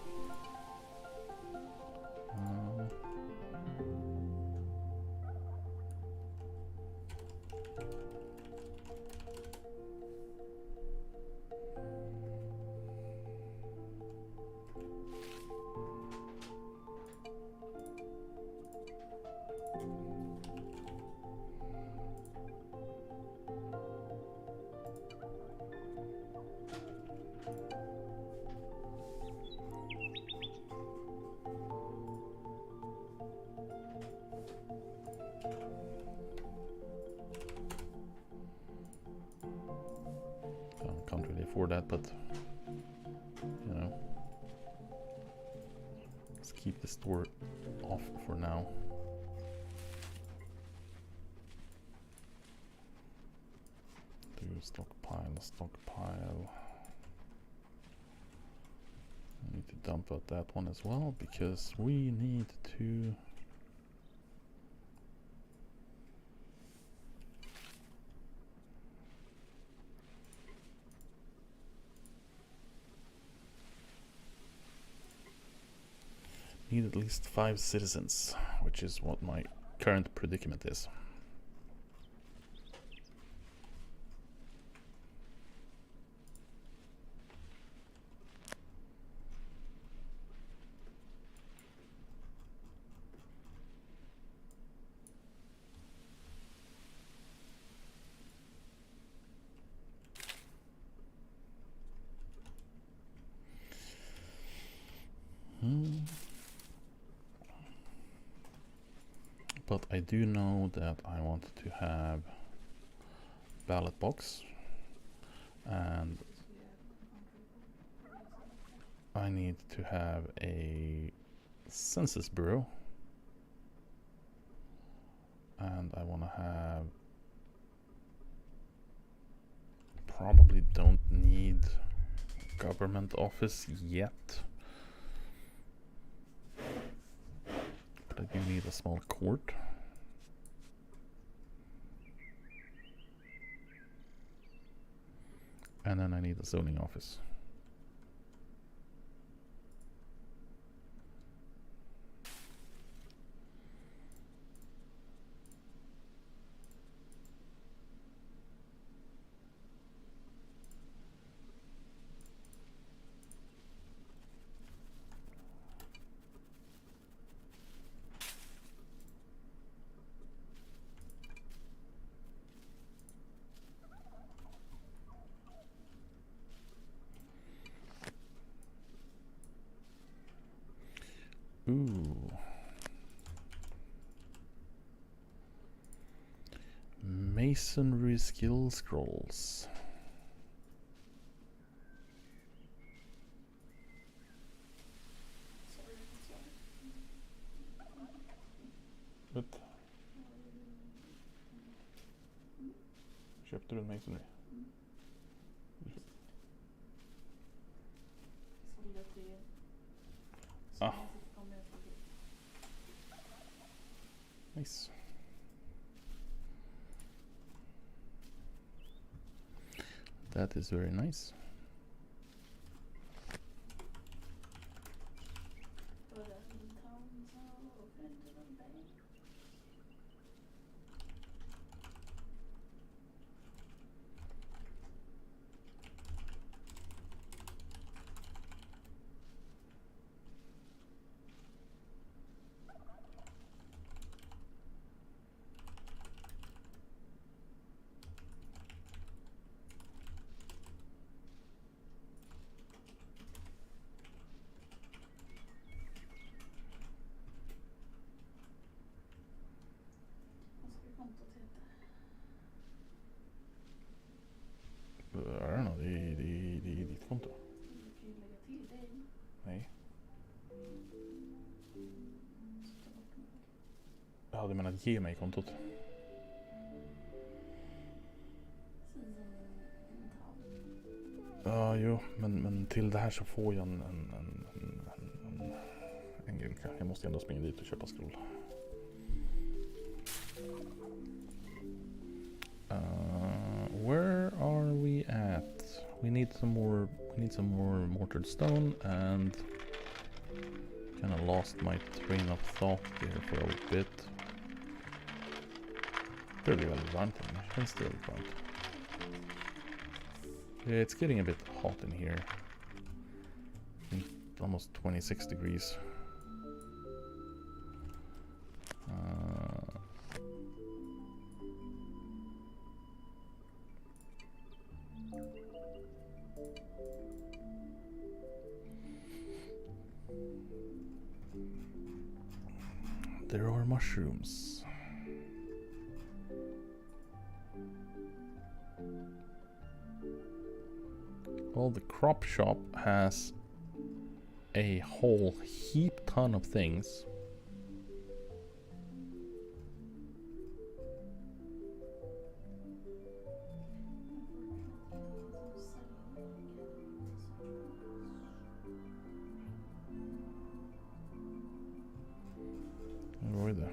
Can't really afford that, but you know, let's keep the store off for now. Do stockpile. I need to dump out that one as well because we need to. Need at least 5 citizens, which is what my current predicament is. But I do know that I want to have ballot box, and I need to have a census bureau, and I want to have, probably don't need government office yet. But I do need a small court. And then I need a zoning office. Ooh. Masonry skill scrolls. But köpte du en masonry? Ah. Nice. That is very nice. I don't know, det är ditt konto. Nej. Ja, du menar att ge mig kontot? Ja, jo, men till det här så får jag en grilka. Jag måste ändå springa dit och köpa scroll. Where are we at? We need some more mortared stone, and kind of lost my train of thought there for a bit. Fairly well varmt in here, and still varmt. Yeah, it's getting a bit hot in here. Almost 26 degrees. There are mushrooms. Well, the crop shop has a whole heap ton of things. Vad är det?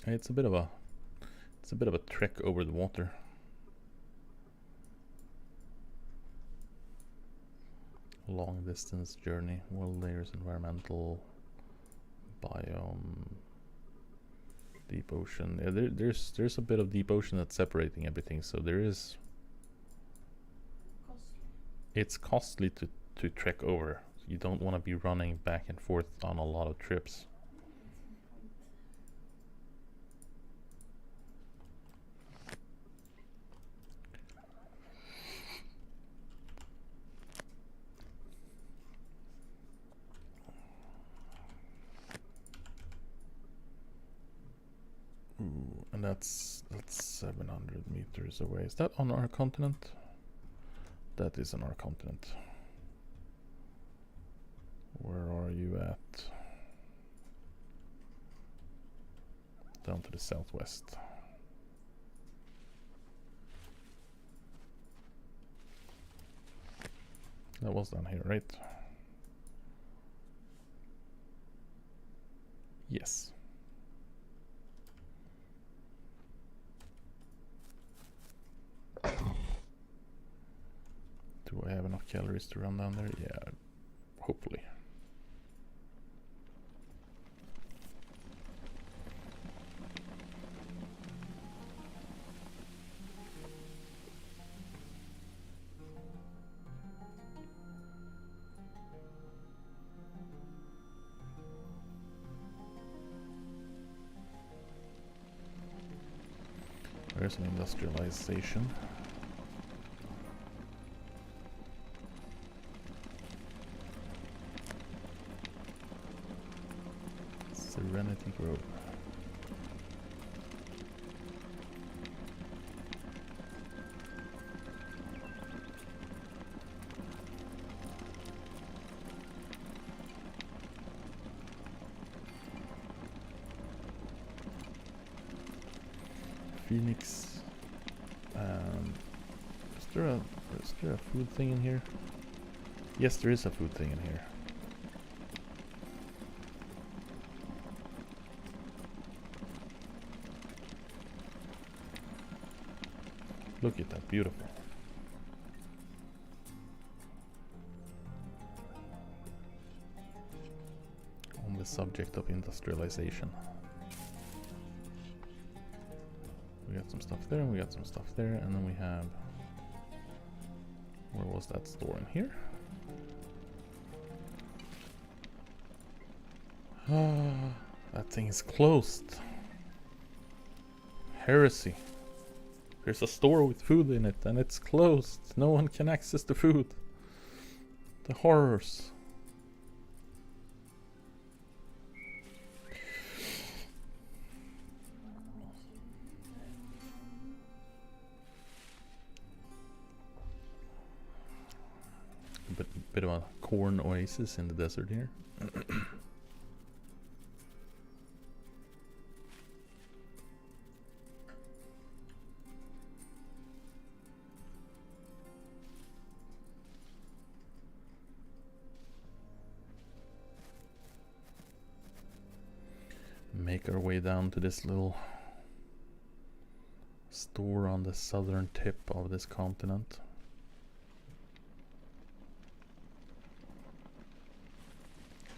It's a bit of a trek over the water. Long distance journey, world layers, environmental, biome, deep ocean. Yeah, there's a bit of deep ocean that's separating everything, so there is. Costly. It's costly to trek over. You don't want to be running back and forth on a lot of trips. Ooh, and that's 700 meters away. Is that on our continent? That is on our continent. Where are you at? Down to the southwest. That was down here, right? Yes. Do I have enough calories to run down there? Yeah, hopefully. There's an industrialization. Serenity Grove. Phoenix. Is there a food thing in here? Yes, there is a food thing in here. Look at that, beautiful. On the subject of industrialization. We got some stuff there, and we got some stuff there, and then we have... Where was that store in here? That thing is closed. Heresy. There's a store with food in it and it's closed. No one can access the food. The horrors. Bit of a corn oasis in the desert here. Make our way down to this little store on the southern tip of this continent.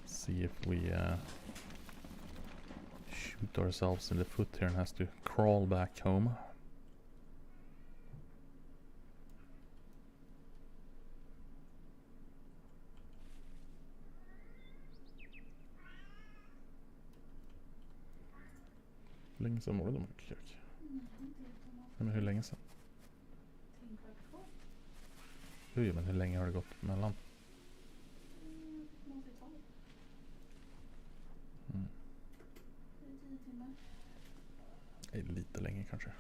See if we shoot ourselves in the foot here and has to crawl back home. Länge sedan var det de kök? Men hur länge sedan? Jo, men hur länge har det gått mellan? Lite länge kanske.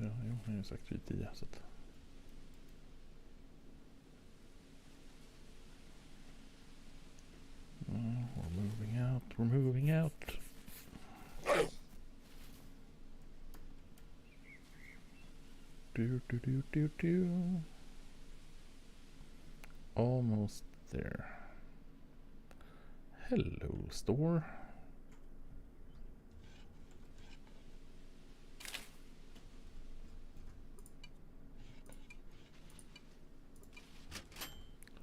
Ja, jo, jag har sagt 10 så att... We're moving out, we're moving out. Do. Almost there. Hello, store.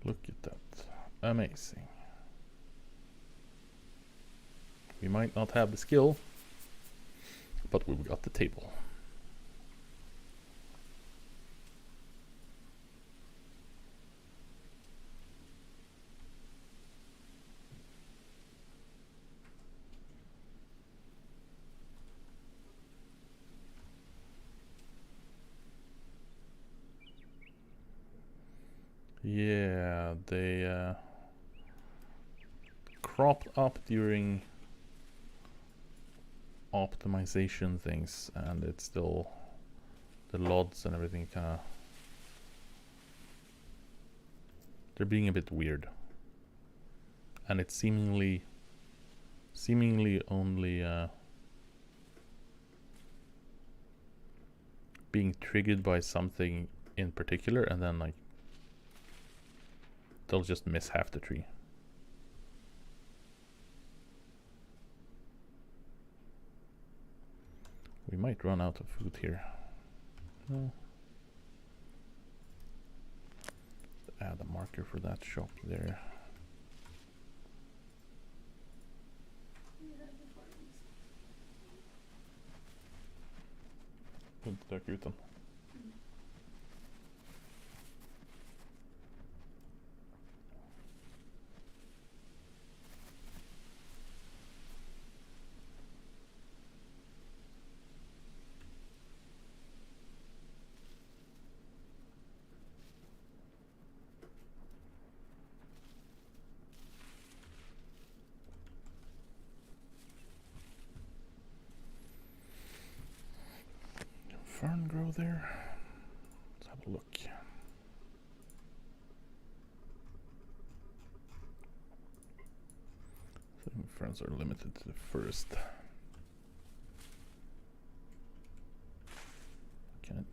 Look at that. Amazing. We might not have the skill, but we've got the table. Yeah, they cropped up during optimization things, and it's still the LODs and everything kinda, they're being a bit weird, and it's seemingly only being triggered by something in particular, and then like they'll just miss half the tree. We might run out of food here. No. Add a marker for that shop there. Inte dök ut den. Fern grow there? Let's have a look. I think ferns are limited to the first.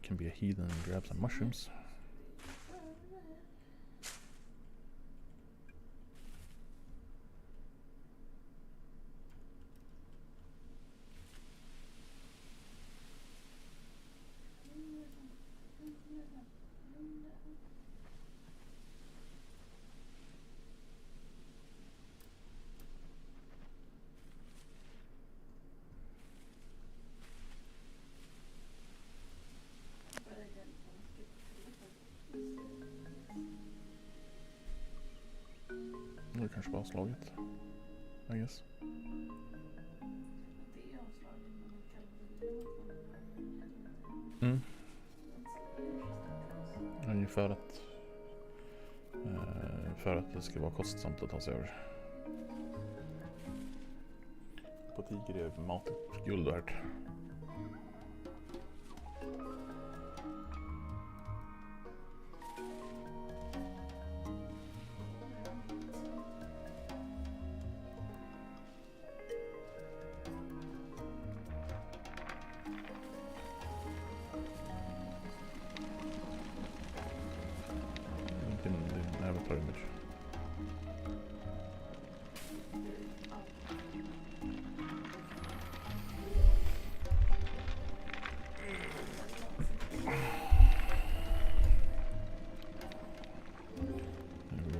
Can be a heathen and grab some mushrooms. Det kanske var slaget, I guess. Ungefär för att det ska vara kostsamt att ta sig över. På tiger är mat guld värt.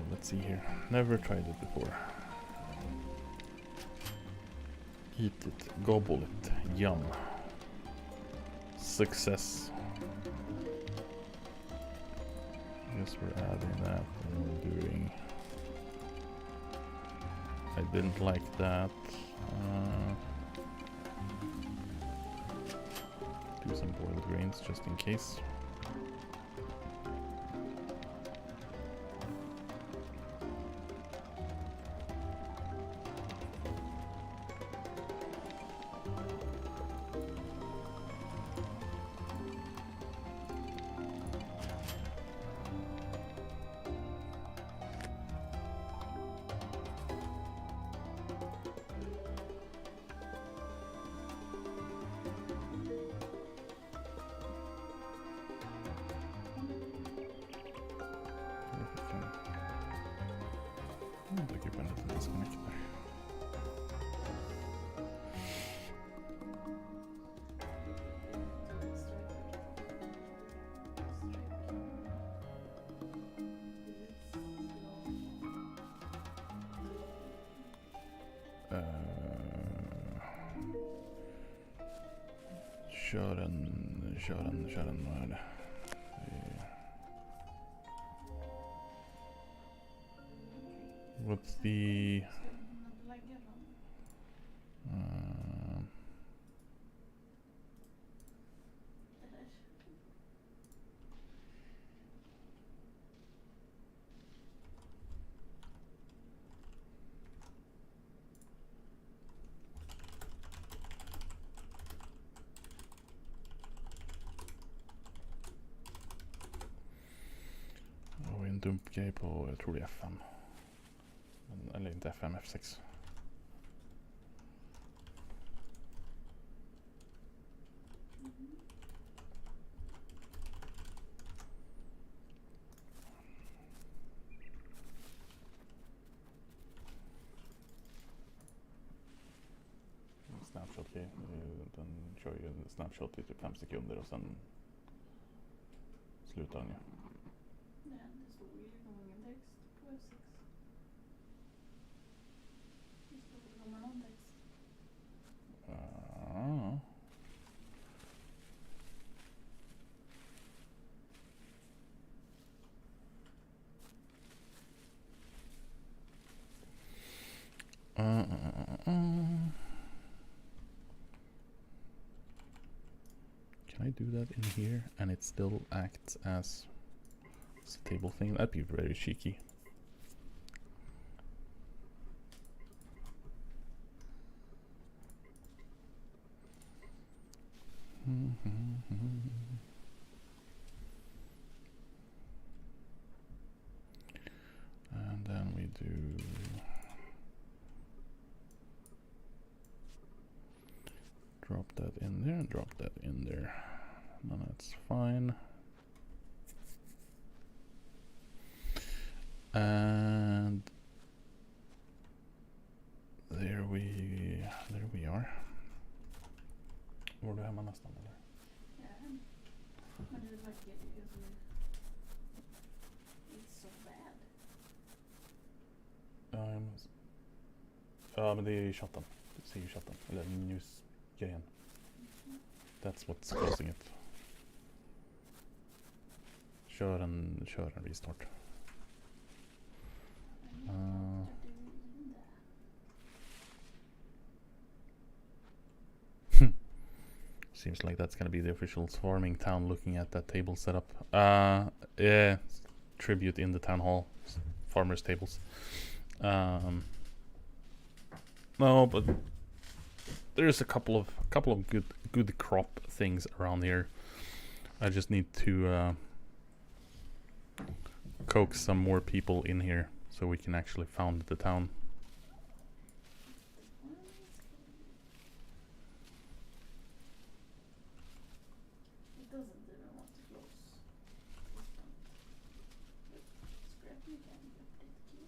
Let's see here. Never tried it before. Eat it, gobble it, yum. Success. Guess we're adding that and we're doing... I didn't like that. Do some boiled grains just in case. Kör den. Vad är det? What's the... en dumpgrej på, jag tror det är F5. Eller inte F5, F6. Snapshot, den kör ju en snapshot i typ 5 sekunder och sen slutar den ju. Nej, det stod ju ingen text på F6. Det stod ju kommer någon text. Can I do that in here and it still acts as a table thing? That'd be very cheeky. And then we do drop that in there and drop that in there. And that's fine. And there we are. Var du hemma nästan eller? Ja, men det verkar ju som it's so bad. Ja, men det är ju chatten. Du ser ju chatten. Eller news-grejen. That's what's causing it. Kör en restart. Seems like that's gonna be the official farming town looking at that table setup. Yeah, tribute in the town hall, farmers tables. No, but there's a couple of good crop things around here. I just need to coax some more people in here so we can actually found the town. It doesn't even want to close. Scrap mechanic update key.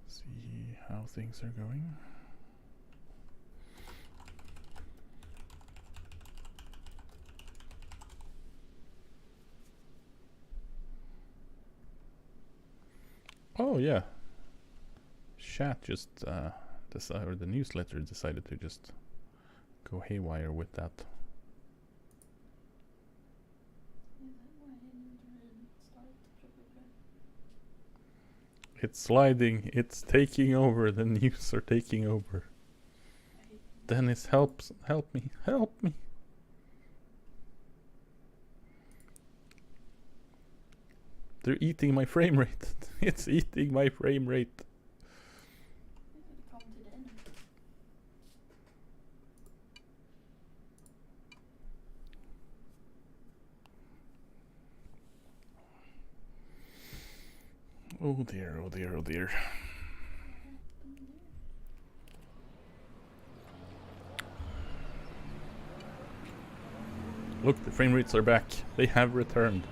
See how things are going. Oh yeah, chat just or the newsletter decided to just go haywire with that. It's sliding. It's taking over. The news are taking over. Dennis, help me. Help me. They're eating my frame rate. It's eating my frame rate. Come to the end. Oh dear, oh dear, oh dear. Look, the frame rates are back. They have returned.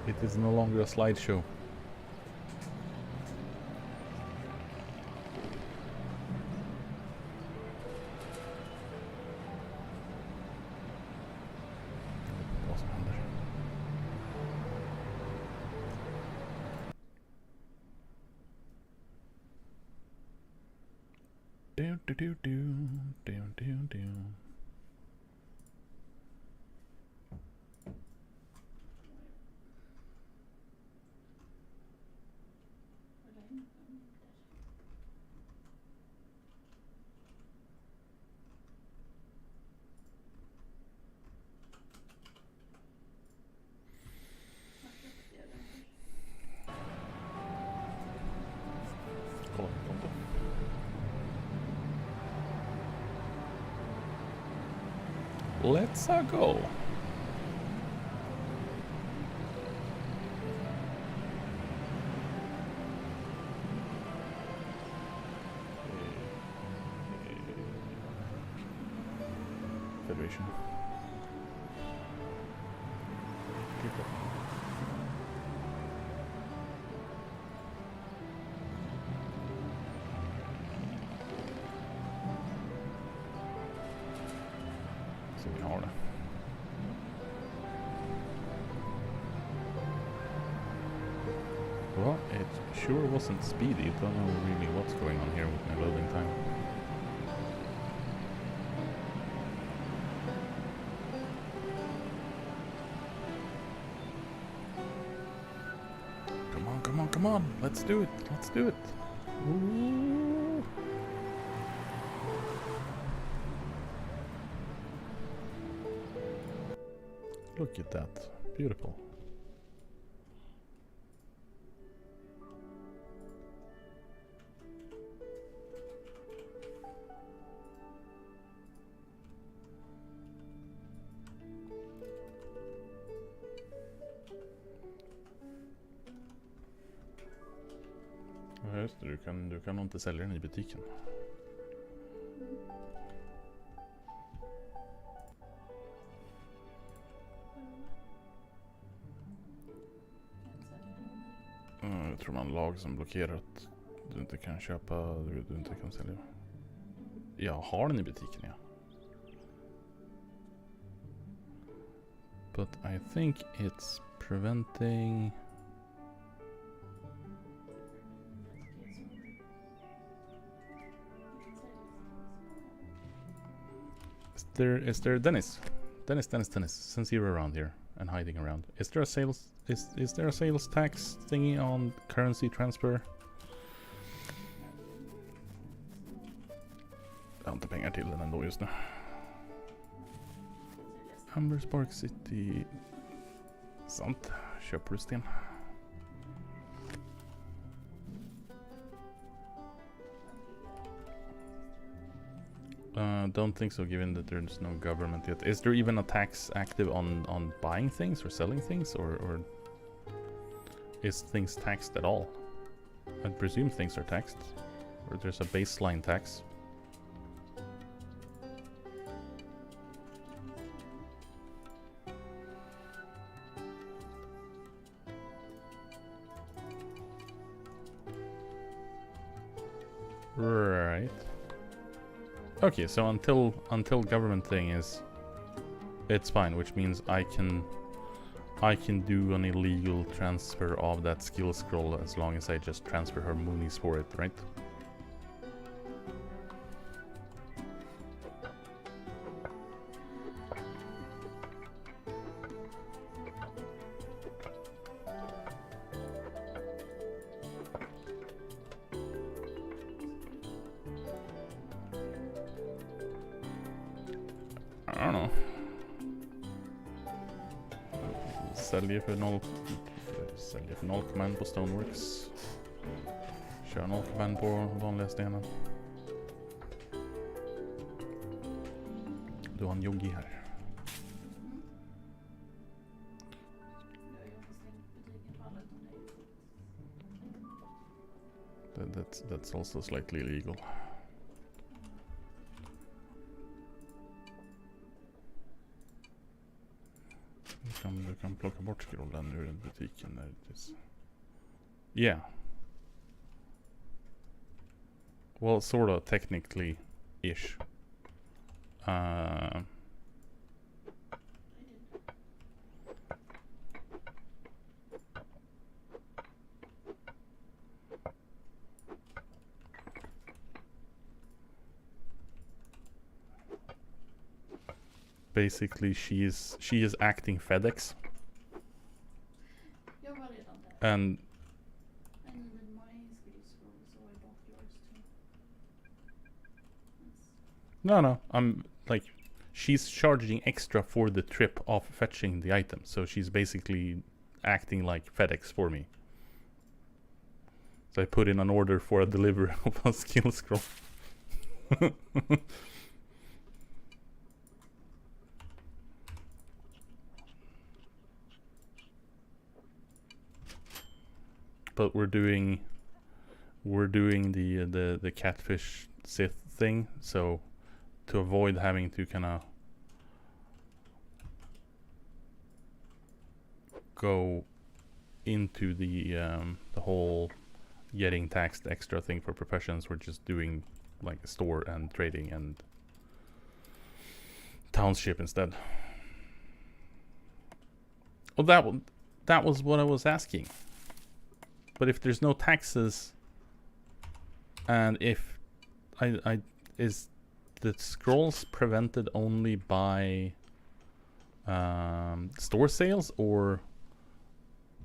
It is no longer a slideshow. Vad som händer. Do do do do do do do. Kolla mitt konto. Let's go. Federation. Så vi har det. Well, it sure wasn't speedy. Don't know really what's going on here with my loading time. Come on, come on, come on. Let's do it. Let's do it. Ooh. Look at that. Beautiful. Ja, just det, du kan nog inte sälja den i butiken. Jag tror man har lag som blockerar att du inte kan köpa, du inte kan sälja. Jag har den i butiken, ja. But I think it's preventing... Is there Dennis? Dennis, since you're around here and hiding around. Is there a sales is there a sales tax thingy on currency transfer? Jag har inte pengar till den ändå just nu. Amber's Park City. Sant. Köper du sten? Don't think so, given that there's no government yet. Is there even a tax active on buying things or selling things, or is things taxed at all? I presume things are taxed, or there's a baseline tax. Right. Okay, so until government thing is, it's fine, which means I can do an illegal transfer of that skill scroll as long as I just transfer her moonies for it, right? don't know. Säljer för noll command på Stoneworks. Kör noll command på vanliga stenen. Du har en yogi här. That's also slightly illegal. Du kan plocka bort scrollen ur butiken när det. Yeah. Well, sort of technically ish. Basically, she is acting FedEx. And I needed my screen scroll, so I bought yours too. no, I'm like, she's charging extra for the trip of fetching the item, so she's basically acting like FedEx for me. So I put in an order for a delivery of a skill scroll. But we're doing the catfish Sith thing, so to avoid having to kind of go into the whole getting taxed extra thing for professions, we're just doing like a store and trading and township instead. Well, that was what I was asking. But if there's no taxes, and if I is the scrolls prevented only by store sales, or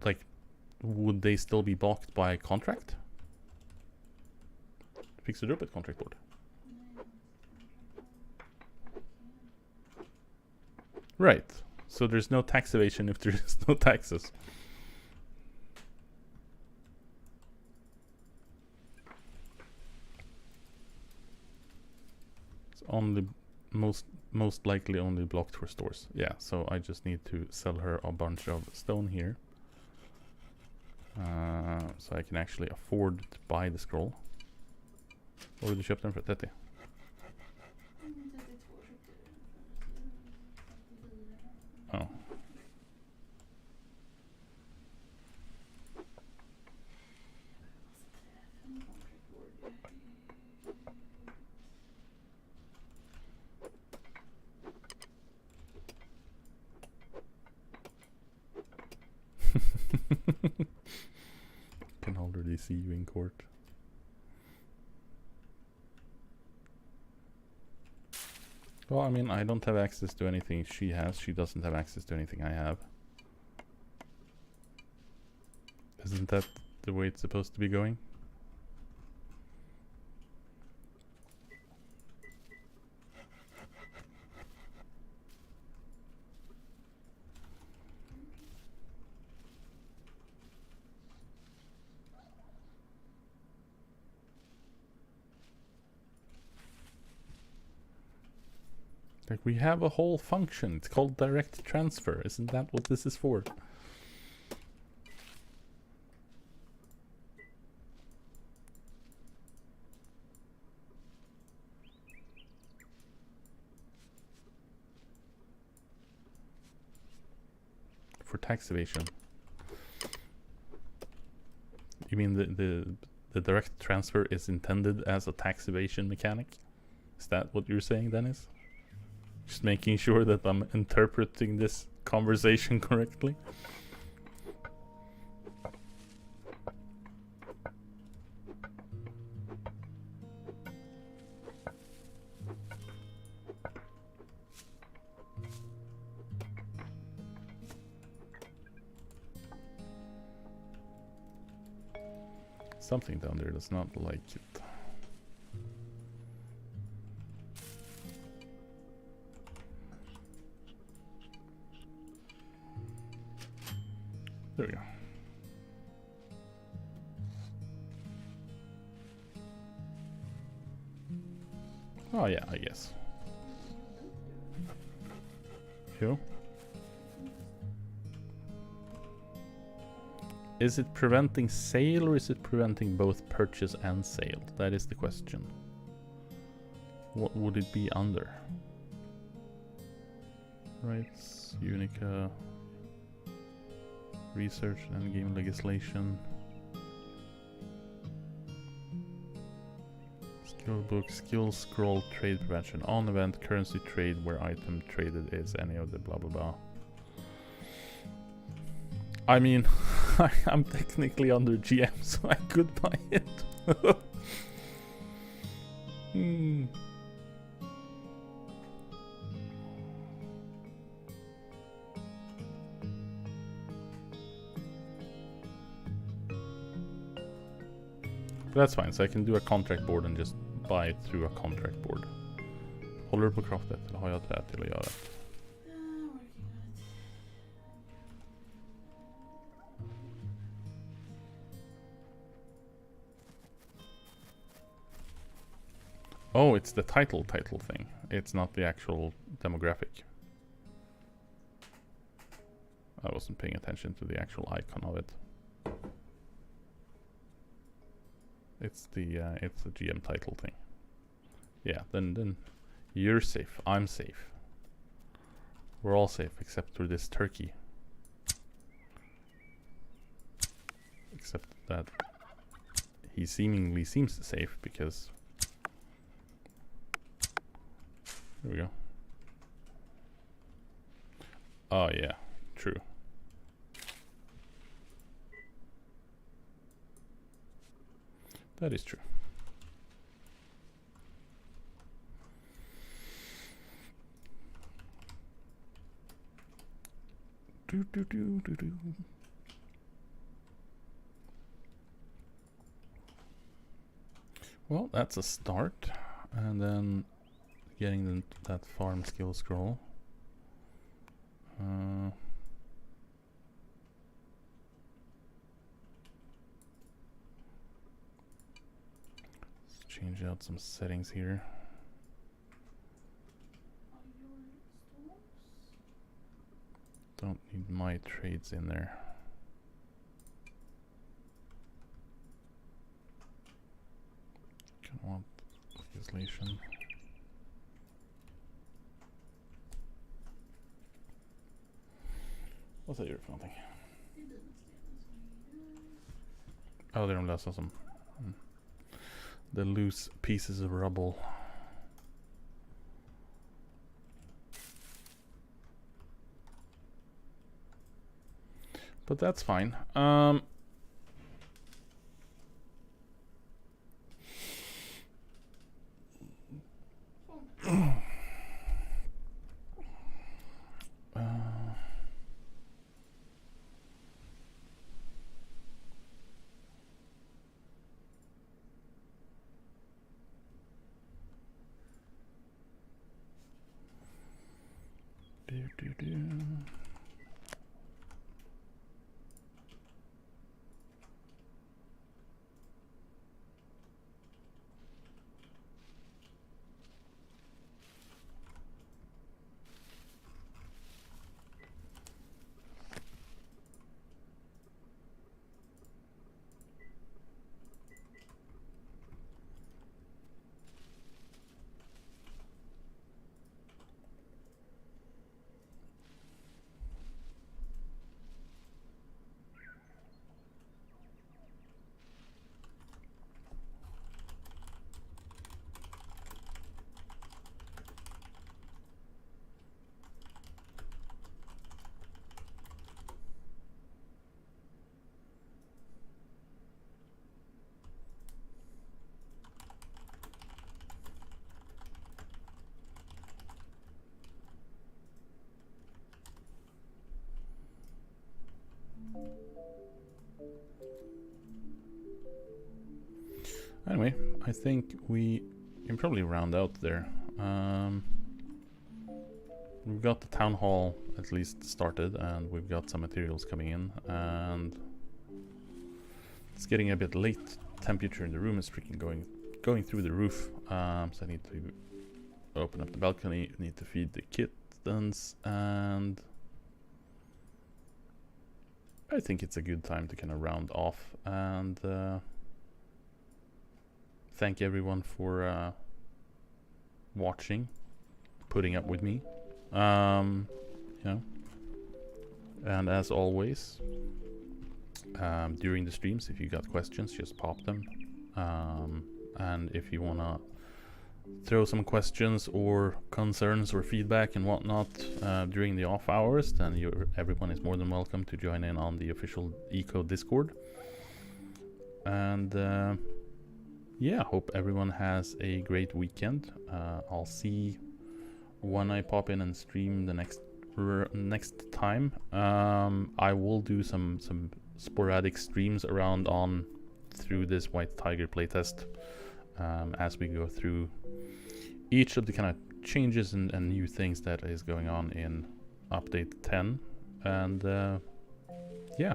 like would they still be blocked by contract? Fixar du upp ett contract board? Right. So there's no tax evasion if there's no taxes. Only most likely only blocked for stores. Yeah, so I just need to sell her a bunch of stone here, so I can actually afford to buy the scroll. Vad vill du köpa den för? 30? Oh. Can already see you in court. Well, I mean, I don't have access to anything she has. She doesn't have access to anything I have. Isn't that the way it's supposed to be going? Like, we have a whole function. It's called direct transfer. Isn't that what this is for? For tax evasion. You mean the direct transfer is intended as a tax evasion mechanic? Is that what you're saying, Dennis? Just making sure that I'm interpreting this conversation correctly. Something down there does not like it. There we go. Oh yeah, I guess. Who? Is it preventing sale or is it preventing both purchase and sale? That is the question. What would it be under? Rights, Unica, research and game legislation. Skill book, skill scroll, trade prevention, on event, currency trade, where item traded is any of the blah blah blah. I mean, I'm technically under GM, so I could buy it. Hmm. But that's fine, so I can do a contract board and just buy it through a contract board. Håller du på craftet eller har jag trä till att göra? Oh, it's the title thing. It's not the actual demographic. I wasn't paying attention to the actual icon of it. It's the GM title thing. Yeah, then you're safe. I'm safe. We're all safe except for this turkey. Except that he seemingly seems safe because... There we go. Oh yeah, true. That is true. Do do do do do. Well, that's a start, and then getting that farm skill scroll. Let's change out some settings here. Don't need my trades in there. Gonna want legislation. Vad säger du för någonting? Ja, det är de lösa som... The loose pieces of rubble. But that's fine. Anyway, I think we can probably round out there. We've got the town hall at least started, and we've got some materials coming in, and it's getting a bit late. Temperature in the room is freaking going through the roof, so I need to open up the balcony, need to feed the kittens, and I think it's a good time to kind of round off and thank everyone for watching, putting up with me, you know, and as always, during the streams, if you got questions, just pop them, and if you wanna throw some questions or concerns or feedback and whatnot during the off hours, then everyone is more than welcome to join in on the official Eco Discord. And yeah, hope everyone has a great weekend. I'll see when I pop in and stream the next time. I will do some sporadic streams around on through this White Tiger playtest as we go through each of the kind of changes and new things that is going on in update 10. And yeah,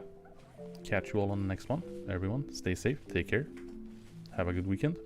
catch you all on the next one. Everyone, stay safe, take care, have a good weekend.